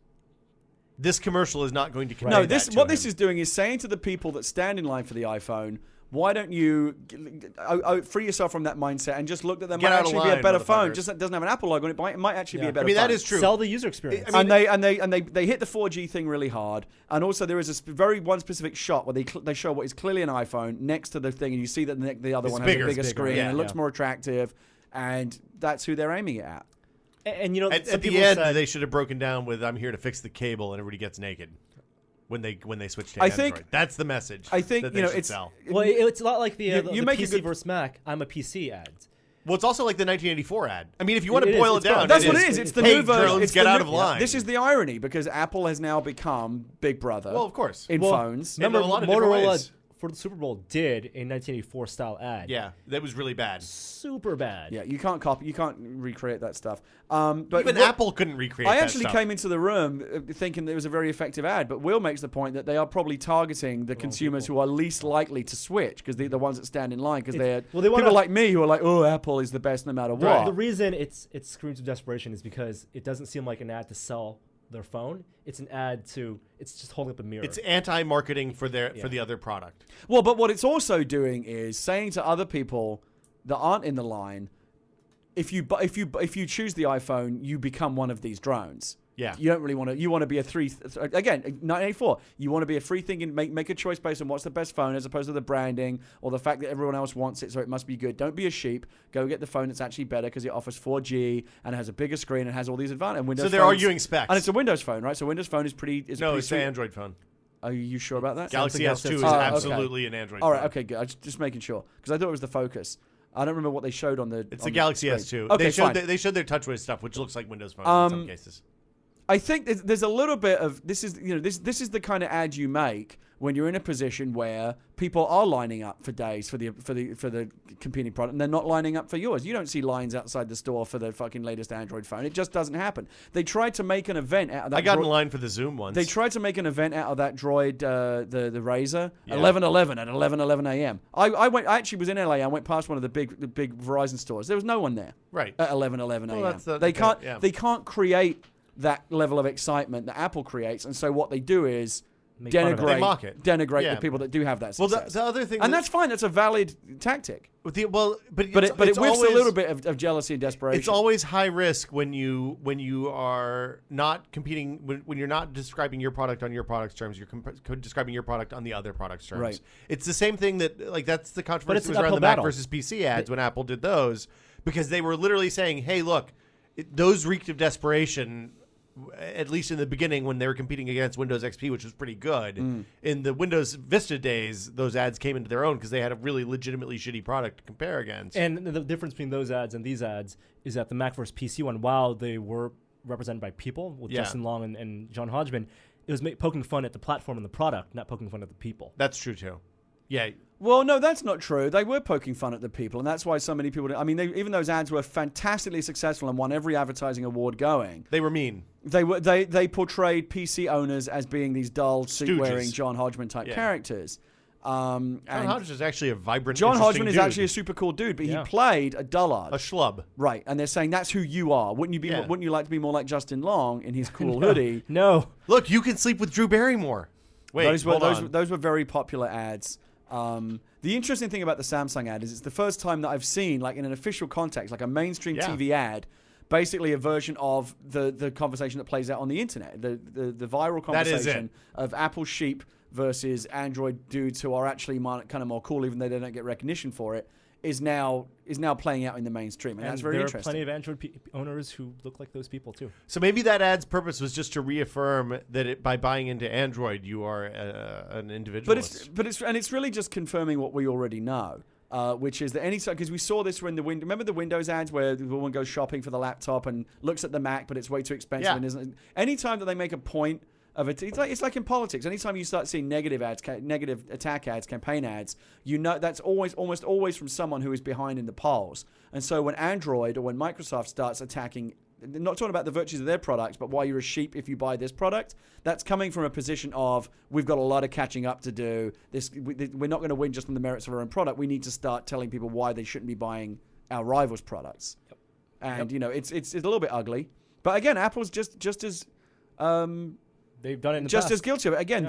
This commercial is not going to convey No, that this to what him. this is doing is saying to the people that stand in line for the iPhone, why don't you free yourself from that mindset and just look at them Get might out of actually be a line, better phone. motherfuckers. Just that doesn't have an Apple logo on it. It might actually be Yeah. a better I mean, phone. that is true. Sell the user experience. I mean, and they hit the 4G thing really hard, and also there is a very one specific shot where they show what is clearly an iPhone next to the thing, and you see that the other It's one bigger. has a bigger It's screen bigger, and it yeah. looks more attractive, and that's who they're aiming it at. And you know, At some the people end, said, they should have broken down with "I'm here to fix the cable" and everybody gets naked when they switch to I Android. think- That's the message. I think that they you know should it's sell. well, it's a lot like the you make a PC good- versus Mac. I'm a PC ads. Well, it's also like the 1984 ad. I mean, if you want to It is. boil it It's both. down, That's what it is. It's the hey, new version. drones, It's get the out new- of line. This is the irony because Apple has now become Big Brother. Well, of course. in Well, phones. In a Remember, lot of different Motorola ways. for the Super Bowl did a 1984 style ad. Yeah, that was really bad. Super bad. Yeah, you can't copy, you can't recreate that stuff. But even Apple couldn't recreate I that actually stuff. came into the room thinking it was a very effective ad, but Will makes the point that they are probably targeting the consumers who are least likely to switch because they're the ones that stand in line because they're people like me who are like, oh, Apple is the best no matter what. The reason it's screams of desperation is because it doesn't seem like an ad to sell their phone. It's an ad to, it's just holding up a mirror. It's anti-marketing for the other product. Well, but what it's also doing is saying to other people that aren't in the line, if you choose the iPhone, you become one of these drones. Yeah. You don't really want to. You want to be a again, 1984. You want to be a free thinking. Make a choice based on what's the best phone, as opposed to the branding or the fact that everyone else wants it, so it must be good. Don't be a sheep. Go get the phone that's actually better because it offers 4G and it has a bigger screen and has all these advantages. Windows So they're arguing specs. and it's a Windows phone, right? So Windows Phone is pretty. No, it's an Android phone. Are you sure about that? Galaxy S2 is okay. absolutely an Android phone. All right, okay, good. I was just making sure because I thought it was the Focus. I don't remember what they showed on the. It's the Galaxy S2. Okay, they showed their TouchWiz stuff, which looks like Windows Phone in some cases. I think there's a little bit of this is this is the kind of ad you make when you're in a position where people are lining up for days for the competing product and they're not lining up for yours. You don't see lines outside the store for the fucking latest Android phone. It just doesn't happen. They tried to make an event out of that. I got in line for the Zoom once. They tried to make an event out of that Droid, the Razer, 11:11 at 11:11 a.m. I actually was in LA. I went past one of the big Verizon stores. There was no one there. Right. At 11:11 a.m. Well, They can't create that level of excitement that Apple creates, and so what they do is They mock it. denigrate Yeah. the people that do have that Well, success. the other thing, and that's fine. That's a valid tactic. but It it's whiffs always, a little bit of jealousy and desperation. It's always high risk when you are not competing when you're not describing your product on your product's terms. You're describing your product on the other product's terms. Right. It's the same thing that's the controversy was around the Mac versus PC ads when Apple did those, because they were literally saying, "Hey, look, those reeked of desperation." At least in the beginning when they were competing against Windows XP, which was pretty good. In the Windows Vista days, those ads came into their own because they had a really legitimately shitty product to compare against. And the difference between those ads and these ads is that the Mac vs. PC one, while they were represented by people with Justin Long and John Hodgman, it was poking fun at the platform and the product, not poking fun at the people. That's true too. Yeah. Well, no, that's not true. They were poking fun at the people, and that's why so many people. I mean, even those ads were fantastically successful and won every advertising award going. They were mean. They portrayed PC owners as being these dull, suit-wearing John Hodgman type characters. John Hodgman is actually a vibrant. John Hodgman is dude. actually a super cool dude, but he played a dullard, a schlub. Right, and they're saying that's who you are. Wouldn't you like to be more like Justin Long in his cool hoodie? No. Look, you can sleep with Drew Barrymore. Wait, those were very popular ads. The interesting thing about the Samsung ad is it's the first time that I've seen, like in an official context, like a mainstream TV ad, basically a version of the conversation that plays out on the internet, the viral conversation of Apple sheep versus Android dudes who are actually kind of more cool, even though they don't get recognition for it, is now playing out in the mainstream, and that's very interesting. There are plenty of Android owners who look like those people too. So maybe that ad's purpose was just to reaffirm that by buying into Android, you are an individualist. But it's really just confirming what we already know, which is that because we saw this when remember the Windows ads where the woman goes shopping for the laptop and looks at the Mac, but it's way too expensive and isn't. Anytime that they make a point of it, it's like in politics. Anytime you start seeing negative ads, negative attack ads, campaign ads, you know that's almost always from someone who is behind in the polls. And so when Android or when Microsoft starts attacking, not talking about the virtues of their products, but why you're a sheep if you buy this product, that's coming from a position of we've got a lot of catching up to do. We're not going to win just on the merits of our own product. We need to start telling people why they shouldn't be buying our rivals' products. Yep. And it's a little bit ugly, but again, Apple's just as they've done it in the just past. as guilty of it. Again,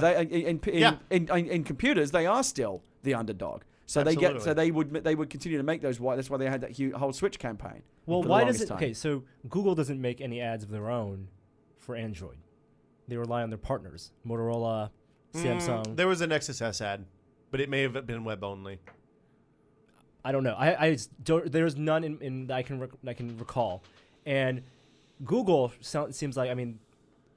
in computers, they are still the underdog. So they would continue to make those. That's why they had that whole Switch campaign. Well, why does it? Okay, so Google doesn't make any ads of their own for Android. They rely on their partners, Motorola, Samsung. There was a Nexus S ad, but it may have been web only. I don't know. I just don't. There's none in that I can recall, and Google seems like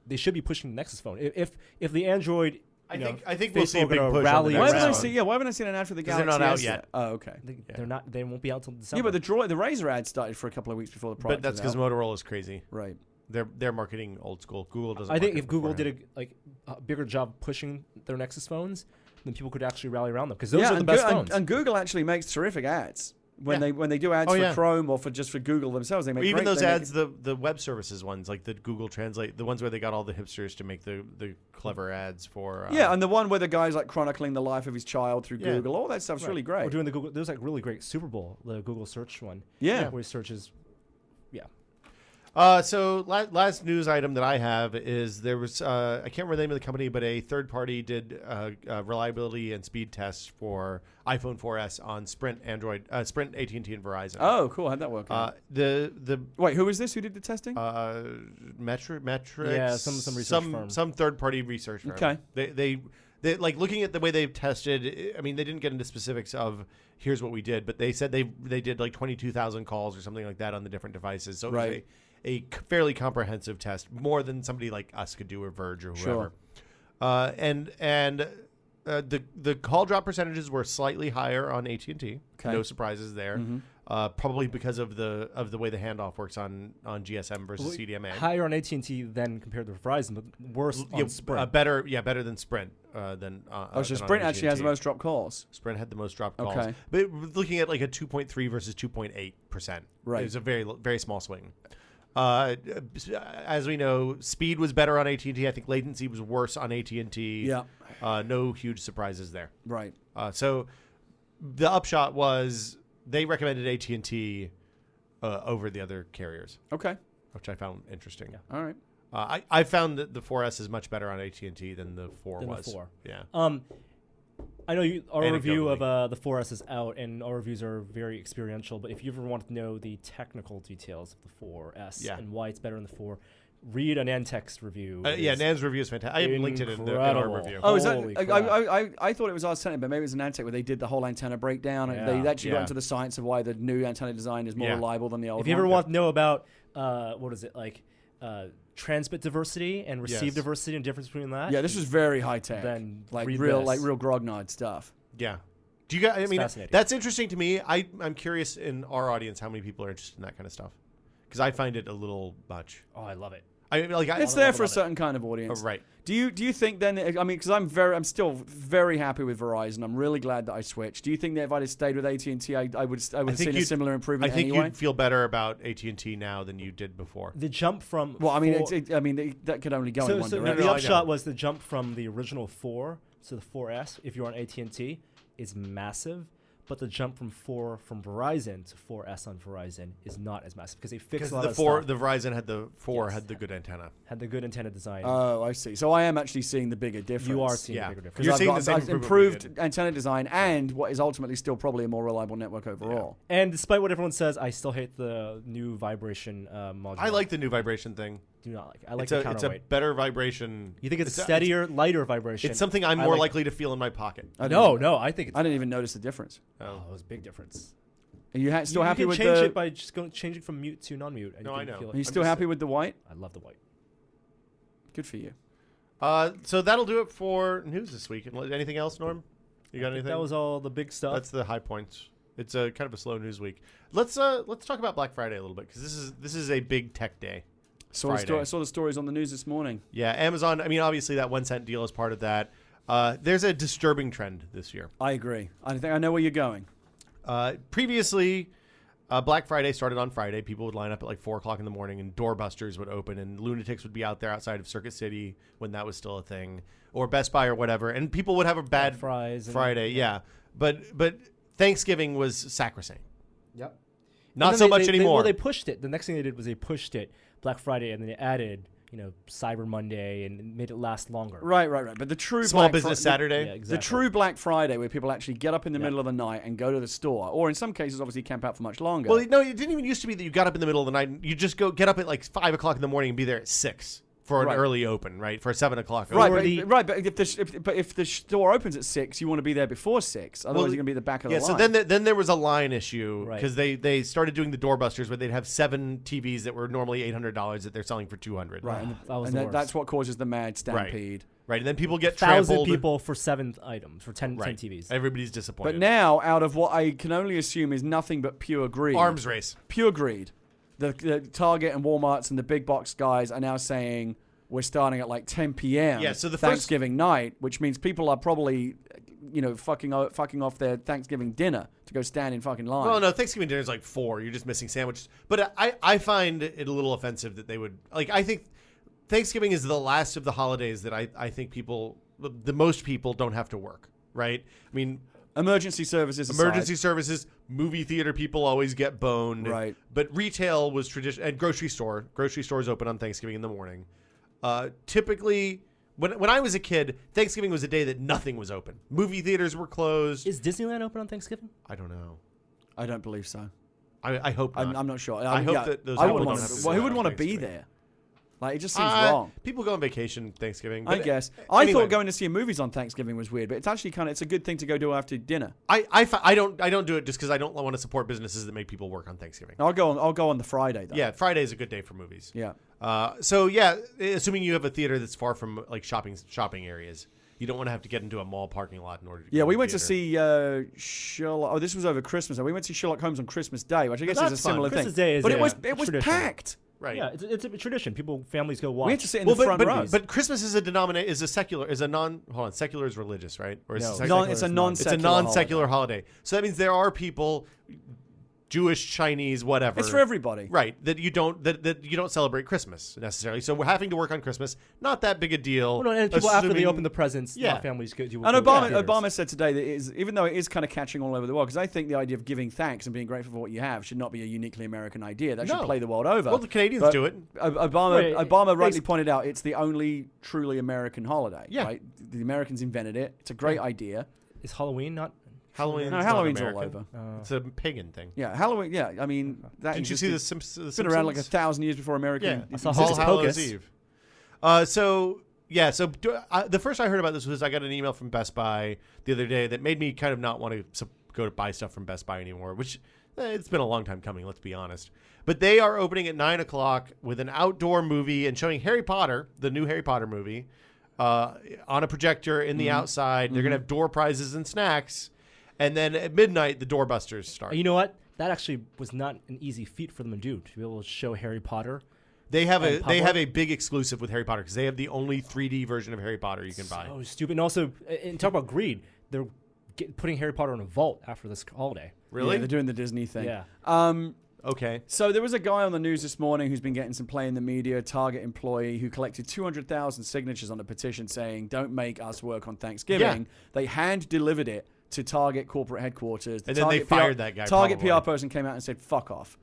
they should be pushing the Nexus phone. If the Android, I think we'll see a big push. Rally on the why haven't I seen an ad for the Galaxy? They're not out S yet. Oh, okay. They're not. They won't be out until December. Yeah, but the Razer ad started for a couple of weeks before the product. But that's because Motorola's crazy. Right. They're marketing old school. Google doesn't. I think if Google did a bigger job pushing their Nexus phones, then people could actually rally around them because those are the best phones. And Google actually makes terrific ads. When they do ads for Chrome or for Google themselves, they make even great, those ads, the web services ones, like the Google Translate, the ones where they got all the hipsters to make the clever ads for. And the one where the guy's like chronicling the life of his child through Google, all that stuff's really great. We're doing the Google. There's like really great Super Bowl, the Google search one. Yeah, where he searches. So last news item that I have is there was I can't remember the name of the company, but a third party did reliability and speed tests for iPhone 4S on Sprint, Android, Sprint, AT&T, and Verizon. Oh, cool! How'd that work? Wait, who was this? Who did the testing? Metrics. Yeah, some research firm. Some third party research firm. Okay. They like looking at the way they've tested. I mean, they didn't get into specifics of here's what we did, but they said they did like 22,000 calls or something like that on the different devices. So it was a fairly comprehensive test, more than somebody like us could do or Verge or whoever. Sure. The call drop percentages were slightly higher on AT&T. Okay. No surprises there. Mm-hmm. Probably because of the way the handoff works on GSM versus CDMA. Higher on AT&T than compared to Verizon, but worse on Sprint. Better than Sprint. So Sprint actually has the most dropped calls. Sprint had the most dropped calls. Okay. But looking at like a 2.3 versus 2.8%. Right. It was a very, very small swing. As we know, speed was better on AT&T. I think latency was worse on AT&T. Yeah. No huge surprises there. Right. So the upshot was they recommended AT&T over the other carriers. Okay. Which I found interesting. Yeah. All right. I found that the 4S is much better on AT&T than the 4 was. The 4. Yeah. I know our review of the 4S is out, and our reviews are very experiential. But if you ever want to know the technical details of the 4S and why it's better than the 4, read an Antex review. Nan's review is fantastic. I have linked it in our review. Oh, is that? I thought it was ours, but maybe it was an Antec where they did the whole antenna breakdown. And they actually got into the science of why the new antenna design is more reliable than the old one. If you ever want to know about transmit diversity and receive diversity and difference between that. Yeah, this is very high tech. Then real grognard stuff. Yeah. Do you guys? I mean, that's interesting to me. I'm curious in our audience how many people are interested in that kind of stuff, because I find it a little much. Oh, I love it. It's there for a certain kind of audience. Right. Do you think then? I mean, because I'm still very happy with Verizon. I'm really glad that I switched. Do you think that if I'd have stayed with AT&T, I would have seen a similar improvement? I think anyway? you'd feel better about AT&T now than you did before. The jump from that could only go in one direction. The upshot was the jump from the original 4 to the 4S. If you're on AT&T, is massive. But the jump from 4 from Verizon to 4S on Verizon is not as massive because they fixed a lot of stuff. The Verizon had the 4 had the good antenna. Had the good antenna design. Oh, I see. So I am actually seeing the bigger difference. You are seeing the bigger difference. You're seeing the same improved antenna design and what is ultimately still probably a more reliable network overall. Yeah. And despite what everyone says, I still hate the new vibration module. I like the new vibration thing. Do not like it. I like the counterweight. It's a better vibration. You think it's steadier, lighter vibration? It's something I'm more likely to feel in my pocket. No, I think it's... I didn't even notice the difference. Oh, it was a big difference. Are you still happy with the... You can change it by just changing from mute to non-mute. No, I know. Are you still happy with the white? I love the white. Good for you. So that'll do it for news this week. Anything else, Norm? You got anything? That was all the big stuff. That's the high points. It's a kind of a slow news week. Let's talk about Black Friday a little bit, because this is a big tech day. I saw the stories on the news this morning. Yeah, Amazon. I mean, obviously that 1 cent deal is part of that. There's a disturbing trend this year. I agree. I think I know where you're going. Previously, Black Friday started on Friday. People would line up at like 4 o'clock in the morning, and doorbusters would open, and lunatics would be out there outside of Circuit City when that was still a thing, or Best Buy or whatever, and people would have a bad Friday. Yeah, but Thanksgiving was sacrosanct. Yep. Not so much anymore. They pushed it. The next thing they did was they pushed it Black Friday, and then they added, Cyber Monday and made it last longer. Right. But the true Small Business Saturday. Yeah, exactly. The true Black Friday, where people actually get up in the middle of the night and go to the store, or in some cases, obviously, camp out for much longer. Well, no, it didn't even used to be that you got up in the middle of the night. You just get up at like 5 o'clock in the morning and be there at 6 for an early open, right? For a 7 o'clock open. Right. But if the store opens at 6, you want to be there before 6. Otherwise, you're going to be at the back of the line. So then there was a line issue because they started doing the doorbusters where they'd have 7 TVs that were normally $800 that they're selling for $200. Right, and that's what causes the mad stampede. Right, and then people get 1,000 people for 7 items for 10 TVs. Everybody's disappointed. But now, out of what I can only assume is nothing but pure greed, arms race, pure greed. The Target and Walmarts and the big box guys are now saying we're starting at like 10 p.m. Yeah, so the Thanksgiving night, which means people are probably fucking off their Thanksgiving dinner to go stand in fucking line. Well, no, Thanksgiving dinner is like 4. You're just missing sandwiches. But I find it a little offensive that they would I think Thanksgiving is the last of the holidays that I think the most people don't have to work. Right? I mean, emergency services, movie theater people always get boned. Right. But retail was tradition, and grocery stores open on Thanksgiving in the morning. Typically, when I was a kid, Thanksgiving was a day that nothing was open. Movie theaters were closed. Is Disneyland open on Thanksgiving? I don't know. I don't believe so. I hope not. I'm not sure. I hope that those I people wouldn't don't have to well, who go would on want to be Thanksgiving. there? Like, it just seems wrong. People go on vacation Thanksgiving. I but guess. anyway. I thought going to see movies on Thanksgiving was weird, but it's actually it's a good thing to go do after dinner. I don't do it just because I don't want to support businesses that make people work on Thanksgiving. I'll go on the Friday though. Yeah, Friday is a good day for movies. Yeah. So yeah, assuming you have a theater that's far from like shopping areas, you don't want to have to get into a mall parking lot in order to. Yeah, we to went the to theater. see Sherlock. Oh, this was over Christmas. We went to see Sherlock Holmes on Christmas Day, which I guess is a that's fun. similar thing. Christmas Day is but it was tradition. packed. Right. Yeah, it's a tradition. Families go watch. We had to sit in the front row. But Christmas is secular is religious, right? Or is No. it secular? It's a non-secular. It's a non-secular holiday. So that means there are people, Jewish, Chinese, whatever. It's for everybody. Right. That you don't celebrate Christmas necessarily. So we're having to work on Christmas. Not that big a deal. Well, no, and people after they assuming- open the presents, Yeah. families go do. And go to theaters. Obama said today that even though it is kind of catching all over the world, because I think the idea of giving thanks and being grateful for what you have should not be a uniquely American idea. That should No. play the world over. Well, the Canadians But do it. Obama rightly pointed out it's the only truly American holiday. Yeah. Right? The Americans invented it. It's a great idea. Is Halloween not? Halloween. No, Halloween's all over. It's a pagan thing. Yeah, Halloween. Yeah, I mean, that Didn't you see the Simpsons? It's been around like 1,000 years before American. Yeah, I saw All Hocus Hallows Pocus. Eve. The first I heard about this was I got an email from Best Buy the other day that made me kind of not want to go to buy stuff from Best Buy anymore, which it's been a long time coming, let's be honest. But they are opening at 9 o'clock with an outdoor movie and showing Harry Potter, the new Harry Potter movie, on a projector in the outside. They're going to have door prizes and snacks. And then at midnight, the doorbusters start. You know what? That actually was not an easy feat for them to do, to be able to show Harry Potter. They have public? a big exclusive with Harry Potter because they have the only 3D version of Harry Potter you can buy. So stupid. And also, and talk about greed. They're putting Harry Potter in a vault after this holiday. Really? Yeah, they're doing the Disney thing. Yeah. Okay. So there was a guy on the news this morning who's been getting some play in the media, a Target employee who collected 200,000 signatures on a petition saying, "Don't make us work on Thanksgiving." Yeah. They hand delivered it to Target corporate headquarters. And then they fired that guy, Target probably. PR person came out and said, "Fuck off."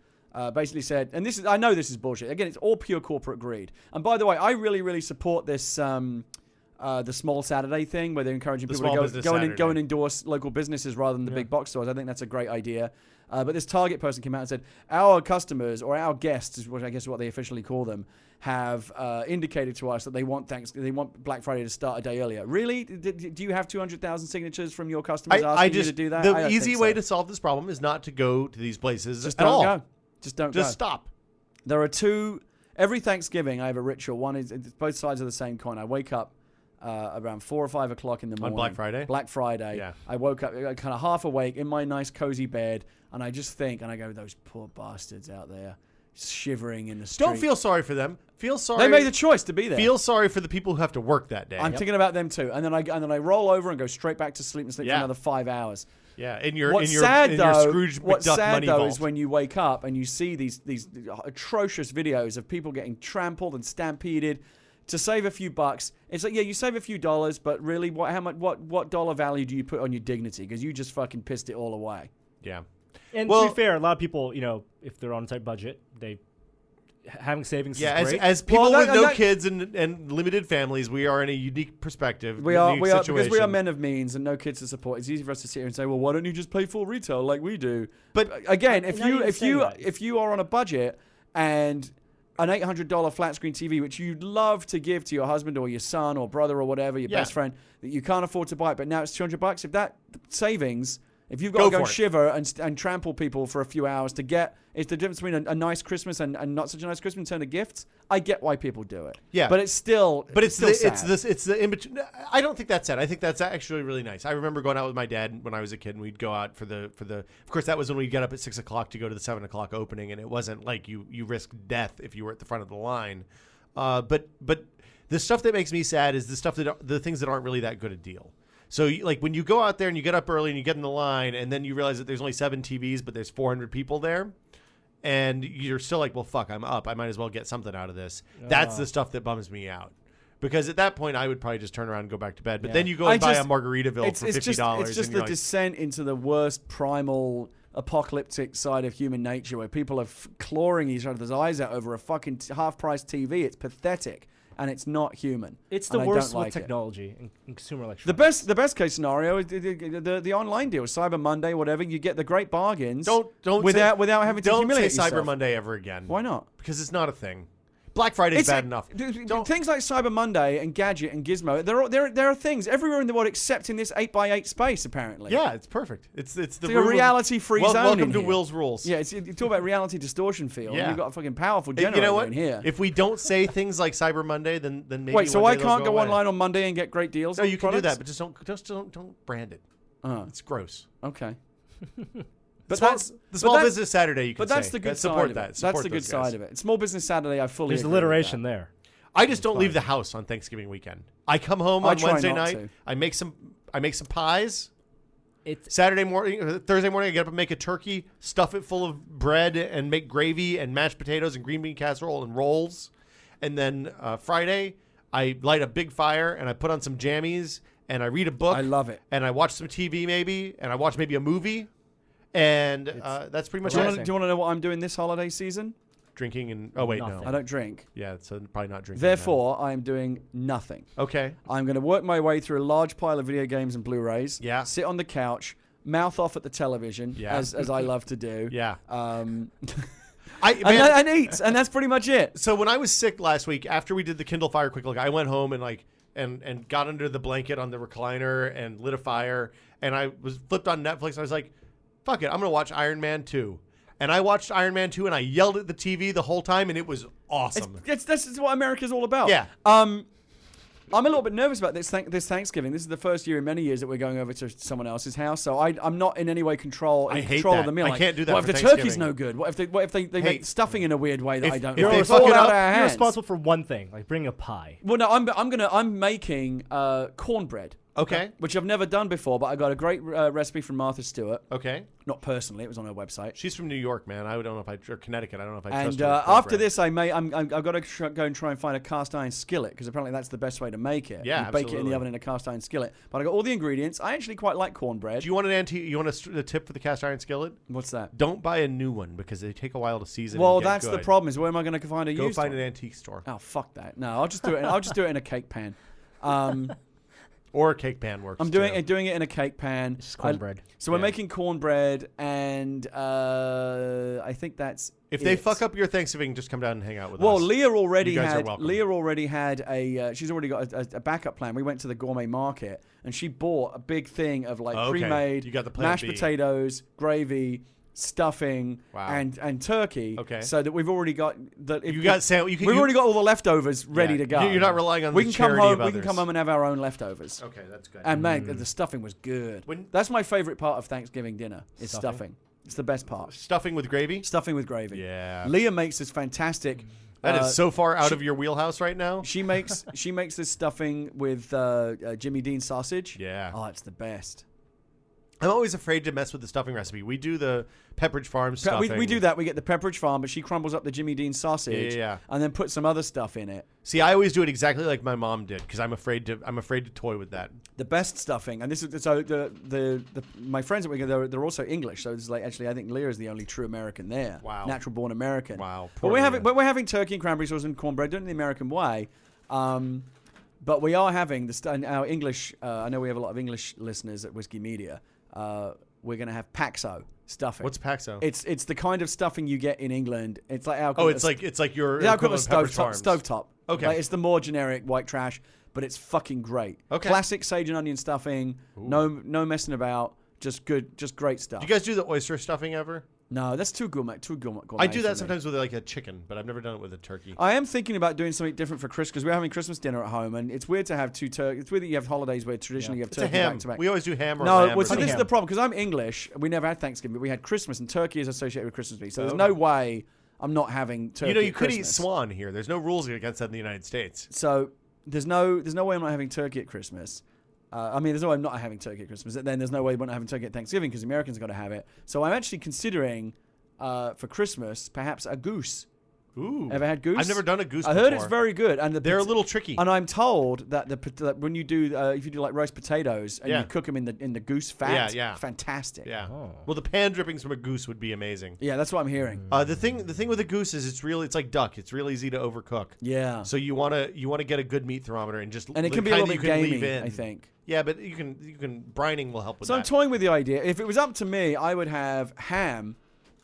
Basically said, and I know this is bullshit. Again, it's all pure corporate greed. And by the way, I really, really support this the Small Saturday thing where they're encouraging people to go and endorse local businesses rather than the big box stores. I think that's a great idea. But this Target person came out and said, our customers or our guests, which I guess is what they officially call them, have indicated to us that they want Black Friday to start a day earlier. Really? Do you have 200,000 signatures from your customers asking you to do that? The easy way to solve this problem is not to go to these places Just at don't all. go. Just don't go. Just stop. There are two. Every Thanksgiving, I have a ritual. One is it's both sides of the same coin. I wake up around 4 or 5 o'clock in the morning. On Black Friday? Black Friday. Yeah. I woke up kind of half awake in my nice cozy bed, and I just think, and I go, those poor bastards out there shivering in the street. Don't feel sorry for them. Feel sorry. They made the choice to be there. Feel sorry for the people who have to work that day. I'm thinking about them too, and then I roll over and go straight back to sleep and sleep for another 5 hours. Yeah, in your What's your sad Scrooge what's McDuck sad money though vault. is when you wake up and you see these atrocious videos of people getting trampled and stampeded to save a few bucks. It's like, yeah, you save a few dollars, but really, what dollar value do you put on your dignity? Because you just fucking pissed it all away. Yeah. And to be fair, a lot of people, if they're on a tight budget, having savings is great. As people with no kids and limited families, we are in a unique perspective. We are because we are situation. men of means and no kids to support. It's easy for us to sit here and say, well, why don't you just pay full retail like we do? But again, if you are on a budget and an $800 flat screen TV, which you'd love to give to your husband or your son or brother or whatever, your best friend, that you can't afford to buy it, but now it's $200. If that savings, if you've got to go and shiver and trample people for a few hours to get, it's the difference between a nice Christmas and not such a nice Christmas in terms of gifts. I get why people do it. Yeah, but it's still the in between. I don't think that's sad. I think that's actually really nice. I remember going out with my dad when I was a kid, and we'd go out for the. Of course, that was when we'd get up at 6 o'clock to go to the 7 o'clock opening, and it wasn't like you risked death if you were at the front of the line. But the stuff that makes me sad is the things that aren't really that good a deal. So like when you go out there and you get up early and you get in the line and then you realize that there's only 7 TVs, but there's 400 people there. And you're still like, well, fuck, I'm up. I might as well get something out of this. That's the stuff that bums me out. Because at that point, I would probably just turn around and go back to bed. But then you go and buy a Margaritaville for $50. It's just the descent into the worst primal apocalyptic side of human nature where people are clawing each other's eyes out over a fucking half-price TV. It's pathetic. And it's not human. It's the worst with technology and consumer electronics. The best case scenario is the online deal, Cyber Monday, whatever. You get the great bargains. Without having to humiliate yourself. Don't say Cyber Monday ever again. Why not? Because it's not a thing. Black Friday is bad enough. Things like Cyber Monday and Gadget and Gizmo, there are things everywhere in the world except in this 8x8 space, apparently. Yeah, it's perfect. It's the a reality-free zone. Welcome to Will's Rules. Yeah, you talk about reality distortion field. Yeah. You've got a fucking powerful generator you know what? in here. If we don't say things like Cyber Monday, then maybe. Wait, so I can't go away. online on Monday and get great deals? No, you can products? do that, but just don't brand it. It's gross. Okay. But the small business Saturday. You can but that's the good side of it. That's the good side of it. Small business Saturday. I fully. There's alliteration there. I just don't leave the house on Thanksgiving weekend. I come home on Wednesday night. I make some pies. Thursday morning, I get up and make a turkey, stuff it full of bread, and make gravy and mashed potatoes and green bean casserole and rolls. And then Friday, I light a big fire and I put on some jammies and I read a book. I love it. And I watch some TV maybe, and I watch maybe a movie. And that's pretty much it. Do you want to know what I'm doing this holiday season? Drinking and... Oh, wait, Nothing. no. I don't drink. Yeah, so probably not drinking. Therefore, I am doing nothing. Okay. I'm going to work my way through a large pile of video games and Blu-rays. Yeah. Sit on the couch, mouth off at the television, as I love to do. Yeah. And eat, and that's pretty much it. So when I was sick last week, after we did the Kindle Fire quick look, I went home and and got under the blanket on the recliner and lit a fire, and I was flipped on Netflix. And I was like, fuck it, I'm going to watch Iron Man 2. And I watched Iron Man 2 and I yelled at the TV the whole time and it was awesome. This is what America's all about. Yeah. I'm a little bit nervous about this Thanksgiving. This is the first year in many years that we're going over to someone else's house, so I'm not in any way control of the meal. I can't do that. What if the turkey's no good? What if they make stuffing in a weird way that I don't know? It's all out of our hands. You're responsible for one thing, like bring a pie. Well, no, I'm making cornbread. Okay. Which I've never done before, but I got a great recipe from Martha Stewart. Okay. Not personally, it was on her website. She's from New York, man. I don't know or Connecticut. I don't know if I trust and her. After this, I've got to go and try and find a cast iron skillet because apparently that's the best way to make it. Yeah, you bake it in the oven in a cast iron skillet. But I got all the ingredients. I actually quite like cornbread. Do you want You want a tip for the cast iron skillet? What's that? Don't buy a new one because they take a while to season. Well, that's the problem. Is where am I going to find a used one? Go find an antique store. Oh, fuck that. No, I'll just do it. I'll just do it in a cake pan. Or a cake pan works. I'm doing it in a cake pan. It's cornbread. So we're making cornbread, and I think that's. If they fuck up your Thanksgiving, just come down and hang out with us. Well, Leah already had a. She's already got a backup plan. We went to the gourmet market, and she bought a big thing of pre-made you got the plan mashed B. potatoes, gravy, stuffing, and turkey. Okay. So that we've already got that. We've already got all the leftovers ready to go. You're not relying on we the can come charity home. of We others. can come home and have our own leftovers. Okay, that's good. And man, the stuffing was good. That's my favorite part of Thanksgiving dinner. Is stuffing. It's the best part. Stuffing with gravy. Stuffing with gravy. Yeah. Leah makes this fantastic. That is so far out of your wheelhouse right now. She makes this stuffing with Jimmy Dean sausage. Yeah. Oh, it's the best. I'm always afraid to mess with the stuffing recipe. We do the Pepperidge Farm stuffing. We do that. We get the Pepperidge Farm, but she crumbles up the Jimmy Dean sausage and then puts some other stuff in it. See, I always do it exactly like my mom did because I'm afraid to toy with that. The best stuffing, and this is so my friends that we go, they're also English. So this is actually I think Leah is the only true American there. Wow. Natural born American. Wow. But we're having turkey and cranberry sauce and cornbread done in the American way. But we are having our English. I know we have a lot of English listeners at Whiskey Media. We're going to have Paxo stuffing. What's Paxo? It's the kind of stuffing you get in England. It's like our it's like your stovetop. Okay. It's the more generic white trash, but it's fucking great. Okay. Classic sage and onion stuffing. Ooh. No messing about. Just great stuff. Do you guys do the oyster stuffing ever? No, that's too gourmet. I do that sometimes with like a chicken, but I've never done it with a turkey. I am thinking about doing something different for Christmas because we're having Christmas dinner at home, and it's weird to have two turkeys. It's weird that you have holidays where traditionally you have turkey back to back. We always do ham or lamb. No, well, this is the problem because I'm English. We never had Thanksgiving, but we had Christmas, and turkey is associated with Christmas. So there's no way I'm not having turkey. You could eat swan here. There's no rules against that in the United States. So there's no way I'm not having turkey at Christmas. I mean, there's no way I'm not having turkey at Christmas. Then there's no way we're not having turkey at Thanksgiving because Americans have got to have it. So I'm actually considering for Christmas perhaps a goose. Ooh. Ever had goose? I've never done a goose I before. heard it's very good. And they're a little tricky. And I'm told that when you do, if you do like roast potatoes and you cook them in the goose fat, fantastic. Yeah. Oh. Well, the pan drippings from a goose would be amazing. Yeah, that's what I'm hearing. The thing with a goose is it's like duck. It's real easy to overcook. Yeah. So you wanna get a good meat thermometer and just it can be a little bit gamey, I think. Yeah, but you can brining will help with that. So I'm toying with the idea. If it was up to me, I would have ham,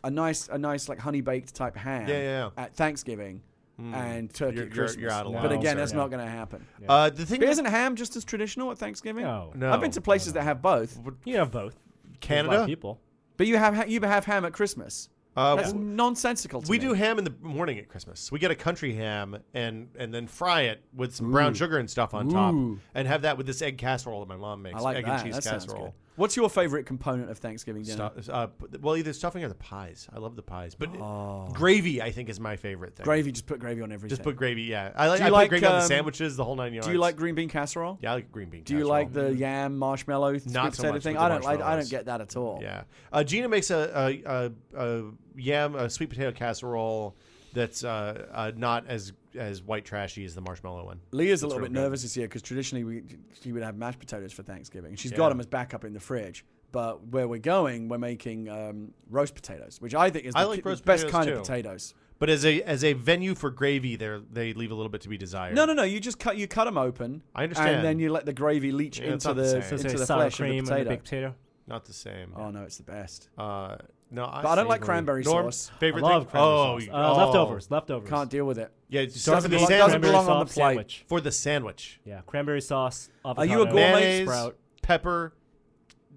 a nice like honey baked type ham at Thanksgiving. And turkey at Christmas. You're out of line. But again, that's not going to happen. Yeah. The thing but isn't ham just as traditional at Thanksgiving? No. I've been to places that have both. You have both. Canada? A lot of people. But you have ham at Christmas. That's nonsensical to me. We do ham in the morning at Christmas. We get a country ham and then fry it with some brown sugar and stuff on top and have that with this egg casserole that my mom makes. I like egg that. and cheese that casserole. What's your favorite component of Thanksgiving dinner? Well, either stuffing or the pies. I love the pies. But gravy, I think, is my favorite thing. Gravy, just put gravy on everything. Just put gravy, yeah. I put gravy on the sandwiches, the whole 9 yards. Do you like green bean casserole? Yeah, I like green bean casserole. Do you like the yam marshmallow not so much thing? I don't get that at all. Yeah. Gina makes a sweet potato casserole that's not as white trashy as the marshmallow one. Leah's a little bit nervous this year because traditionally she would have mashed potatoes for Thanksgiving. She's got them as backup in the fridge. But where we're going, we're making roast potatoes, which I think is the best kind of potatoes. But as a venue for gravy, they leave a little bit to be desired. No. You just cut them open. I understand. And then you let the gravy leach into the flesh of the potato. And the baked potato. Not the same. Oh no, it's the best. No, but I don't like cranberry sauce. Favorite thing? Cranberry sauce. Leftovers. Can't deal with it. Yeah, it doesn't belong on the plate. Sandwich. For the sandwich. Yeah, cranberry sauce. Avocado, are you a gourmet? Mayonnaise, sprout, pepper,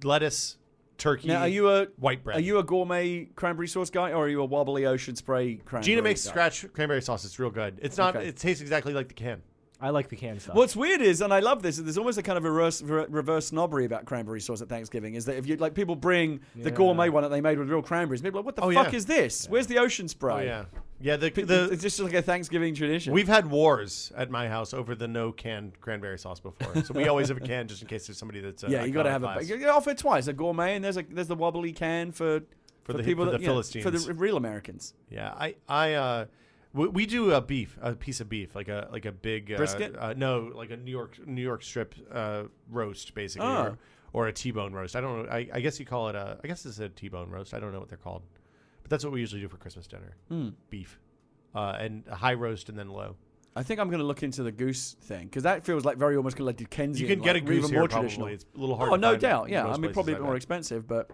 lettuce, turkey. Now, are you a white bread? Are you a gourmet cranberry sauce guy, or are you a wobbly ocean spray cranberry? Gina makes scratch cranberry sauce. It's real good. It's not. Okay. It tastes exactly like the can. I like the canned stuff. What's weird is, and I love this, there's almost a kind of reverse snobbery about cranberry sauce at Thanksgiving, is that if you like people bring the gourmet one that they made with real cranberries, people are like, what the fuck is this? Yeah. Where's the ocean spray? Oh, yeah. Yeah, it's just like a Thanksgiving tradition. We've had wars at my house over the no canned cranberry sauce before, so we always have a can just in case there's somebody that's you got to have you offer it twice, a gourmet, and there's the wobbly can for the people that Philistines, for the real Americans. Yeah, we do a piece of beef, like a big brisket. No, like a New York strip roast, basically, or a T-bone roast. I don't know. I guess you call it I guess it's a T-bone roast. I don't know what they're called, but that's what we usually do for Christmas dinner. Beef, and a high roast and then low. I think I'm going to look into the goose thing because that feels like very almost like Dickensian. You can get a goose even here, more probably. Traditional. It's a little hard. Oh, no doubt. Yeah, I mean probably a bit more expensive, but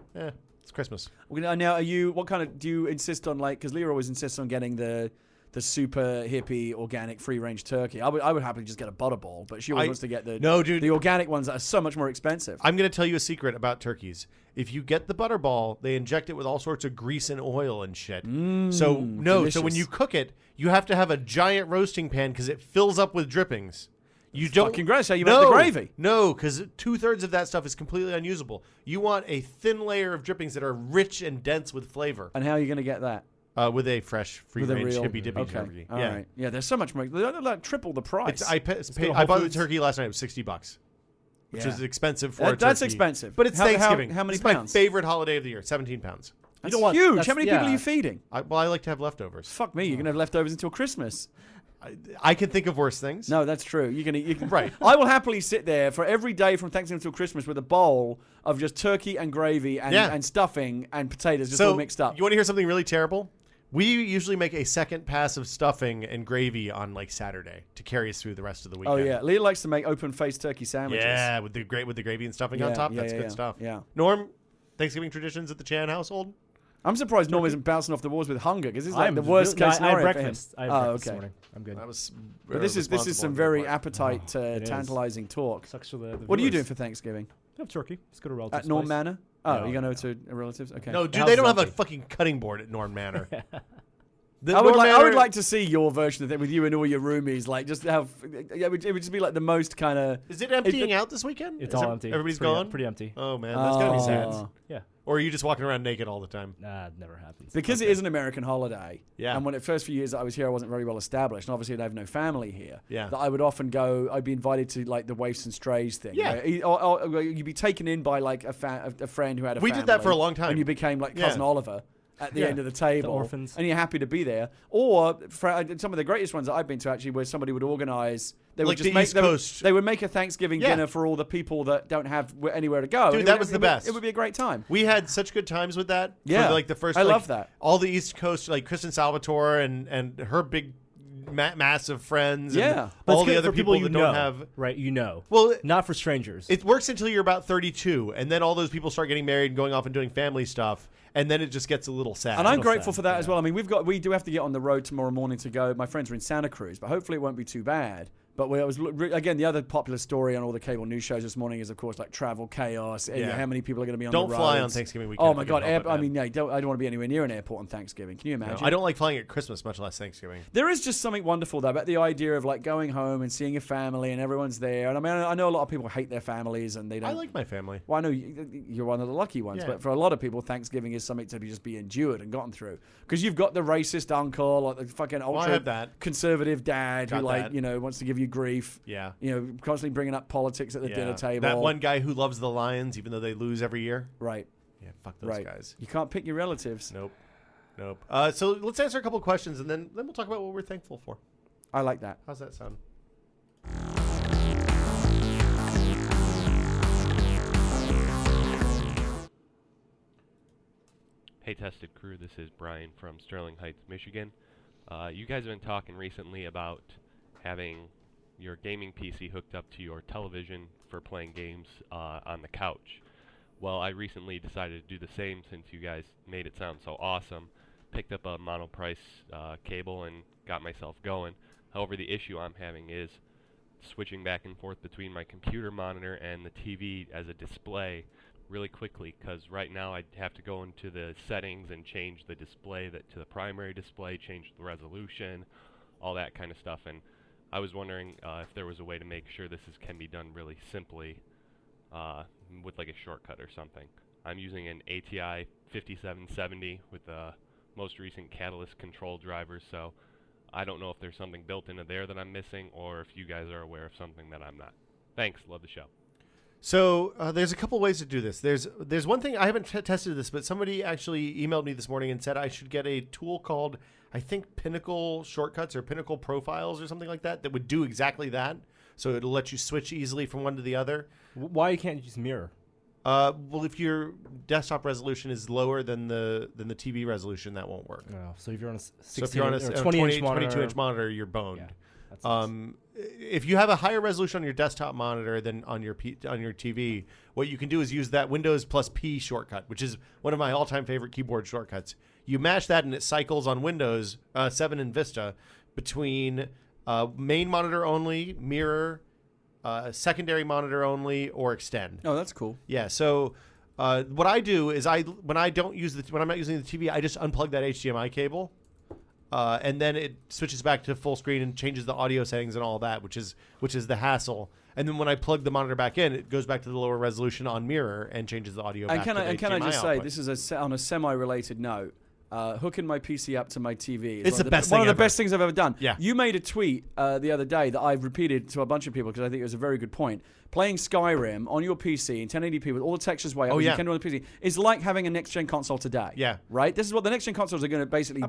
it's Christmas. Now, what kind of do you insist on? Like, because Leah always insists on getting the super hippie organic free range turkey. I would happily just get a butterball, but she always wants to get the organic ones that are so much more expensive. I'm going to tell you a secret about turkeys. If you get the butterball, they inject it with all sorts of grease and oil and shit. So when you cook it, you have to have a giant roasting pan because it fills up with drippings. You don't fucking gross. How you make the gravy? No, because 2/3 of that stuff is completely unusable. You want a thin layer of drippings that are rich and dense with flavor. And how are you going to get that? With a fresh, free-range hippy-dippy turkey. All right. Yeah, there's so much more. They're like triple the price. I bought the turkey last night. It was $60, which is expensive for a turkey. That's expensive. But it's Thanksgiving. How many it's pounds? My favorite holiday of the year, 17 pounds. That's huge. How many people are you feeding? I like to have leftovers. Fuck me. You're going to have leftovers until Christmas. I can think of worse things. No, that's true. You can right. I will happily sit there for every day from Thanksgiving until Christmas with a bowl of just turkey and gravy and stuffing and potatoes just all mixed up. You want to hear something really terrible? We usually make a second pass of stuffing and gravy on like Saturday to carry us through the rest of the weekend. Oh yeah, Leah likes to make open-faced turkey sandwiches. Yeah, with the gravy and stuffing on top. That's good stuff. Yeah. Norm, Thanksgiving traditions at the Chan household? I'm surprised Norm isn't bouncing off the walls with hunger because it's like the worst case scenario. I had breakfast. I had breakfast this morning. I'm good. But this is some very appetite tantalizing talk. What are you doing for Thanksgiving? I have turkey. Let's go to relatives. At Norm Manor? Oh, you're going over to relatives? Okay. No, dude, they don't have a fucking cutting board at Norm Manor. I would like to see your version of it with you and all your roomies. Like, just have it would just be like the most kind of. Is it emptying out this weekend? It's all empty. Everybody's gone. Pretty empty. Oh man, that's gonna be sad. Yeah. Or are you just walking around naked all the time? Nah, it never happens. Because it is an American holiday. Yeah. And when the first few years that I was here, I wasn't very well established. And obviously, I have no family here. Yeah. That I would often go, I'd be invited to like the Waifs and Strays thing. Yeah. Or you'd be taken in by like a friend who had a family. We did that for a long time. And you became like Cousin Oliver at the end of the table. The orphans. And you're happy to be there. Or some of the greatest ones that I've been to actually where somebody would organize. They would like just the make, East Coast. They would make a Thanksgiving dinner for all the people that don't have anywhere to go. Dude, that was the best. It would be a great time. We had such good times with that. Yeah. For like the first, I love that. All the East Coast, like Kristen Salvatore and her big massive friends. Yeah. And But all it's the good other for people you that know, don't have. right? You know. Well, Not for strangers. it works until you're about 32, and then all those people start getting married and going off and doing family stuff, and then it just gets a little sad. And I'm Little grateful sad, for that as well. I mean, we do have to get on the road tomorrow morning to go. My friends are in Santa Cruz, but hopefully it won't be too bad. But again, the other popular story on all the cable news shows this morning is, of course, like travel chaos. Yeah. How many people are going to be on Don't the roads. fly on Thanksgiving weekend. Oh my if you God! can help it, I man. mean, I don't want to be anywhere near an airport on Thanksgiving. Can you No, imagine? I don't like flying at Christmas, much less Thanksgiving. There is just something wonderful though about the idea of like going home and seeing your family and everyone's there. And I mean, I know a lot of people hate their families and they don't. I like my family. Well, I know you're one of the lucky ones, Yeah. but for a lot of people, Thanksgiving is something to just be endured and gotten through. Because you've got the racist uncle or the fucking I ultra have that. conservative dad Got who, like, that. wants to give you grief. Yeah. Constantly bringing up politics at the dinner table. That one guy who loves the Lions, even though they lose every year. Right. Yeah, fuck those Right. guys. You can't pick your relatives. Nope. So let's answer a couple questions, and then we'll talk about what we're thankful for. I like that. How's that sound? Hey Tested Crew, this is Brian from Sterling Heights, Michigan. You guys have been talking recently about having your gaming PC hooked up to your television for playing games on the couch. Well, I recently decided to do the same since you guys made it sound so awesome. Picked up a monoprice cable and got myself going. However, the issue I'm having is switching back and forth between my computer monitor and the TV as a display really quickly, because right now I'd have to go into the settings and change the display to the primary display, change the resolution, all that kind of stuff. And I was wondering if there was a way to make sure can be done really simply with like a shortcut or something. I'm using an ATI 5770 with the most recent Catalyst control drivers, so I don't know if there's something built into there that I'm missing, or if you guys are aware of something that I'm not. Thanks. Love the show. So there's a couple ways to do this. There's one thing I haven't tested this, but somebody actually emailed me this morning and said I should get a tool called, I think, Pinnacle Shortcuts or Pinnacle Profiles or something like that would do exactly that. So it'll let you switch easily from one to the other. Why can't you use Mirror? Well, if your desktop resolution is lower than the TV resolution, that won't work. No. So if you're on a 16 So if you're on a 22-inch monitor, you're boned. Yeah, that sucks. If you have a higher resolution on your desktop monitor than on your TV, what you can do is use that Windows plus P shortcut, which is one of my all-time favorite keyboard shortcuts. You mash that and it cycles on Windows 7 and Vista between main monitor only, mirror, secondary monitor only, or extend. Oh, that's cool. Yeah. So what I do is when I'm not using the TV, I just unplug that HDMI cable. And then it switches back to full screen and changes the audio settings and all that, which is the hassle. And then when I plug the monitor back in, it goes back to the lower resolution on mirror and changes the audio. And can I just say, output. this is on a semi-related note. Hooking my PC up to my TV It's the best one thing of the ever. best things I've ever done. Yeah. You made a tweet the other day that I've repeated to a bunch of people because I think it was a very good point. Playing Skyrim on your PC in 1080p with all the textures way up, as you can do on the PC, is like having a next-gen console today. Yeah. Right? This is what the next-gen consoles are going to basically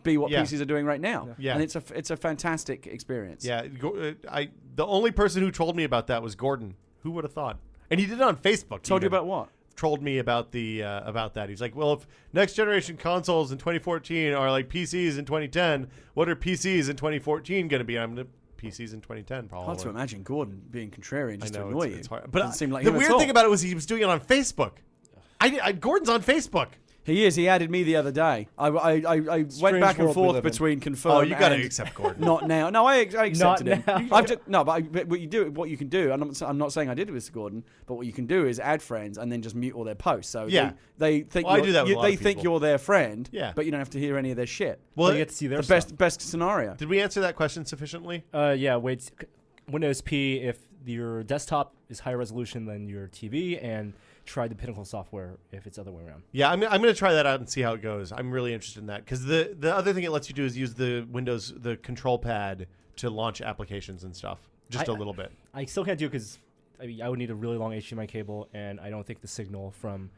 be what PCs are doing right now. Yeah. And it's a fantastic experience. Yeah. The only person who trolled me about that was Gordon. Who would have thought? And he did it on Facebook. Told you about what? Trolled me about about that. He's like, well, if next generation consoles in 2014 are like PCs in 2010, what are PCs in 2014 going to be? I'm the PCs in 2010 probably. Hard to imagine Gordon being contrarian just I know, to annoy it's you. hard. But Doesn't seem like the him at weird all. thing about it was he was doing it on Facebook. Gordon's on Facebook. He is. He added me the other day. I went back and world we forth live in. between confirm. Oh, you got to and accept Gordon. Not now. No, I accepted him. now. But what you can do. I'm not saying I did it with Gordon, but what you can do is add friends and then just mute all their posts. So Yeah. they think Well, I do that with a lot they of think people. you're their friend. Yeah. But you don't have to hear any of their shit. Well, you get to see their The stuff. best scenario. did we answer that question sufficiently? Yeah, Windows P if your desktop is higher resolution than your TV and try the Pinnacle software if it's the other way around. Yeah, I'm going to try that out and see how it goes. I'm really interested in that because the other thing it lets you do is use the control pad to launch applications and stuff. Just a little bit. I still can't do it because I would need a really long HDMI cable, and I don't think the signal from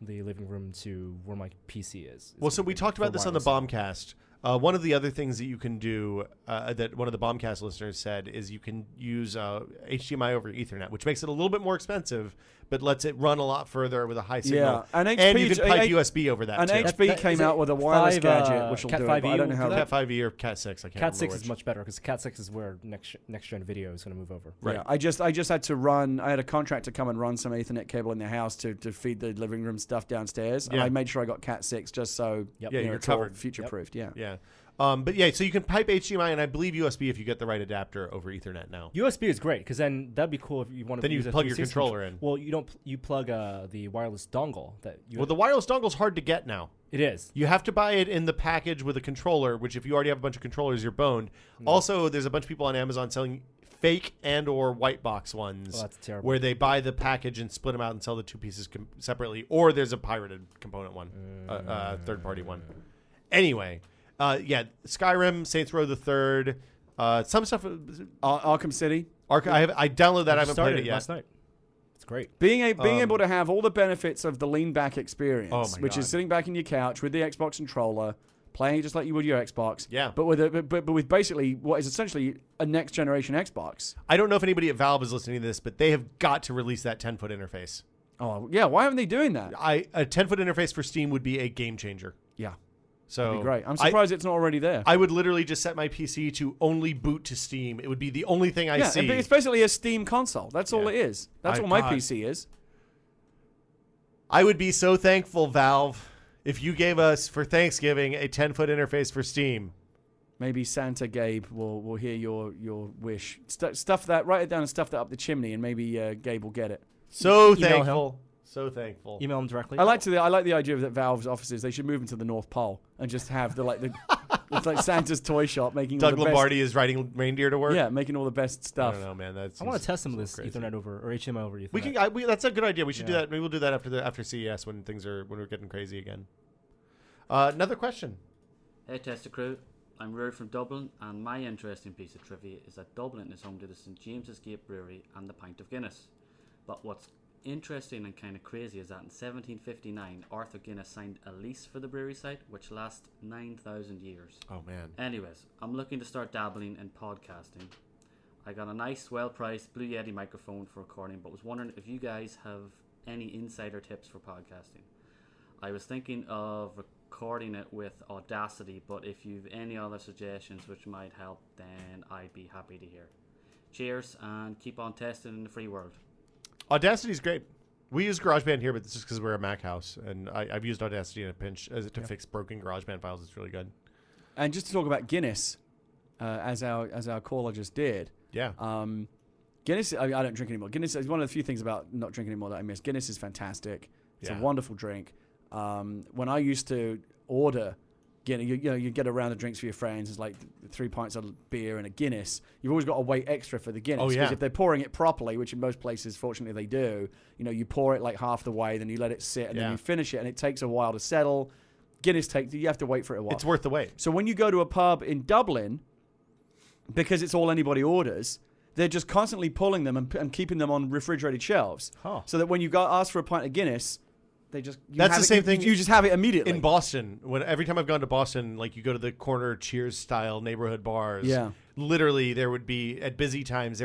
the living room to where my PC is. Well, so we talked about this on the Bombcast. One of the other things that you can do that one of the Bombcast listeners said is you can use HDMI over Ethernet, which makes it a little bit more expensive, but lets it run a lot further with a high signal. Yeah, and you can pipe USB over that, and too. HP came out with a wireless gadget, which will Cat do 5e it, but I don't know how Cat 5e or Cat 6, I can't remember Cat 6 which. is much better because Cat 6 is where next-gen video is going to move over. Right. Yeah, I just had to run. I had a contractor come and run some Ethernet cable in the house to feed the living room stuff downstairs, and I made sure I got Cat 6 just so you're it's all covered, future-proofed. Yeah. Yeah. But yeah, so you can pipe HDMI and I believe USB if you get the right adapter over Ethernet now. USB is great because then that'd be cool if you want to. Then you plug your controller in. Well, you don't. You plug the wireless dongle that. Well, the wireless dongle's hard to get now. It is. You have to buy it in the package with a controller, which if you already have a bunch of controllers, you're boned. Also, there's a bunch of people on Amazon selling fake and or white box ones. Oh, that's terrible. Where they buy the package and split them out and sell the two pieces separately, or there's a pirated component one, third-party one. Anyway. Skyrim, Saints Row the Third, some stuff. Arkham City. I downloaded that. I haven't played it yet. Last night. It's great. Being able to have all the benefits of the lean back experience, which is sitting back in your couch with the Xbox controller, playing just like you would your Xbox. Yeah. But with basically what is essentially a next generation Xbox. I don't know if anybody at Valve is listening to this, but they have got to release that 10-foot interface. Oh yeah, why aren't they doing that? A 10-foot interface for Steam would be a game changer. Yeah. So That'd be great. I'm surprised it's not already there. I would literally just set my PC to only boot to Steam. It would be the only thing I see. It's basically a Steam console. That's all it is. That's what my PC is. I would be so thankful, Valve, if you gave us for Thanksgiving a 10-foot interface for Steam. Maybe Santa Gabe will hear your wish. Stuff that, write it down and stuff that up the chimney, and maybe Gabe will get it. So thankful. So thankful. Email them directly. I like the idea of that Valve's offices. They should move into the North Pole and just have it's like Santa's toy shop making. Doug all the Lombardi is riding reindeer to work. Yeah, making all the best stuff. I don't know, man. I want to test some of this Ethernet over or HDMI over Ethernet. That's a good idea. We should do that. Maybe we'll do that after CES when we're getting crazy again. Another question. Hey, Tester Crew. I'm Rory from Dublin, and my interesting piece of trivia is that Dublin is home to the St James's Gate Brewery and the Pint of Guinness. But what's interesting and kind of crazy is that in 1759 Arthur Guinness signed a lease for the brewery site which lasts 9,000 years. Oh man. Anyways, I'm looking to start dabbling in podcasting. I got a nice well-priced Blue Yeti microphone for recording, but was wondering if you guys have any insider tips for podcasting. I was thinking of recording it with Audacity, but if you've any other suggestions which might help, then I'd be happy to hear. Cheers, and keep on testing in the free world. Audacity's great. We use GarageBand here, but this is because we're a Mac house, and I've used Audacity in a pinch to fix broken GarageBand files. It's really good. And just to talk about Guinness, as our caller just did. Yeah. Guinness. I don't drink anymore. Guinness is one of the few things about not drinking anymore that I miss. Guinness is fantastic. It's a wonderful drink. When I used to order Guinness, you get a round of drinks for your friends. It's like 3 pints of beer and a Guinness. You've always got to wait extra for the Guinness. Oh, yeah. Because if they're pouring it properly, which in most places, fortunately, they do, you pour it like half the way, then you let it sit, and then you finish it, and it takes a while to settle. Guinness you have to wait for it a while. It's worth the wait. So when you go to a pub in Dublin, because it's all anybody orders, they're just constantly pulling them and keeping them on refrigerated shelves. Huh. So that when you go ask for a pint of Guinness, That's the same thing. You just have it immediately. In Boston, every time I've gone to Boston, like you go to the corner Cheers style neighborhood bars. Yeah. Literally, there would be at busy times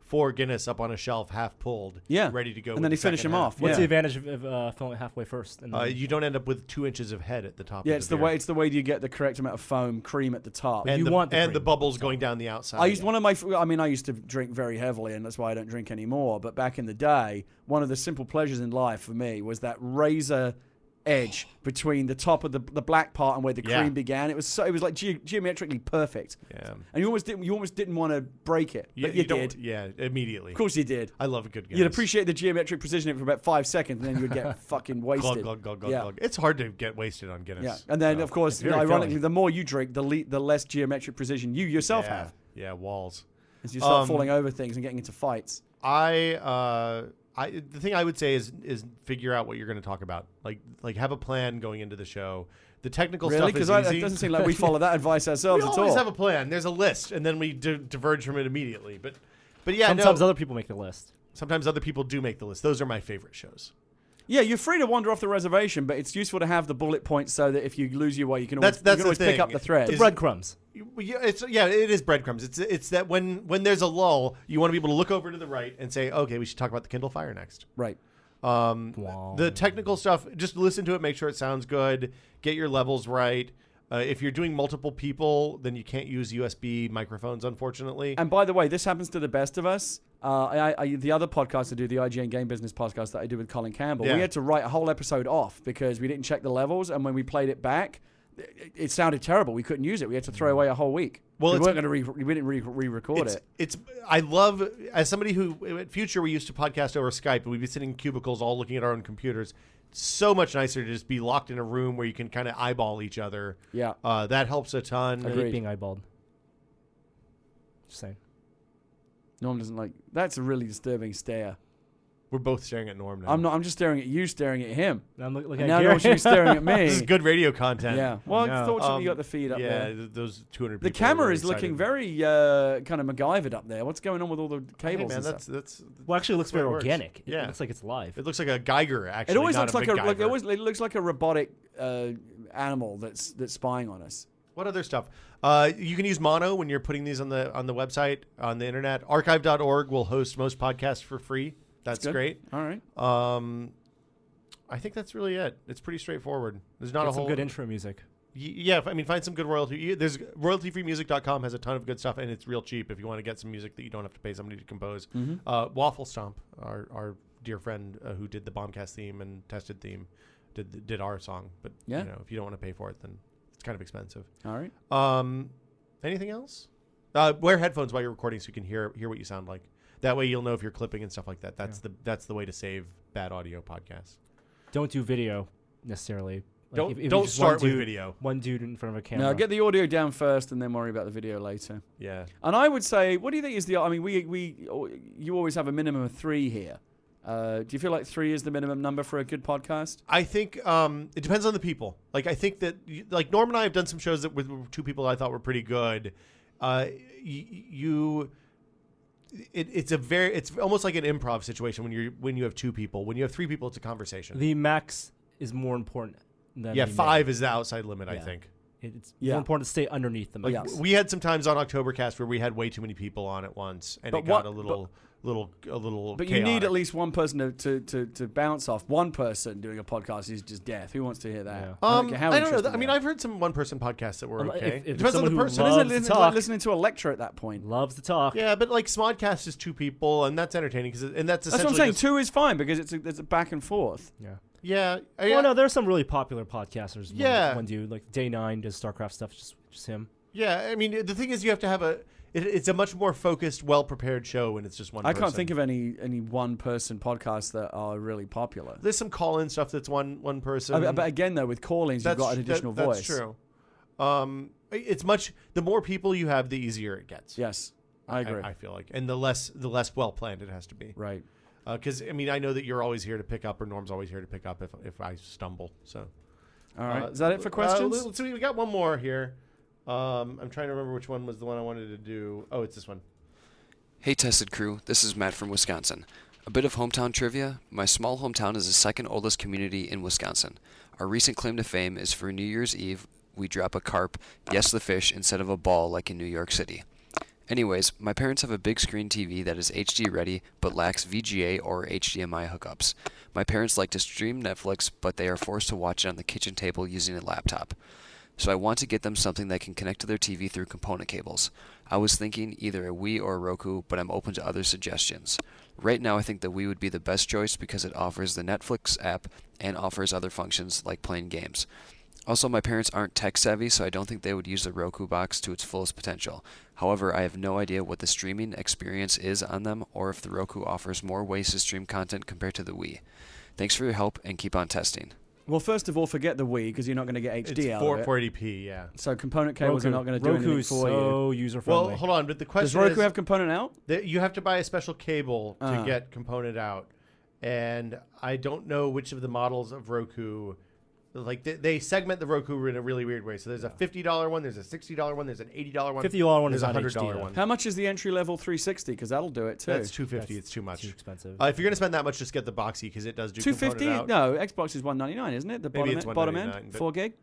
4 Guinness up on a shelf, half pulled. Yeah. Ready to go. And then they finish them off. What's the advantage of filling it halfway first? And you don't end up with 2 inches of head at the top. Yeah, of it's the the beer. way. It's the way you get the correct amount of foam cream at the top. And you want the bubbles going down the outside. I used to drink very heavily, and that's why I don't drink anymore. But back in the day, one of the simple pleasures in life for me was that razor edge between the top of the black part and where the cream began. It was like geometrically perfect. Yeah. And you almost didn't want to break it, but you did. Yeah, immediately. Of course you did. I love a good Guinness. You'd appreciate the geometric precision of it for about 5 seconds, and then you would get fucking wasted. Glug. It's hard to get wasted on Guinness. Yeah, and then of course, ironically, the more you drink, the less geometric precision you yourself have. Yeah, walls. As you start falling over things and getting into fights. I the thing I would say is figure out what you're going to talk about. Like have a plan going into the show. The technical stuff is easy. It doesn't seem like we follow that advice ourselves we at always all. have a plan. There's a list, and then we diverge from it immediately. But yeah, sometimes other people make the list. Sometimes other people do make the list. Those are my favorite shows. Yeah, you're free to wander off the reservation, but it's useful to have the bullet points so that if you lose your way, you can always, pick up the thread. The breadcrumbs. It is breadcrumbs. It's that when there's a lull, you want to be able to look over to the right and say, okay, we should talk about the Kindle Fire next. Right. The technical stuff, just listen to it, make sure it sounds good, get your levels right. If you're doing multiple people, then you can't use USB microphones, unfortunately. And by the way, this happens to the best of us. The other podcast I do, the IGN Game Business podcast that I do with Colin Campbell, we had to write a whole episode off because we didn't check the levels, and when we played it back, it sounded terrible. We couldn't use it. We had to throw away a whole week. Well, we weren't going to we didn't re-record it. I love, as somebody who at Future we used to podcast over Skype, and we'd be sitting in cubicles all looking at our own computers. So much nicer to just be locked in a room where you can kind of eyeball each other. Yeah, that helps a ton. I hate being eyeballed. Just saying. Norm doesn't like. That's a really disturbing stare. We're both staring at Norm now. I'm not. I'm just staring at you, staring at him. I'm looking and at now Gary. Norm's staring at me. This is good radio content. Yeah. Well, fortunately, you got the feed up there. Yeah, those 200 people. The camera are is excited. looking very kind of MacGyvered up there. What's going on with all the cables? Hey, man, and stuff? that's Well, actually, it looks very where it works. organic. Yeah. It looks like it's live. It looks like a Geiger, actually. It always not looks a like big it Geiger. looks like a robotic animal that's spying on us. What other stuff? You can use mono when you're putting these on the website, on the internet. Archive.org will host most podcasts for free. That's great. All right. I think that's really it. It's pretty straightforward. There's not Get a whole some good intro music. Yeah, I mean, find some good royalty. There's royaltyfreemusic.com has a ton of good stuff, and it's real cheap if you want to get some music that you don't have to pay somebody to compose. Mm-hmm. Waffle Stomp, our dear friend who did the Bombcast theme and tested theme, did our song. But if you don't want to pay for it, then it's kind of expensive. All right. Anything else? Wear headphones while you're recording so you can hear what you sound like. That way you'll know if you're clipping and stuff like that. That's the way to save bad audio podcasts. Don't do video necessarily. Like if don't just start with video. One dude in front of a camera. No, get the audio down first and then worry about the video later. Yeah. And I would say, what do you think is I mean, you always have a minimum of 3 here. Do you feel like 3 is the minimum number for a good podcast? I think it depends on the people. Like I think that like Norm and I have done some shows that with 2 people I thought were pretty good. It's almost like an improv situation when you have 2 people. When you have 3 people, it's a conversation. The max is more important than 5 is the outside limit. I think it's more important to stay underneath the max. We had some times on Oktobercast where we had way too many people on at once, and it got a little. But you need at least one person to bounce off. One person doing a podcast is just death. Who wants to hear that? Yeah. I don't know. I mean, I've heard some one-person podcasts that were okay. If it depends on the person. It's like listening to a lecture at that point. Loves to talk. Yeah, but like Smodcast is 2 people, and that's entertaining that's what I'm saying. 2 is fine because it's a back and forth. Yeah. Yeah. Well, no, there's some really popular podcasters. Yeah. One dude, like Day 9 does StarCraft stuff, just him. Yeah, I mean, the thing is you have to have it's a much more focused, well-prepared show when it's just one person. I can't think of any one-person podcasts that are really popular. There's some call-in stuff that's one person. But again, though, with call-ins, you've got an additional voice. That's true. The more people you have, the easier it gets. Yes, I agree. I feel like. And the less well-planned it has to be. Right. Because, I mean, I know that you're always here to pick up, or Norm's always here to pick up if I stumble. So, all right. Is that it for questions? Let's see. We got one more here. I'm trying to remember which one was the one I wanted to do. Oh, it's this one. Hey, Tested Crew. This is Matt from Wisconsin. A bit of hometown trivia. My small hometown is the 2nd oldest community in Wisconsin. Our recent claim to fame is for New Year's Eve, we drop a carp, yes the fish, instead of a ball like in New York City. Anyways, my parents have a big screen TV that is HD ready but lacks VGA or HDMI hookups. My parents like to stream Netflix, but they are forced to watch it on the kitchen table using a laptop. So I want to get them something that can connect to their TV through component cables. I was thinking either a Wii or a Roku, but I'm open to other suggestions. Right now I think the Wii would be the best choice because it offers the Netflix app and offers other functions like playing games. Also, my parents aren't tech savvy, so I don't think they would use the Roku box to its fullest potential. However, I have no idea what the streaming experience is on them or if the Roku offers more ways to stream content compared to the Wii. Thanks for your help and keep on testing. Well, first of all, forget the Wii because you're not going to get HD out of it. 480p, yeah. So component cables are not going to do anything for you. so user-friendly. Well, hold on, but the question Does Roku have component out? you have to buy a special cable to get component out. and I don't know which of the models of Roku. Like they segment the Roku in a really weird way. So there's a $50 one, there's a $60 one, there's an $80 one, $50 one there's is a on $100 HD, one. How much is the entry-level 360? Because that'll do it, too. That's $250. It's too much. Too expensive. If you're gonna spend that much, just get the boxy because it does do component out. $250? No, Xbox is $199, isn't it? The Maybe bottom it's end, $199, 4 gig?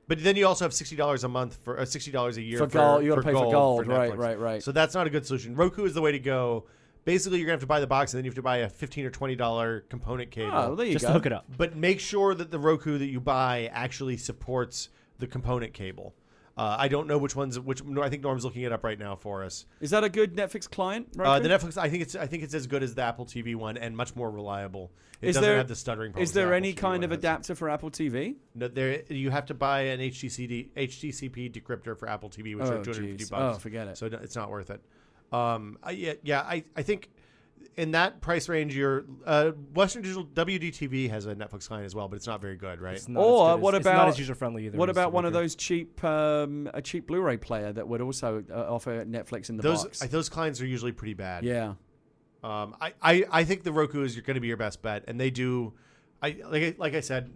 But then you also have $60 a month for $60 a year For gold. You got to pay for gold. Netflix. Right. So that's not a good solution. Roku is the way to go. Basically, you're gonna have to buy the box, and then you have to buy a $15 or $20 component cable. Oh, well, there you Just go. to hook it up. But make sure that the Roku that you buy actually supports the component cable. I don't know which ones. I think Norm's looking it up right now for us. Is that a good Netflix client, Roku? The Netflix. I think it's as good as the Apple TV one and much more reliable. It Is doesn't there- have the stuttering problems. Is there the any Apple TV kind one of has. adapter for Apple TV? No, you have to buy an HTTP decrypter for Apple TV, which are $250. Oh, forget it. So it's not worth it. I think in that price range, your Western Digital WDTV has a Netflix client as well, but it's not very good, right? It's not Or as good what as, it's not about- as user friendly either. What as about the one of Roku. those cheap, a cheap Blu-ray player that would also offer Netflix in the box? Those clients are usually pretty bad. Yeah. I think the Roku is going to be your best bet, and they do. Like I said,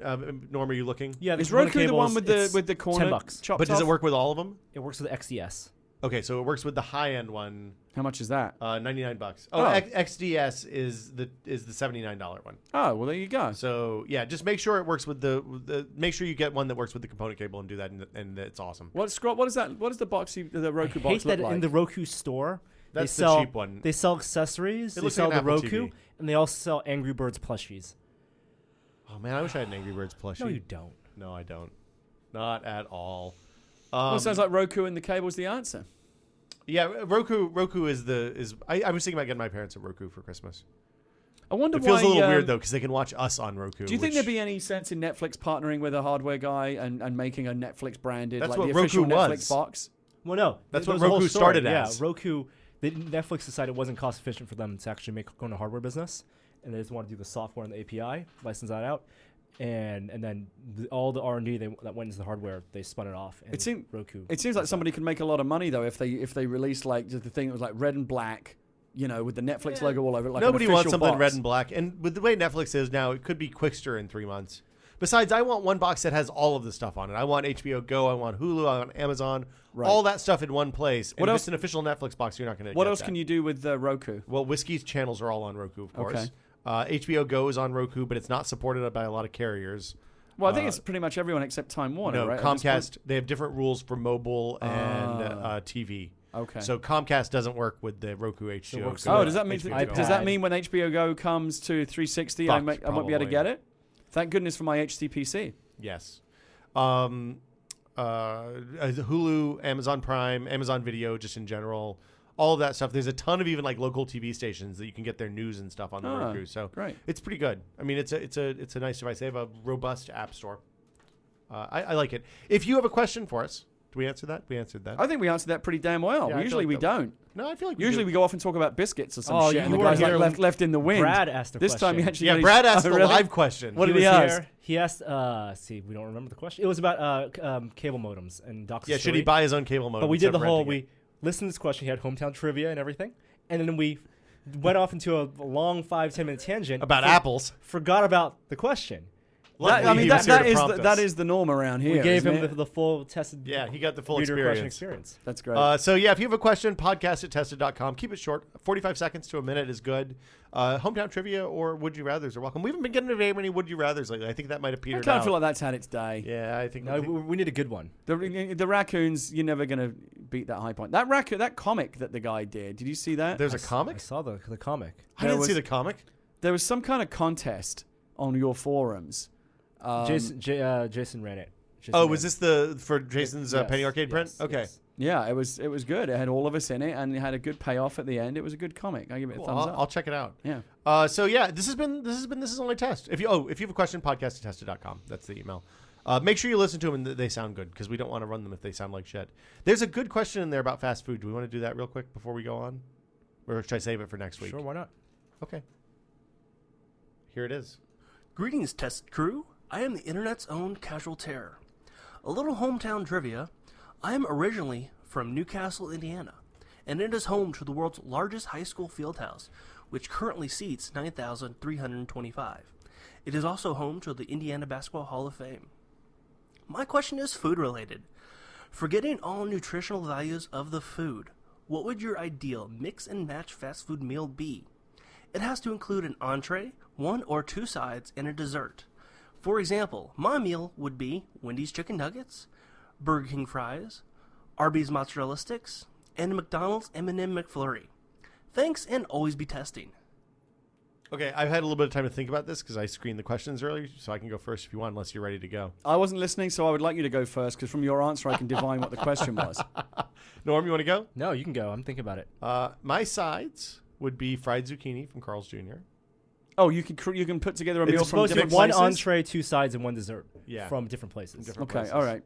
Norm, are you looking? Yeah, Is the component Roku the one cables, with the it's corner $10. chopped But does it off? work with all of them? It works with the XDS. Okay, so it works with the high end one. How much is that? $99. Oh. XDS is the $79 one. Oh, well, there you go. So yeah, just make sure it works with make sure you get one that works with the component cable and do that, and it's awesome. What is that? What is the box? The Roku I box hate that look like? in the Roku store. That's they the sell, cheap one. They sell accessories. It They looks sell like the an Apple Roku, TV. and they also sell Angry Birds plushies. Oh man, I wish I had an Angry Birds plushie. No, you don't. No, I don't. Not at all. Well, it sounds like Roku and the cable's the answer. Yeah, Roku is I was thinking about getting my parents a Roku for Christmas. I wonder It feels why, a little weird though because they can watch us on Roku. Do you think there'd be any sense in Netflix partnering with a hardware guy and making a Netflix branded, That's like what the official Roku Netflix was. box? Well, no. That's there what was a whole Roku story. started Yeah, as. Roku. Netflix decided it wasn't cost efficient for them to actually go into hardware business, and they just wanted to do the software and the API, license that out, and then all the R&D that went into the hardware, they spun it off. And Roku. It seems like somebody could make a lot of money though if they released like just the thing that was like red and black, with the Netflix logo all over it. Like Nobody an wants official something box. red and black, and with the way Netflix is now, it could be Quickster in 3 months. Besides, I want one box that has all of the stuff on it. I want HBO Go, I want Hulu, I want Amazon, all that stuff in one place. And What if else- it's an official Netflix box, you're not going to. What else can you do with Roku? Well, Whiskey's channels are all on Roku, of course. Okay. HBO Go is on Roku, but it's not supported by a lot of carriers. Well, I think it's pretty much everyone except Time Warner, No, right? Comcast. They have different rules for mobile and TV. Okay. So Comcast doesn't work with the Roku HBO. works Go. Oh, does that mean HBO does Go. that mean when HBO Go comes to 360, I won't be able to probably. get it? Thank goodness for my HTPC. Yes. Hulu, Amazon Prime, Amazon Video, just in general, all of that stuff. There's a ton of even like local TV stations that you can get their news and stuff on the Roku. So great. it's pretty good. I mean, it's a nice device. They have a robust app store. I like it. If you have a question for us, do we answer that? We answered that. I think we answered that pretty damn well. Yeah, I feel Usually like we that- don't. No, I feel like Usually we go off and talk about biscuits or some Oh, shit, you and the weren't guy's like here left in the wind. Brad asked a This time he question. actually. Yeah, got Brad his- asked Oh, the really? live question. What did he was ask? here. He asked, see, we don't remember the question. It was about cable modems and DOCSIS. Yeah, should he 3. buy his own cable modem? But we did instead the of whole, renting we it? listened to this question. He had hometown trivia and everything. And then we went off into a long 5-10 minute tangent. About apples. Forgot about the question. Luckily, he was here to prompt that us. is the norm around here. We gave isn't him it? the full tested Yeah, he got the full reader question experience. experience. That's great. So yeah, if you have a question, podcast@tested.com. Keep it short. 45 seconds to a minute is good. Hometown trivia or would you rathers are welcome. We haven't been getting very many would you rathers lately. I think that might have I petered kind of out. feel like that's had its day. Yeah, I think. No, we need a good one. The raccoons, you're never going to beat that high point. That comic that the guy did you see that? there's a I comic. saw the comic. I didn't see the comic. There was some kind of contest on your forums. Jason ran it. Oh, was this for Jason's Penny Arcade print? Yes, Okay. yes. Yeah, it was good. It had all of us in it, and it had a good payoff at the end. It was a good comic. I give it a Cool. thumbs I'll up. check it out. Yeah. So yeah, this is only a test. If you have a question, podcast@tested.com. That's the email. Make sure you listen to them and they sound good because we don't want to run them if they sound like shit. There's a good question in there about fast food. Do we want to do that real quick before we go on, or should I save it for next week? Sure, why not? Okay. Here it is. Greetings, Test Crew. I am the internet's own Casual Terror. A little hometown trivia. I am originally from Newcastle, Indiana, and it is home to the world's largest high school field house, which currently seats 9,325. It is also home to the Indiana Basketball Hall of Fame. My question is food-related. Forgetting all nutritional values of the food, what would your ideal mix-and-match fast food meal be? It has to include an entree, 1 or 2 sides, and a dessert. For example, my meal would be Wendy's chicken nuggets, Burger King fries, Arby's mozzarella sticks, and McDonald's M&M McFlurry. Thanks, and always be testing. Okay, I've had a little bit of time to think about this because I screened the questions earlier, so I can go first if you want, unless you're ready to go. I wasn't listening, so I would like you to go first, because from your answer I can divine what the question was. Norm, you want to go? No, you can go. I'm thinking about it. My sides would be fried zucchini from Carl's Jr. Oh, you can put together a It's meal from supposed to be different One places? entree, 2 sides, and 1 dessert. Yeah. From different places. Different Okay, places. all right.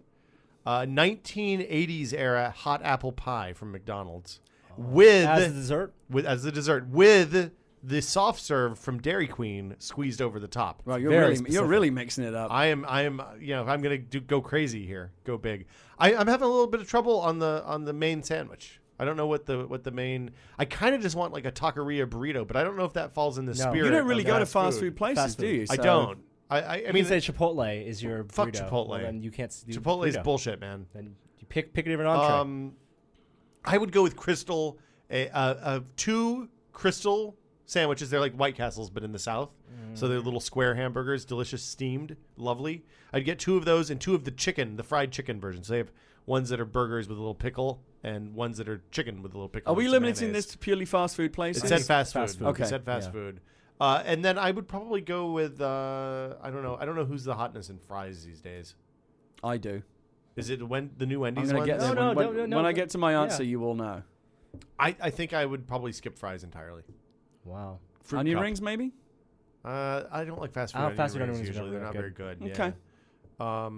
1980s era hot apple pie from McDonald's with As a dessert? as the dessert with the soft serve from Dairy Queen squeezed over the top. Right, Very you're really mixing it up. I am if I'm gonna go crazy here, go big. I'm having a little bit of trouble on the main sandwich. I don't know what the main. I kind of just want like a taqueria burrito, but I don't know if that falls in the No. spirit. You don't really of go to fast fast food places, Fast do food. you? I So- don't. I I mean, mean, say Chipotle is your fuck burrito. Chipotle. Well, then you can't do Chipotle is burrito. bullshit, man. Then you pick a different entree. I would go with Crystal, 2 Crystal sandwiches. They're like White Castles, but in the South. So they're little square hamburgers, delicious, steamed, lovely. I'd get 2 of those and 2 of the fried chicken versions. They have ones that are burgers with a little pickle and ones that are chicken with a little pickle. Are we and some limiting mayonnaise. this to purely fast food places? It said fast Fast food. food. Okay. It said fast Yeah. food. And then I would probably go with I don't know who's the hotness in fries these days. I do. Is it the new I'm Wendy's going to ones? get there. No, When I get to my answer, Yeah. you will know. I think I would probably skip fries entirely. Wow. Fruit Onion cup. rings, maybe? I don't like fast food. Fast food onion onion rings are usually. never They're not very good. good. Okay. Yeah.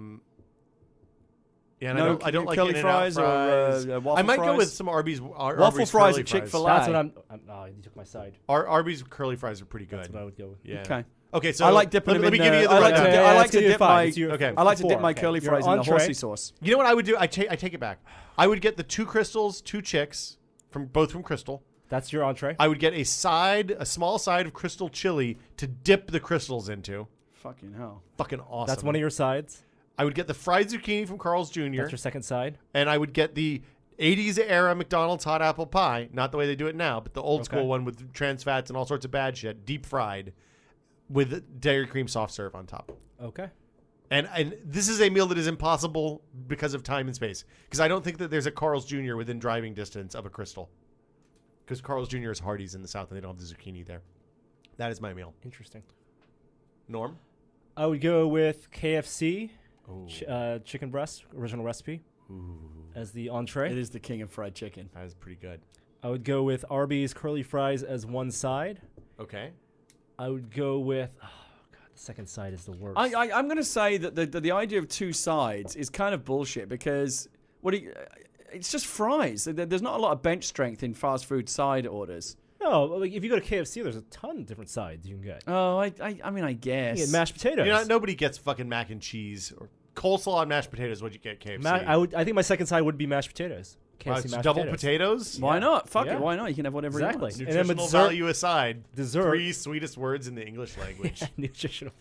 Yeah, and No I don't like curly In-N-Out fries or, fries. waffle I might go fries? with some Arby's. Waffle Arby's fries curly at Chick-fil-A. That's what I'm. Oh, you took my side. Arby's curly fries are pretty good. That's what I would go with. Yeah. Okay. Okay, so I like dipping let them me in give you the I like rundown. to, I like to dip my Okay. I like to dip 4. my Okay. curly Your fries in the entree. horsey sauce. You know what I would do? I take it back. I would get the 2 Crystals, 2 Chicks both from Crystal. That's your entree. I would get a small side of Crystal chili to dip the Crystals into. Fucking hell. Fucking awesome. That's one of your sides. I would get the fried zucchini from Carl's Jr. That's your second side. And I would get the 80s era McDonald's hot apple pie, not the way they do it now, but the old school one with trans fats and all sorts of bad shit, deep fried, with Dairy Cream soft serve on top. Okay. And this is a meal that is impossible because of time and space. Because I don't think that there's a Carl's Jr. within driving distance of a Crystal. Because Carl's Jr. is Hardee's in the South and they don't have the zucchini there. That is my meal. Interesting. Norm? I would go with KFC Ooh. chicken breast, original recipe, as the entree. It is the king of fried chicken. That is pretty good. I would go with Arby's curly fries as one side. Okay. I would go with. Oh God, the second side is the worst. I'm going to say that the idea of 2 sides is kind of bullshit because it's just fries. There's not a lot of bench strength in fast food side orders. No, like if you go to KFC, there's a ton of different sides you can get. Oh, I mean, I guess. You get mashed potatoes. You know, nobody gets fucking mac and cheese or coleslaw and mashed potatoes. What you get at KFC? I think my second side would be mashed potatoes. KFC It's mashed double potatoes. potatoes. Why not? Fuck Yeah. it. Why not? You can have whatever Exactly. you want. And then Nutritional dessert- value aside, dessert. 3 sweetest words in the English language. Nutritional.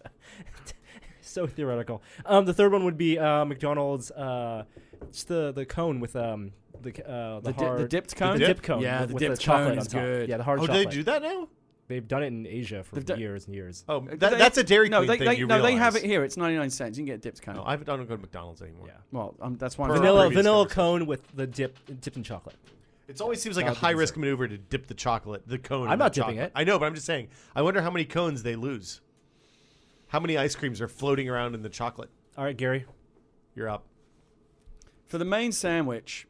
So theoretical. The third one would be McDonald's. Just the cone with the hard, dipped cone? The dip cone. Yeah, with the the dipped chocolate cone on is top. good. Yeah, the hard Oh, do chocolate. they do that now? They've done it in Asia for They've done- years and years. Oh, They- that's a Dairy No, Queen thing. You they have realize. it here. It's 99 cents. You can get a dipped cone. No, I don't go to McDonald's anymore. Yeah. Well, that's why. Vanilla- Vanilla previous cone with the dipped in chocolate. It always seems like a I'll do high risk dessert. maneuver to dip the cone. I'm in not the dipping chocolate. it. I know, but I'm just saying. I wonder how many cones they lose. How many ice creams are floating around in the chocolate? All right, Gary. You're up. For the main sandwich,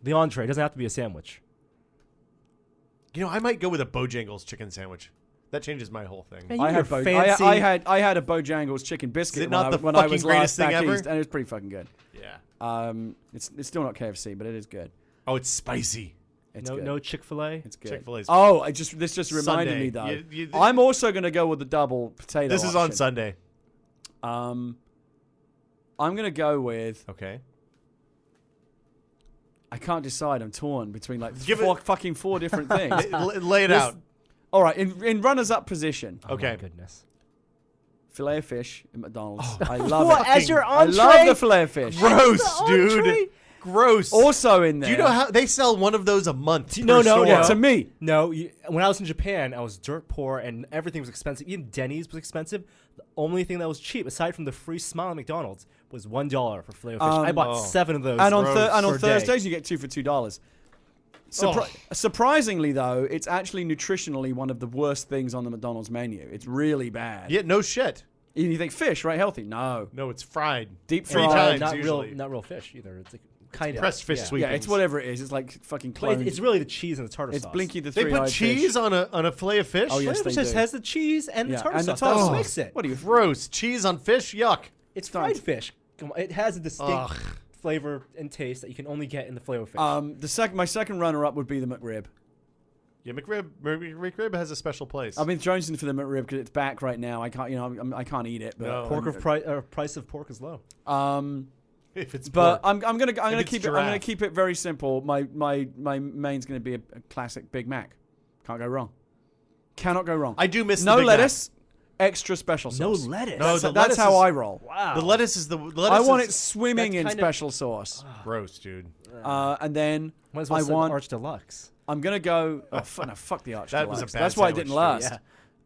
The entree doesn't have to be a sandwich. You know, I might go with a Bojangles chicken sandwich. That changes my whole thing. Man, I you had were I fancy. had a Bojangles chicken biscuit Is it not the when I fucking was greatest last thing back ever? east, and it was pretty fucking good. Yeah. It's still not KFC, but it is good. Oh, it's spicy. It's no, good. no Chick-fil-A. It's good. Chick-fil-A's. Oh, this just reminded Sunday. me though. You- I'm also going to go with the double potato. This is on option. Sunday. I'm going to go with. Okay. I can't decide. I'm torn between like Give four different things. Lay it out. All right, in runners-up position, Oh, Okay. my goodness. filet of fish at McDonald's. Oh. I love What, it. as your I entree? love the filet of fish. Gross, dude. entree? Gross. Also in there. Do you know how they sell one of those a month? No, per no, store? no. To me. No, when I was in Japan, I was dirt poor and everything was expensive. Even Denny's was expensive. The only thing that was cheap, aside from the free smile at McDonald's, was $1 for filet of fish. I bought 7 of those. And on, Gross. and on per day. Thursdays, you get 2 for $2. Surprisingly, though, it's actually nutritionally one of the worst things on the McDonald's menu. It's really bad. Yeah, no shit. And you think fish, right? Healthy? No. No, it's fried. Deep Three fried. times. usually. not real fish either. It's like kind of Pressed fish yeah. sweepings. Yeah, it's whatever it is. It's like fucking But clones. it's really the cheese and the tartar It's sauce. Blinky the They three-eyed put cheese fish. on a fillet of fish? Oh, yes, Flavor they just do. has the cheese and Yeah, the tartar and the sauce. tartar That's sauce. what makes it. What are you? Gross. Cheese on fish? Yuck. It's Don't. fried fish. Come on, it has a distinct Ugh. flavor and taste that you can only get in the filet of fish. My second runner-up would be the McRib. Yeah, McRib has a special place. I've been jonesing for the McRib because it's back right now. I can't, I can't eat it. But No. Price of pork is low. if it's But pork. I'm gonna it's keep it. I'm gonna keep it very simple. My main's gonna be a classic Big Mac. Can't go wrong. Cannot go wrong. I do miss no the Big lettuce, extra special No sauce. lettuce. No, the That's lettuce how is- I roll. Wow. Mac. The lettuce is the lettuce. I want it is swimming that's in kind of- special sauce. gross, dude. And then Might as well I say want. Arch Deluxe. I'm gonna go. Oh, fuck the Arch That was a Deluxe. bad That's why it sandwich, didn't last.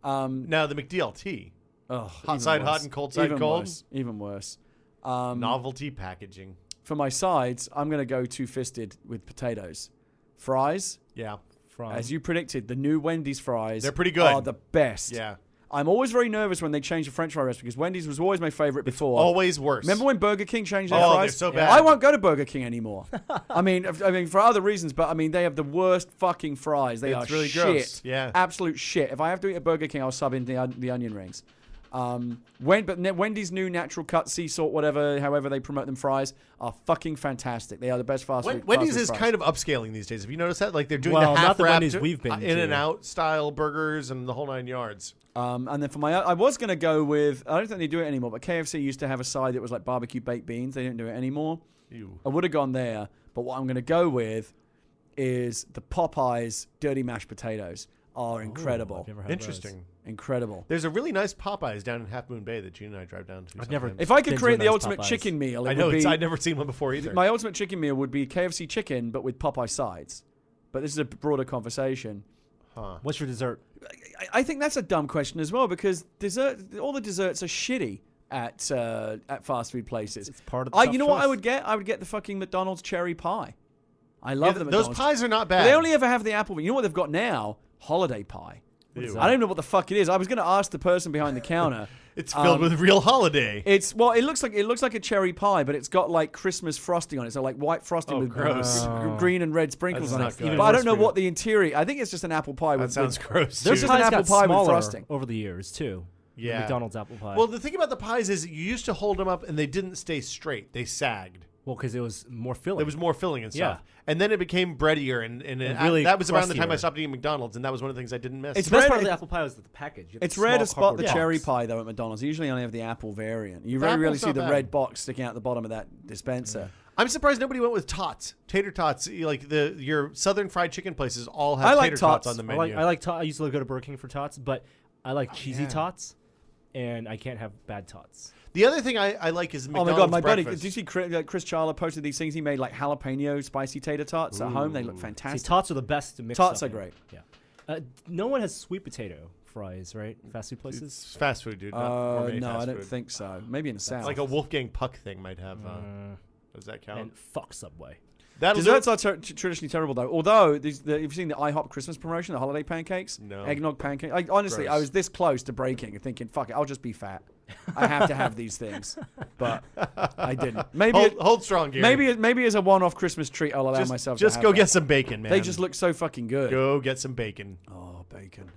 Yeah. Now the McDLT, Hot hot side hot and cold side cold. Even worse. Novelty packaging. For my sides, I'm going to go two-fisted with potatoes. Fries, Yeah, as you predicted, the new Wendy's fries They're pretty good. are the best. yeah. I'm always very nervous when they change the French fry recipe because Wendy's was always my favorite before. Always worse. Remember when Burger King changed their Oh, fries? they're so bad. I won't go to Burger King anymore. I mean, for other reasons, but I mean, they have the worst fucking fries. They It's are really shit. gross. Yeah. Absolute shit. If I have to eat at Burger King, I'll sub in the onion rings. Wendy's new natural cut sea salt, however they promote them, fries are fucking fantastic. They are the best fast food. Wendy's fast food is fries. kind of upscaling these days. Have you noticed that? Like they're doing Well, the not half the wrapped Wendy's we've been in and to. out style burgers and the whole 9 yards. And then for my, I was going to go with, I don't think they do it anymore, but KFC used to have a side that was like barbecue baked beans. They didn't do it anymore. Ew. I would have gone there, but what I'm going to go with is the Popeyes dirty mashed potatoes are incredible. I've never had Interesting. Incredible. There's a really nice Popeyes down in Half Moon Bay that Gene and I drive down to. I've never- sometimes. If I could Been to create a the nice ultimate Popeyes. chicken meal, it I know would it's, be, I'd never seen one before either. my ultimate chicken meal would be KFC chicken, but with Popeye sides. But this is a broader conversation. Huh. What's your dessert? I think that's a dumb question as well because all the desserts are shitty at fast food places. It's part of the You know what I choice. would get? I would get the fucking McDonald's cherry pie. I love Yeah, the those McDonald's. pies are not But bad. they only ever have the apple. You know what they've got now? Holiday pie. Ew. I don't even know what the fuck it is. I was going to ask the person behind the counter. It's filled with real holiday. It looks like a cherry pie, but it's got like Christmas frosting on it. So like white frosting with gross. green and red sprinkles That's on not it. good. But I don't Worse know for you. what the interior. I think it's just an apple pie. That with sounds gross. There's too. just an Pies apple got pie with smaller frosting. over the years too. Yeah. McDonald's apple pie. Well, the thing about the pies is you used to hold them up and they didn't stay straight. They sagged. Well, because it was more filling. There was more filling and stuff. Yeah. And then it became breadier, and really that was around the time I crustier. stopped eating McDonald's, and that was one of the things I didn't miss. It's the best rare- part of it- the apple pie was the package. You had It's the rare small to spot the cardboard cherry box. pie though at McDonald's. You usually only have the apple variant. You The very rarely apple's see not the bad. red box sticking out the bottom of that dispenser. I'm surprised nobody went with tots, tater tots. Like your Southern fried chicken places all have I like tater tots tots. on the I menu. like tots. I used to go to Burger King for tots, but I like cheesy tots, and I can't have bad tots. The other thing I like is Oh McDonald's my god, my buddy! breakfast. Did you see Chris Charla posted these things? He made like jalapeno spicy tater tots at home. They look See, fantastic. tots are the best to mix. Tots up are in. great. Yeah. No one has sweet potato fries, right? Fast food places. It's fast food, dude. Not gourmet No, fast I don't food. think so. Maybe in the south. Like a Wolfgang Puck thing might have. Does that count? And fuck Subway. That'll do Desserts it. are traditionally terrible though. Although you've seen the IHOP Christmas promotion, the holiday pancakes, No. eggnog pancake. Honestly, Gross. I was this close to breaking and thinking, "Fuck it, I'll just be fat. I have to have these things," but I didn't. Maybe hold strong, Gary. maybe as a one-off Christmas treat, I'll allow myself. Just to have go that. get some bacon, man. They just look so fucking good. Go get some bacon. Oh, bacon.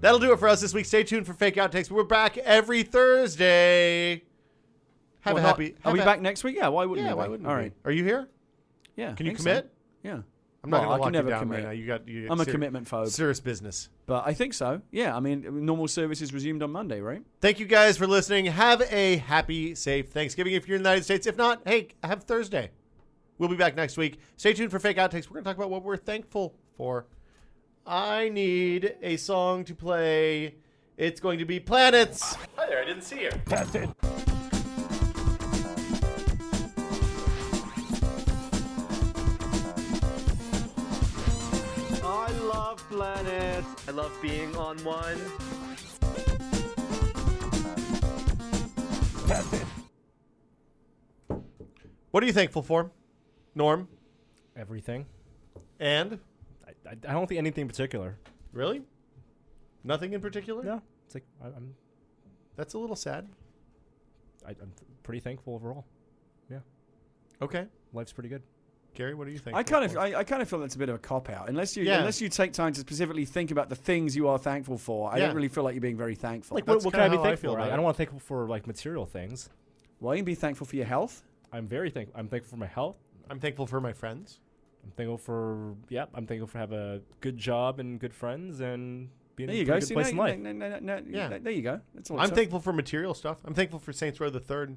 That'll do it for us this week. Stay tuned for Fake Outtakes. We're back every Thursday. Have Well, a happy. Are we have a- back next week? Yeah. Why wouldn't Yeah, we? why be? wouldn't All we? right. Are you here? Yeah. Can you think so. commit? Yeah. I'm not Well, going I to lock can you never down commit. right now. You I'm a commitment phobe. Serious business. But I think so. Yeah. I mean, normal service is resumed on Monday, right? Thank you guys for listening. Have a happy, safe Thanksgiving if you're in the United States. If not, hey, have Thursday. We'll be back next week. Stay tuned for Fake Outtakes. We're going to talk about what we're thankful for. I need a song to play. It's going to be Planets. Hi there, I didn't see you. That's it. I love planets. I love being on one. That's it. What are you thankful for, Norm? Everything. And? I don't think anything in particular. Really? Nothing in particular? No. It's like I'm That's a little sad. I'm pretty thankful overall. Yeah. Okay. Life's pretty good. Gary, what do you think? I kind of feel that's a bit of a cop out unless you take time to specifically think about the things you are thankful for. I don't really feel like you're being very thankful. Like That's what can I be kinda how I thankful feel for? about I it. don't want to be thankful for like material things. Well, you can be thankful for your health. I'm thankful for my health. I'm thankful for my friends. I'm thankful for have a good job and good friends and being There in you a go. good See, place in life. There you go. That's all. I'm thankful for material stuff. I'm thankful for Saints Row the Third.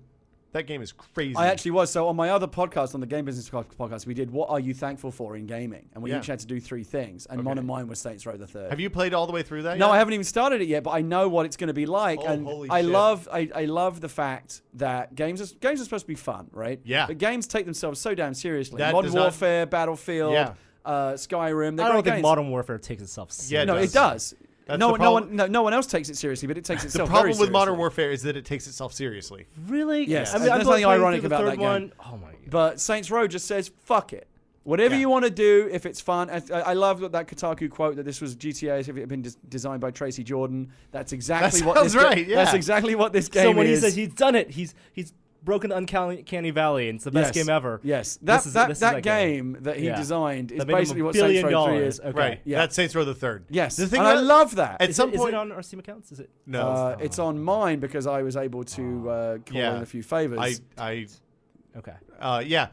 That game is crazy. I actually was. So on my other podcast, on the Game Business podcast, we did What Are You Thankful For in Gaming? And we each had to do 3 things. And one of mine was Saints Row the Third. Have you played all the way through that No, yet? I haven't even started it yet, but I know what it's going to be like. Oh, and holy I shit. love the fact that games are supposed to be fun, right? Yeah. But games take themselves so damn seriously. That Modern does not- Warfare, Battlefield, Yeah. Skyrim. They're I don't great think games. Modern Warfare takes itself seriously. No, it does. That's No the one, problem. no one else takes it seriously, but it takes The itself problem very with Modern seriously. Warfare is that it takes itself seriously. Really? Yes. I mean, There's I'm nothing playing ironic through the about third that game. one. Oh my god. But Saints Row just says, fuck it. Whatever you want to do, if it's fun. I love that Kotaku quote that this was GTA if it had been designed by Tracy Jordan. That's exactly That what sounds this right, yeah. That's exactly what this game So when is. he says he's done it, he's broken the uncanny valley, and it's the best game ever. Yes, This is that game that he Yeah. designed is That made him basically $1 what Saints billion. Row 3 is. Okay. Right. Yeah. That's Saints Row the Third. Yes, The thing and I that- love that. At some Is point, it on our Steam accounts? Is it? no. It's on mine because I was able to call Yeah. in a few favors. Okay. Yeah.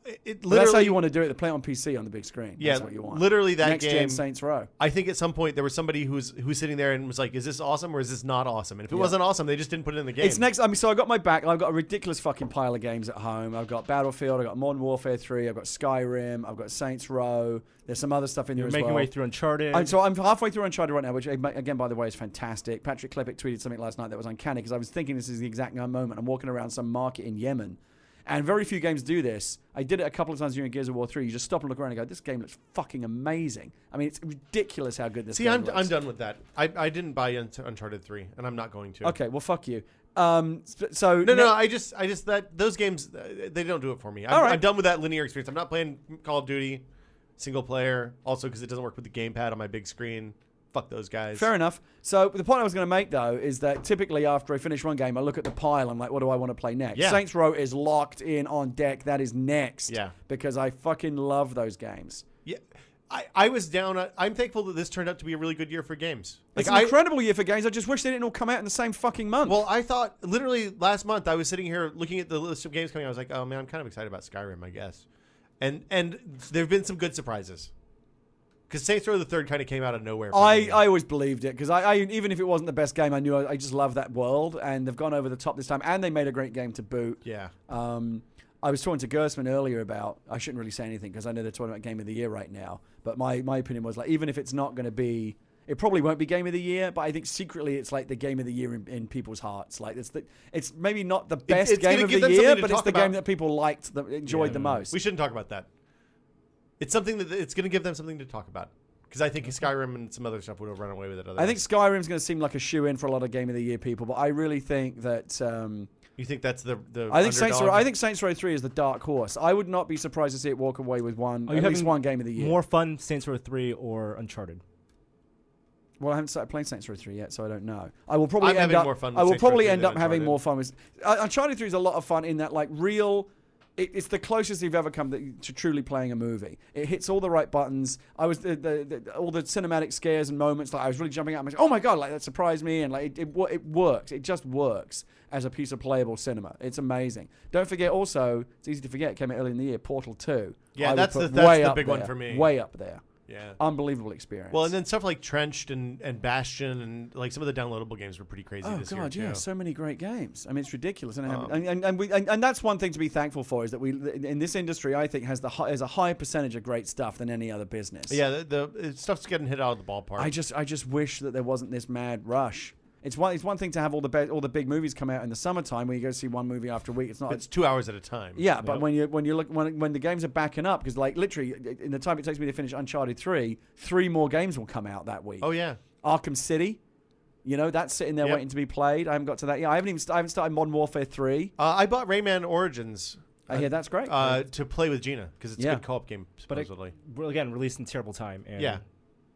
It But literally. that's how you want to do it. To play it on PC on the big screen. Yeah, That's what you want. literally that Next game. gen Saints Row. I think at some point there was somebody who's sitting there and was like, "Is this awesome or is this not awesome?" And if it wasn't awesome, they just didn't put it in the game. It's next. I mean, so I got my back. I've got a ridiculous fucking pile of games at home. I've got Battlefield. I've got Modern Warfare 3. I've got Skyrim. I've got Saints Row. There's some other stuff in You're there as making well. your way through Uncharted. I'm halfway through Uncharted right now, which again, by the way, is fantastic. Patrick Klepek tweeted something last night that was uncanny because I was thinking this is the exact moment. I'm walking around some market in Yemen. And very few games do this. I did it a couple of times during Gears of War 3. You just stop and look around and go, this game looks fucking amazing. I mean, it's ridiculous how good this game looks. I'm done with that. I didn't buy into Uncharted 3, and I'm not going to. Okay, well, fuck you. No, I just that those games they don't do it for me. I'm done with that linear experience. I'm not playing Call of Duty single player. Also, because it doesn't work with the gamepad on my big screen. Fuck those guys. Fair enough. So the point I was going to make, though, is that typically after I finish one game, I look at the pile. I'm like, what do I want to play next? Yeah. Saints Row is locked in on deck. That is next. Yeah. Because I fucking love those games. Yeah, I was down. I'm thankful that this turned out to be a really good year for games. It's an incredible year for games. I just wish they didn't all come out in the same fucking month. Well, I thought literally last month I was sitting here looking at the list of games coming out. I was like, oh man, I'm kind of excited about Skyrim, I guess. And there have been some good surprises. Because Saints Row the Third kind of came out of nowhere. For me. I always believed it because I even if it wasn't the best game, I knew I just love that world, and they've gone over the top this time, and they made a great game to boot. Yeah. I was talking to Gersman earlier about, I shouldn't really say anything because I know they're talking about Game of the Year right now, but my opinion was like, even if it's not going to be, it probably won't be Game of the Year, but I think secretly it's like the Game of the Year in people's hearts. Like it's maybe not the best it's game gonna of give the them year, something to but it's talk the game about. that people liked, that enjoyed the most. We shouldn't talk about that. It's something that it's going to give them something to talk about. Because I think Skyrim and some other stuff would have run away with it. I think Skyrim's going to seem like a shoe-in for a lot of Game of the Year people, but I really think that... you think that's the I think underdog? Saints Row 3 is the dark horse. I would not be surprised to see it walk away with at least one Game of the Year. More fun Saints Row 3 or Uncharted? Well, I haven't started playing Saints Row 3 yet, so I don't know. I will probably I'm having more fun with I will Saints Row probably 3 end than up having Uncharted. more fun with. Uncharted 3 is a lot of fun in that, like, real. It's the closest you've ever come to truly playing a movie. It hits all the right buttons. I was all the cinematic scares and moments. Like I was really jumping out. And oh my god! Like that surprised me, and like it works. It just works as a piece of playable cinema. It's amazing. Don't forget, also, it's easy to forget. It came out early in the year. Portal 2. Yeah, I would that's put the way big up one there, for me. Way up there. Yeah. Unbelievable experience. Well, and then stuff like Trenched and Bastion and like some of the downloadable games were pretty crazy this year too. Yeah, so many great games. I mean, it's ridiculous, and that's one thing to be thankful for is that we in this industry, I think, has a higher percentage of great stuff than any other business. Yeah, the stuff's getting hit out of the ballpark. I just wish that there wasn't this mad rush. It's one thing to have all the big movies come out in the summertime where you go see one movie after a week. It's 2 hours at a time. Yeah, but when the games are backing up, because like literally in the time it takes me to finish Uncharted 3 more games will come out that week. Oh yeah, Arkham City, that's sitting there waiting to be played. I haven't got to that yet. I haven't started Modern Warfare 3. I bought Rayman Origins. I hear that's great. To play with Gina because it's a good co-op game supposedly. But again, released in terrible time. And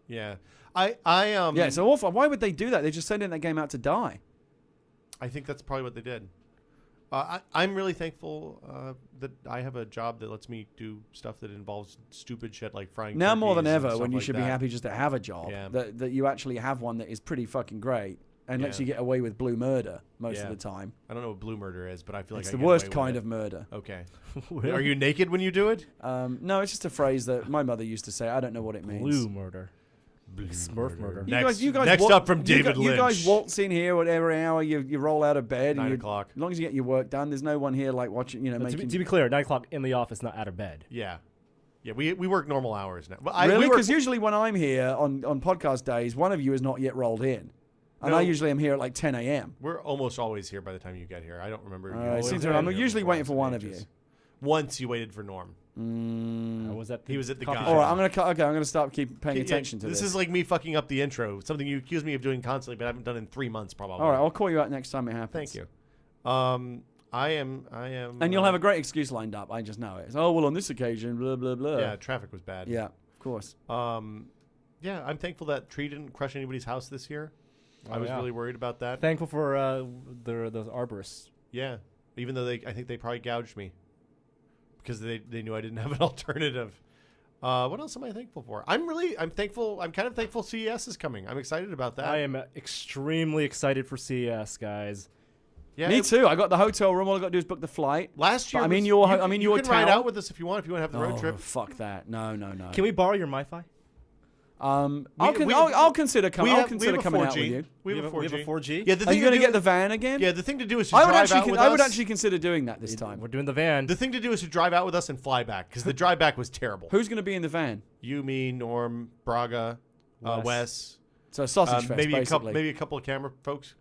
yeah. It's awful. Why would they do that? They're just sending that game out to die. I think that's probably what they did. I'm really thankful that I have a job that lets me do stuff that involves stupid shit like frying. Now more than turkeys ever, and when you stuff should like be that. happy just to have a job, that you actually have one that is pretty fucking great and lets you get away with blue murder most of the time. I don't know what blue murder is, but I feel It's like the I get worst away kind with of murder. Okay. Are you naked when you do it? No, it's just a phrase that my mother used to say. I don't know what it means. Blue murder. Smurf murder. Next up from David Lynch. You guys waltz in here whatever hour you roll out of bed. 9 o'clock. As long as you get your work done, there's no one here like watching. To be clear, 9 o'clock in the office, not out of bed. Yeah. We work normal hours now. Really? Because usually when I'm here on podcast days, one of you is not yet rolled in. And I usually am here at like 10 a.m. We're almost always here by the time you get here. I don't remember. I'm usually waiting for one of you. Once you waited for Norm. Was that he was at the coffee guy. shop? All right, I'm gonna stop paying attention to this. This is like me fucking up the intro. Something you accuse me of doing constantly, but I haven't done in 3 months probably. All right, I'll call you out next time it happens. Thank you. I am. And you'll have a great excuse lined up. I just know it. Oh well, on this occasion, blah blah blah. Yeah, traffic was bad. Yeah, of course. Yeah, I'm thankful that tree didn't crush anybody's house this year. I was really worried about that. Thankful for those arborists. Yeah, even though I think they probably gouged me because they knew I didn't have an alternative. What else am I thankful for? I'm thankful. I'm kind of thankful CES is coming. I'm excited about that. I am extremely excited for CES, guys. Yeah, me too. I got the hotel room. All I got to do is book the flight. Last year, I'm in your town. You can ride out with us if you want. If you want to have the road trip. Fuck that. No. Can we borrow your MiFi? I'll consider coming. I'll consider coming out with you. We have a 4G. Yeah, are you going to get the van again? Yeah, the thing to do is to drive out with us. I would actually consider doing that this time. We're doing the van. The thing to do is to drive out with us and fly back because the drive back was terrible. Who's going to be in the van? You, me, Norm, Braga, Wes. So a sausage fest, maybe basically. Maybe a couple of camera folks.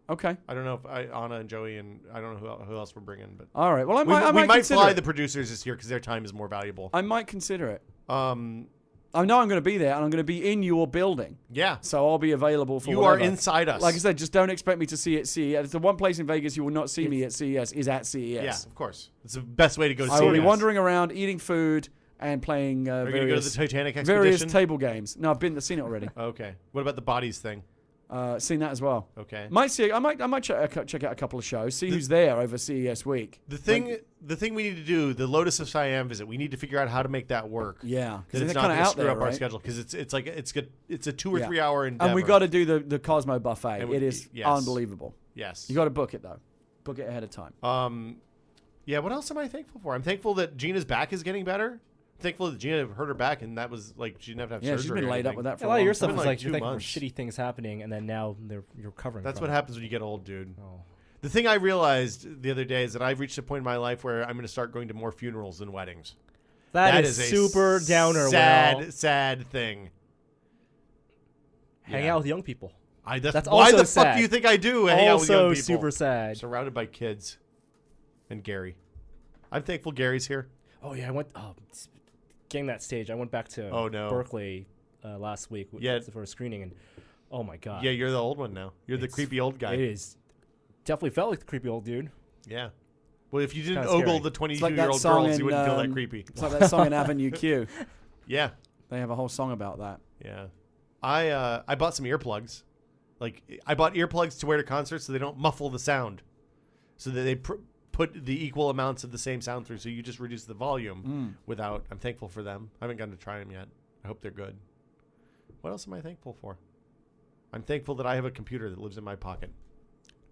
Okay. I don't know if Anna and Joey and I don't know who else we're bringing, but all right. Well, we might fly the producers this year because their time is more valuable. I might consider it. I know I'm going to be there, and I'm going to be in your building. Yeah. So I'll be available for You whatever. are inside us. Like I said, just don't expect me to see it at CES. It's the one place in Vegas you will not see me at CES is at CES. Yeah, of course. It's the best way to go to CES. I will be wandering around, eating food, and playing Are you going to go to the Titanic expedition? various table games. No, I've seen it already. Okay. What about the bodies thing? Seen that as well. Okay. I might check out a couple of shows, see who's there over CES week. The thing we need to do, the Lotus of Siam visit, we need to figure out how to make that work. Yeah, because it's not going to screw up our schedule. Because it's a 2 or 3 hour endeavor. And we got to do the Cosmo buffet. It is unbelievable. Yes. You got to book it though. Book it ahead of time. Yeah. What else am I thankful for? I'm thankful that Gina's back is getting better. Thankful that Gina hurt her back, and that was like she didn't have to have surgery. She's been laid up with that for a lot of your stuff time. is like you're thankful for shitty things happening, and then now you're recovering. That's from what it. happens when you get old, dude. Oh. The thing I realized the other day is that I've reached a point in my life where I'm going to start going to more funerals than weddings. That is super a downer. Sad thing. Hang out with young people. That's why also the fuck sad. do you think I do? Hang out with young people. Super sad. Surrounded by kids, and Gary. I'm thankful Gary's here. Oh yeah, I went. Getting that stage, I went back to Berkeley last week for a screening, and oh my god. Yeah, you're the old one now. You're the creepy old guy. It is. Definitely felt like the creepy old dude. Yeah. Well, if you didn't ogle the 22-year-old girls, you wouldn't feel that creepy. It's like that song in Avenue Q. Yeah. They have a whole song about that. Yeah. I bought some earplugs. Like, I bought earplugs to wear to concerts so they don't muffle the sound. So that they put the equal amounts of the same sound through, so you just reduce the volume without. I'm thankful for them. I haven't gotten to try them yet. I hope they're good. What else am I thankful for? I'm thankful that I have a computer that lives in my pocket.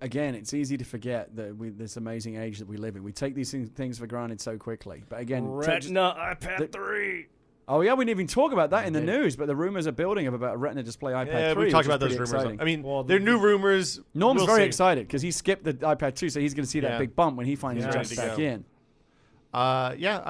Again, it's easy to forget that this amazing age that we live in. We take these things for granted so quickly. But again, Retina iPad 3. Oh yeah, we didn't even talk about that in the news, but the rumors are building about a Retina display iPad 3. Yeah, we talked which about is those pretty rumors. exciting. I mean, they're new rumors. Norm's We'll very see. excited because he skipped the iPad 2, so he's going to see that big bump when he finally He's jumps ready to back go. in.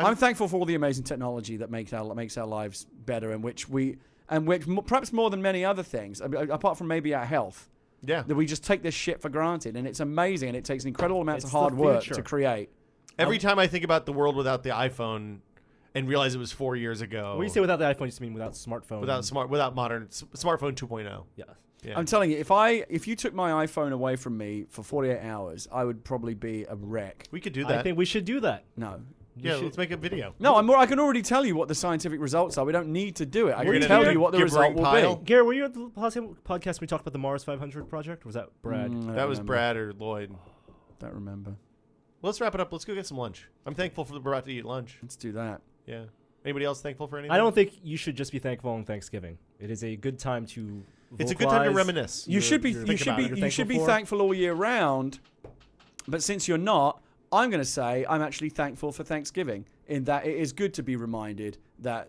I'm thankful for all the amazing technology that makes our lives better, and which perhaps more than many other things, apart from maybe our health. Yeah. That we just take this shit for granted, and it's amazing, and it takes incredible amounts of It's the hard work future. to create. Every time I think about the world without the iPhone and realize it was 4 years ago. When you say without the iPhone, you just mean without smartphone. Without modern smartphone 2.0. Yeah. Yeah. I'm telling you, if you took my iPhone away from me for 48 hours, I would probably be a wreck. We could do that. I think we should do that. No. Yeah, let's make a video. No, I can already tell you what the scientific results are. We don't need to do it. I You're can gonna tell you what the give result Ring will Pile? be. Gary, were you at the last podcast we talked about the Mars 500 project? Or was that Brad? I don't That was remember. Brad or Lloyd. Don't remember. Let's wrap it up. Let's go get some lunch. I'm thankful for we're about to eat lunch. Let's do that. Yeah. Anybody else thankful for anything? I don't think you should just be thankful on Thanksgiving. It is a good time to. It's a good time to vocalize reminisce. You should be thankful for. thankful all year round. But since you're not, I'm going to say I'm actually thankful for Thanksgiving, in that it is good to be reminded that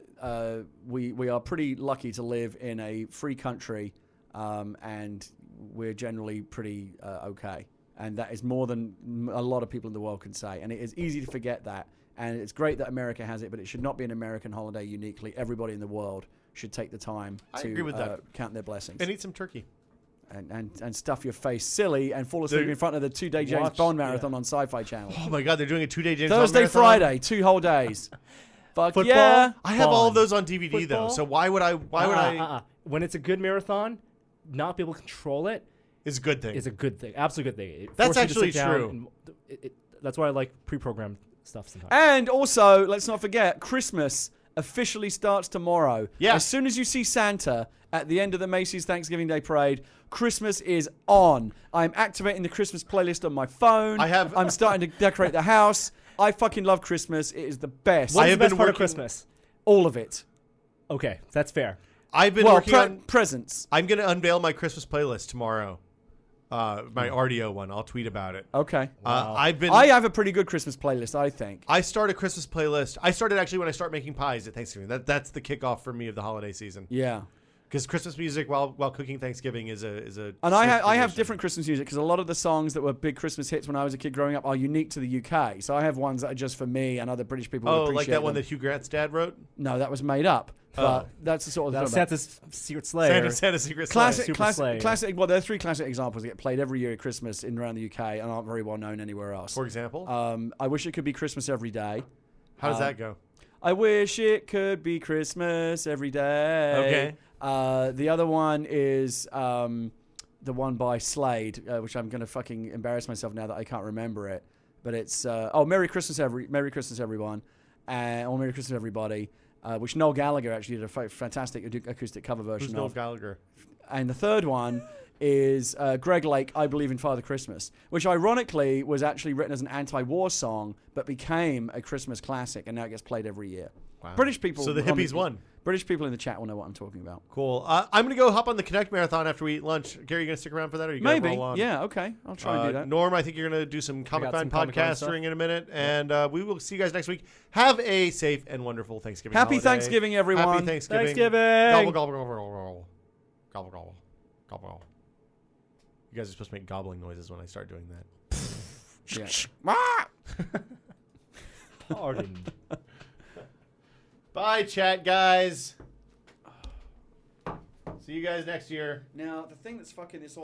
we are pretty lucky to live in a free country, and we're generally pretty okay. And that is more than a lot of people in the world can say. And it is easy to forget that. And it's great that America has it, but it should not be an American holiday uniquely. Everybody in the world should take the time I to agree with that. count their blessings. And eat some turkey. And stuff your face silly and fall asleep in front of the 2-day James Bond marathon on Sci-Fi Channel. Oh my God, they're doing a 2-day James Bond Thursday, marathon? Friday, 2 whole days. Fuck Football? yeah. I have all of Fun. those on DVD though. Football? So why would I? When it's a good marathon, not be able to control it It's a good thing. is a good thing. Absolutely good thing. It That's forces you to actually sit down true. and that's why I like pre-programmed stuff sometimes. And also, let's not forget, Christmas officially starts tomorrow. Yeah. As soon as you see Santa at the end of the Macy's Thanksgiving Day Parade, Christmas is on. I'm activating the Christmas playlist on my phone. I'm starting to decorate the house. I fucking love Christmas. It is the best. What's the best part of Christmas? All of it. Okay, that's fair. I've been working on presents. I'm going to unveil my Christmas playlist tomorrow. My RDO one. I'll tweet about it. Okay. I have a pretty good Christmas playlist, I think. I start a Christmas playlist. I started actually when I start making pies at Thanksgiving. That's the kickoff for me of the holiday season. Yeah. Because Christmas music while cooking Thanksgiving is a. And I have different Christmas music because a lot of the songs that were big Christmas hits when I was a kid growing up are unique to the UK. So I have ones that are just for me and other British people. Oh, who like appreciate that one them. that Hugh Grant's dad wrote? No, that was made up. But that's the sort of That's thing. Santa's Secret Slayer. Santa's Secret Classic, Super classic, Slay, yeah. classic. Well, there are 3 classic examples that get played every year at Christmas in around the UK and aren't very well known anywhere else. For example? I Wish It Could Be Christmas Every Day. How does that go? I wish it could be Christmas every day. Okay. The other one is the one by Slade, which I'm going to fucking embarrass myself now that I can't remember it. But it's Merry Christmas everyone, or Merry Christmas everybody, which Noel Gallagher actually did a fantastic acoustic cover version Who's Noel of. Gallagher? And the third one is Greg Lake, I Believe in Father Christmas, which ironically was actually written as an anti-war song, but became a Christmas classic, and now it gets played every year. Wow. British people. So the hippies won. British people in the chat will know what I'm talking about. Cool. I'm going to go hop on the Connect Marathon after we eat lunch. Gary, you going to stick around for that? Or you gotta Maybe. roll on? Yeah, okay. I'll try and do that. Norm, I think you're going to do some Comic Con some Comic-Con stuff. podcasting in a minute. And we will see you guys next week. Have a safe and wonderful Thanksgiving Happy holiday. Thanksgiving, everyone. Happy Thanksgiving. Thanksgiving. Gobble, gobble, gobble, gobble, gobble, gobble, gobble, gobble. You guys are supposed to make gobbling noises when I start doing that. Yeah. Pardon. Bye, chat guys. See you guys next year. Now, the thing that's fucking this all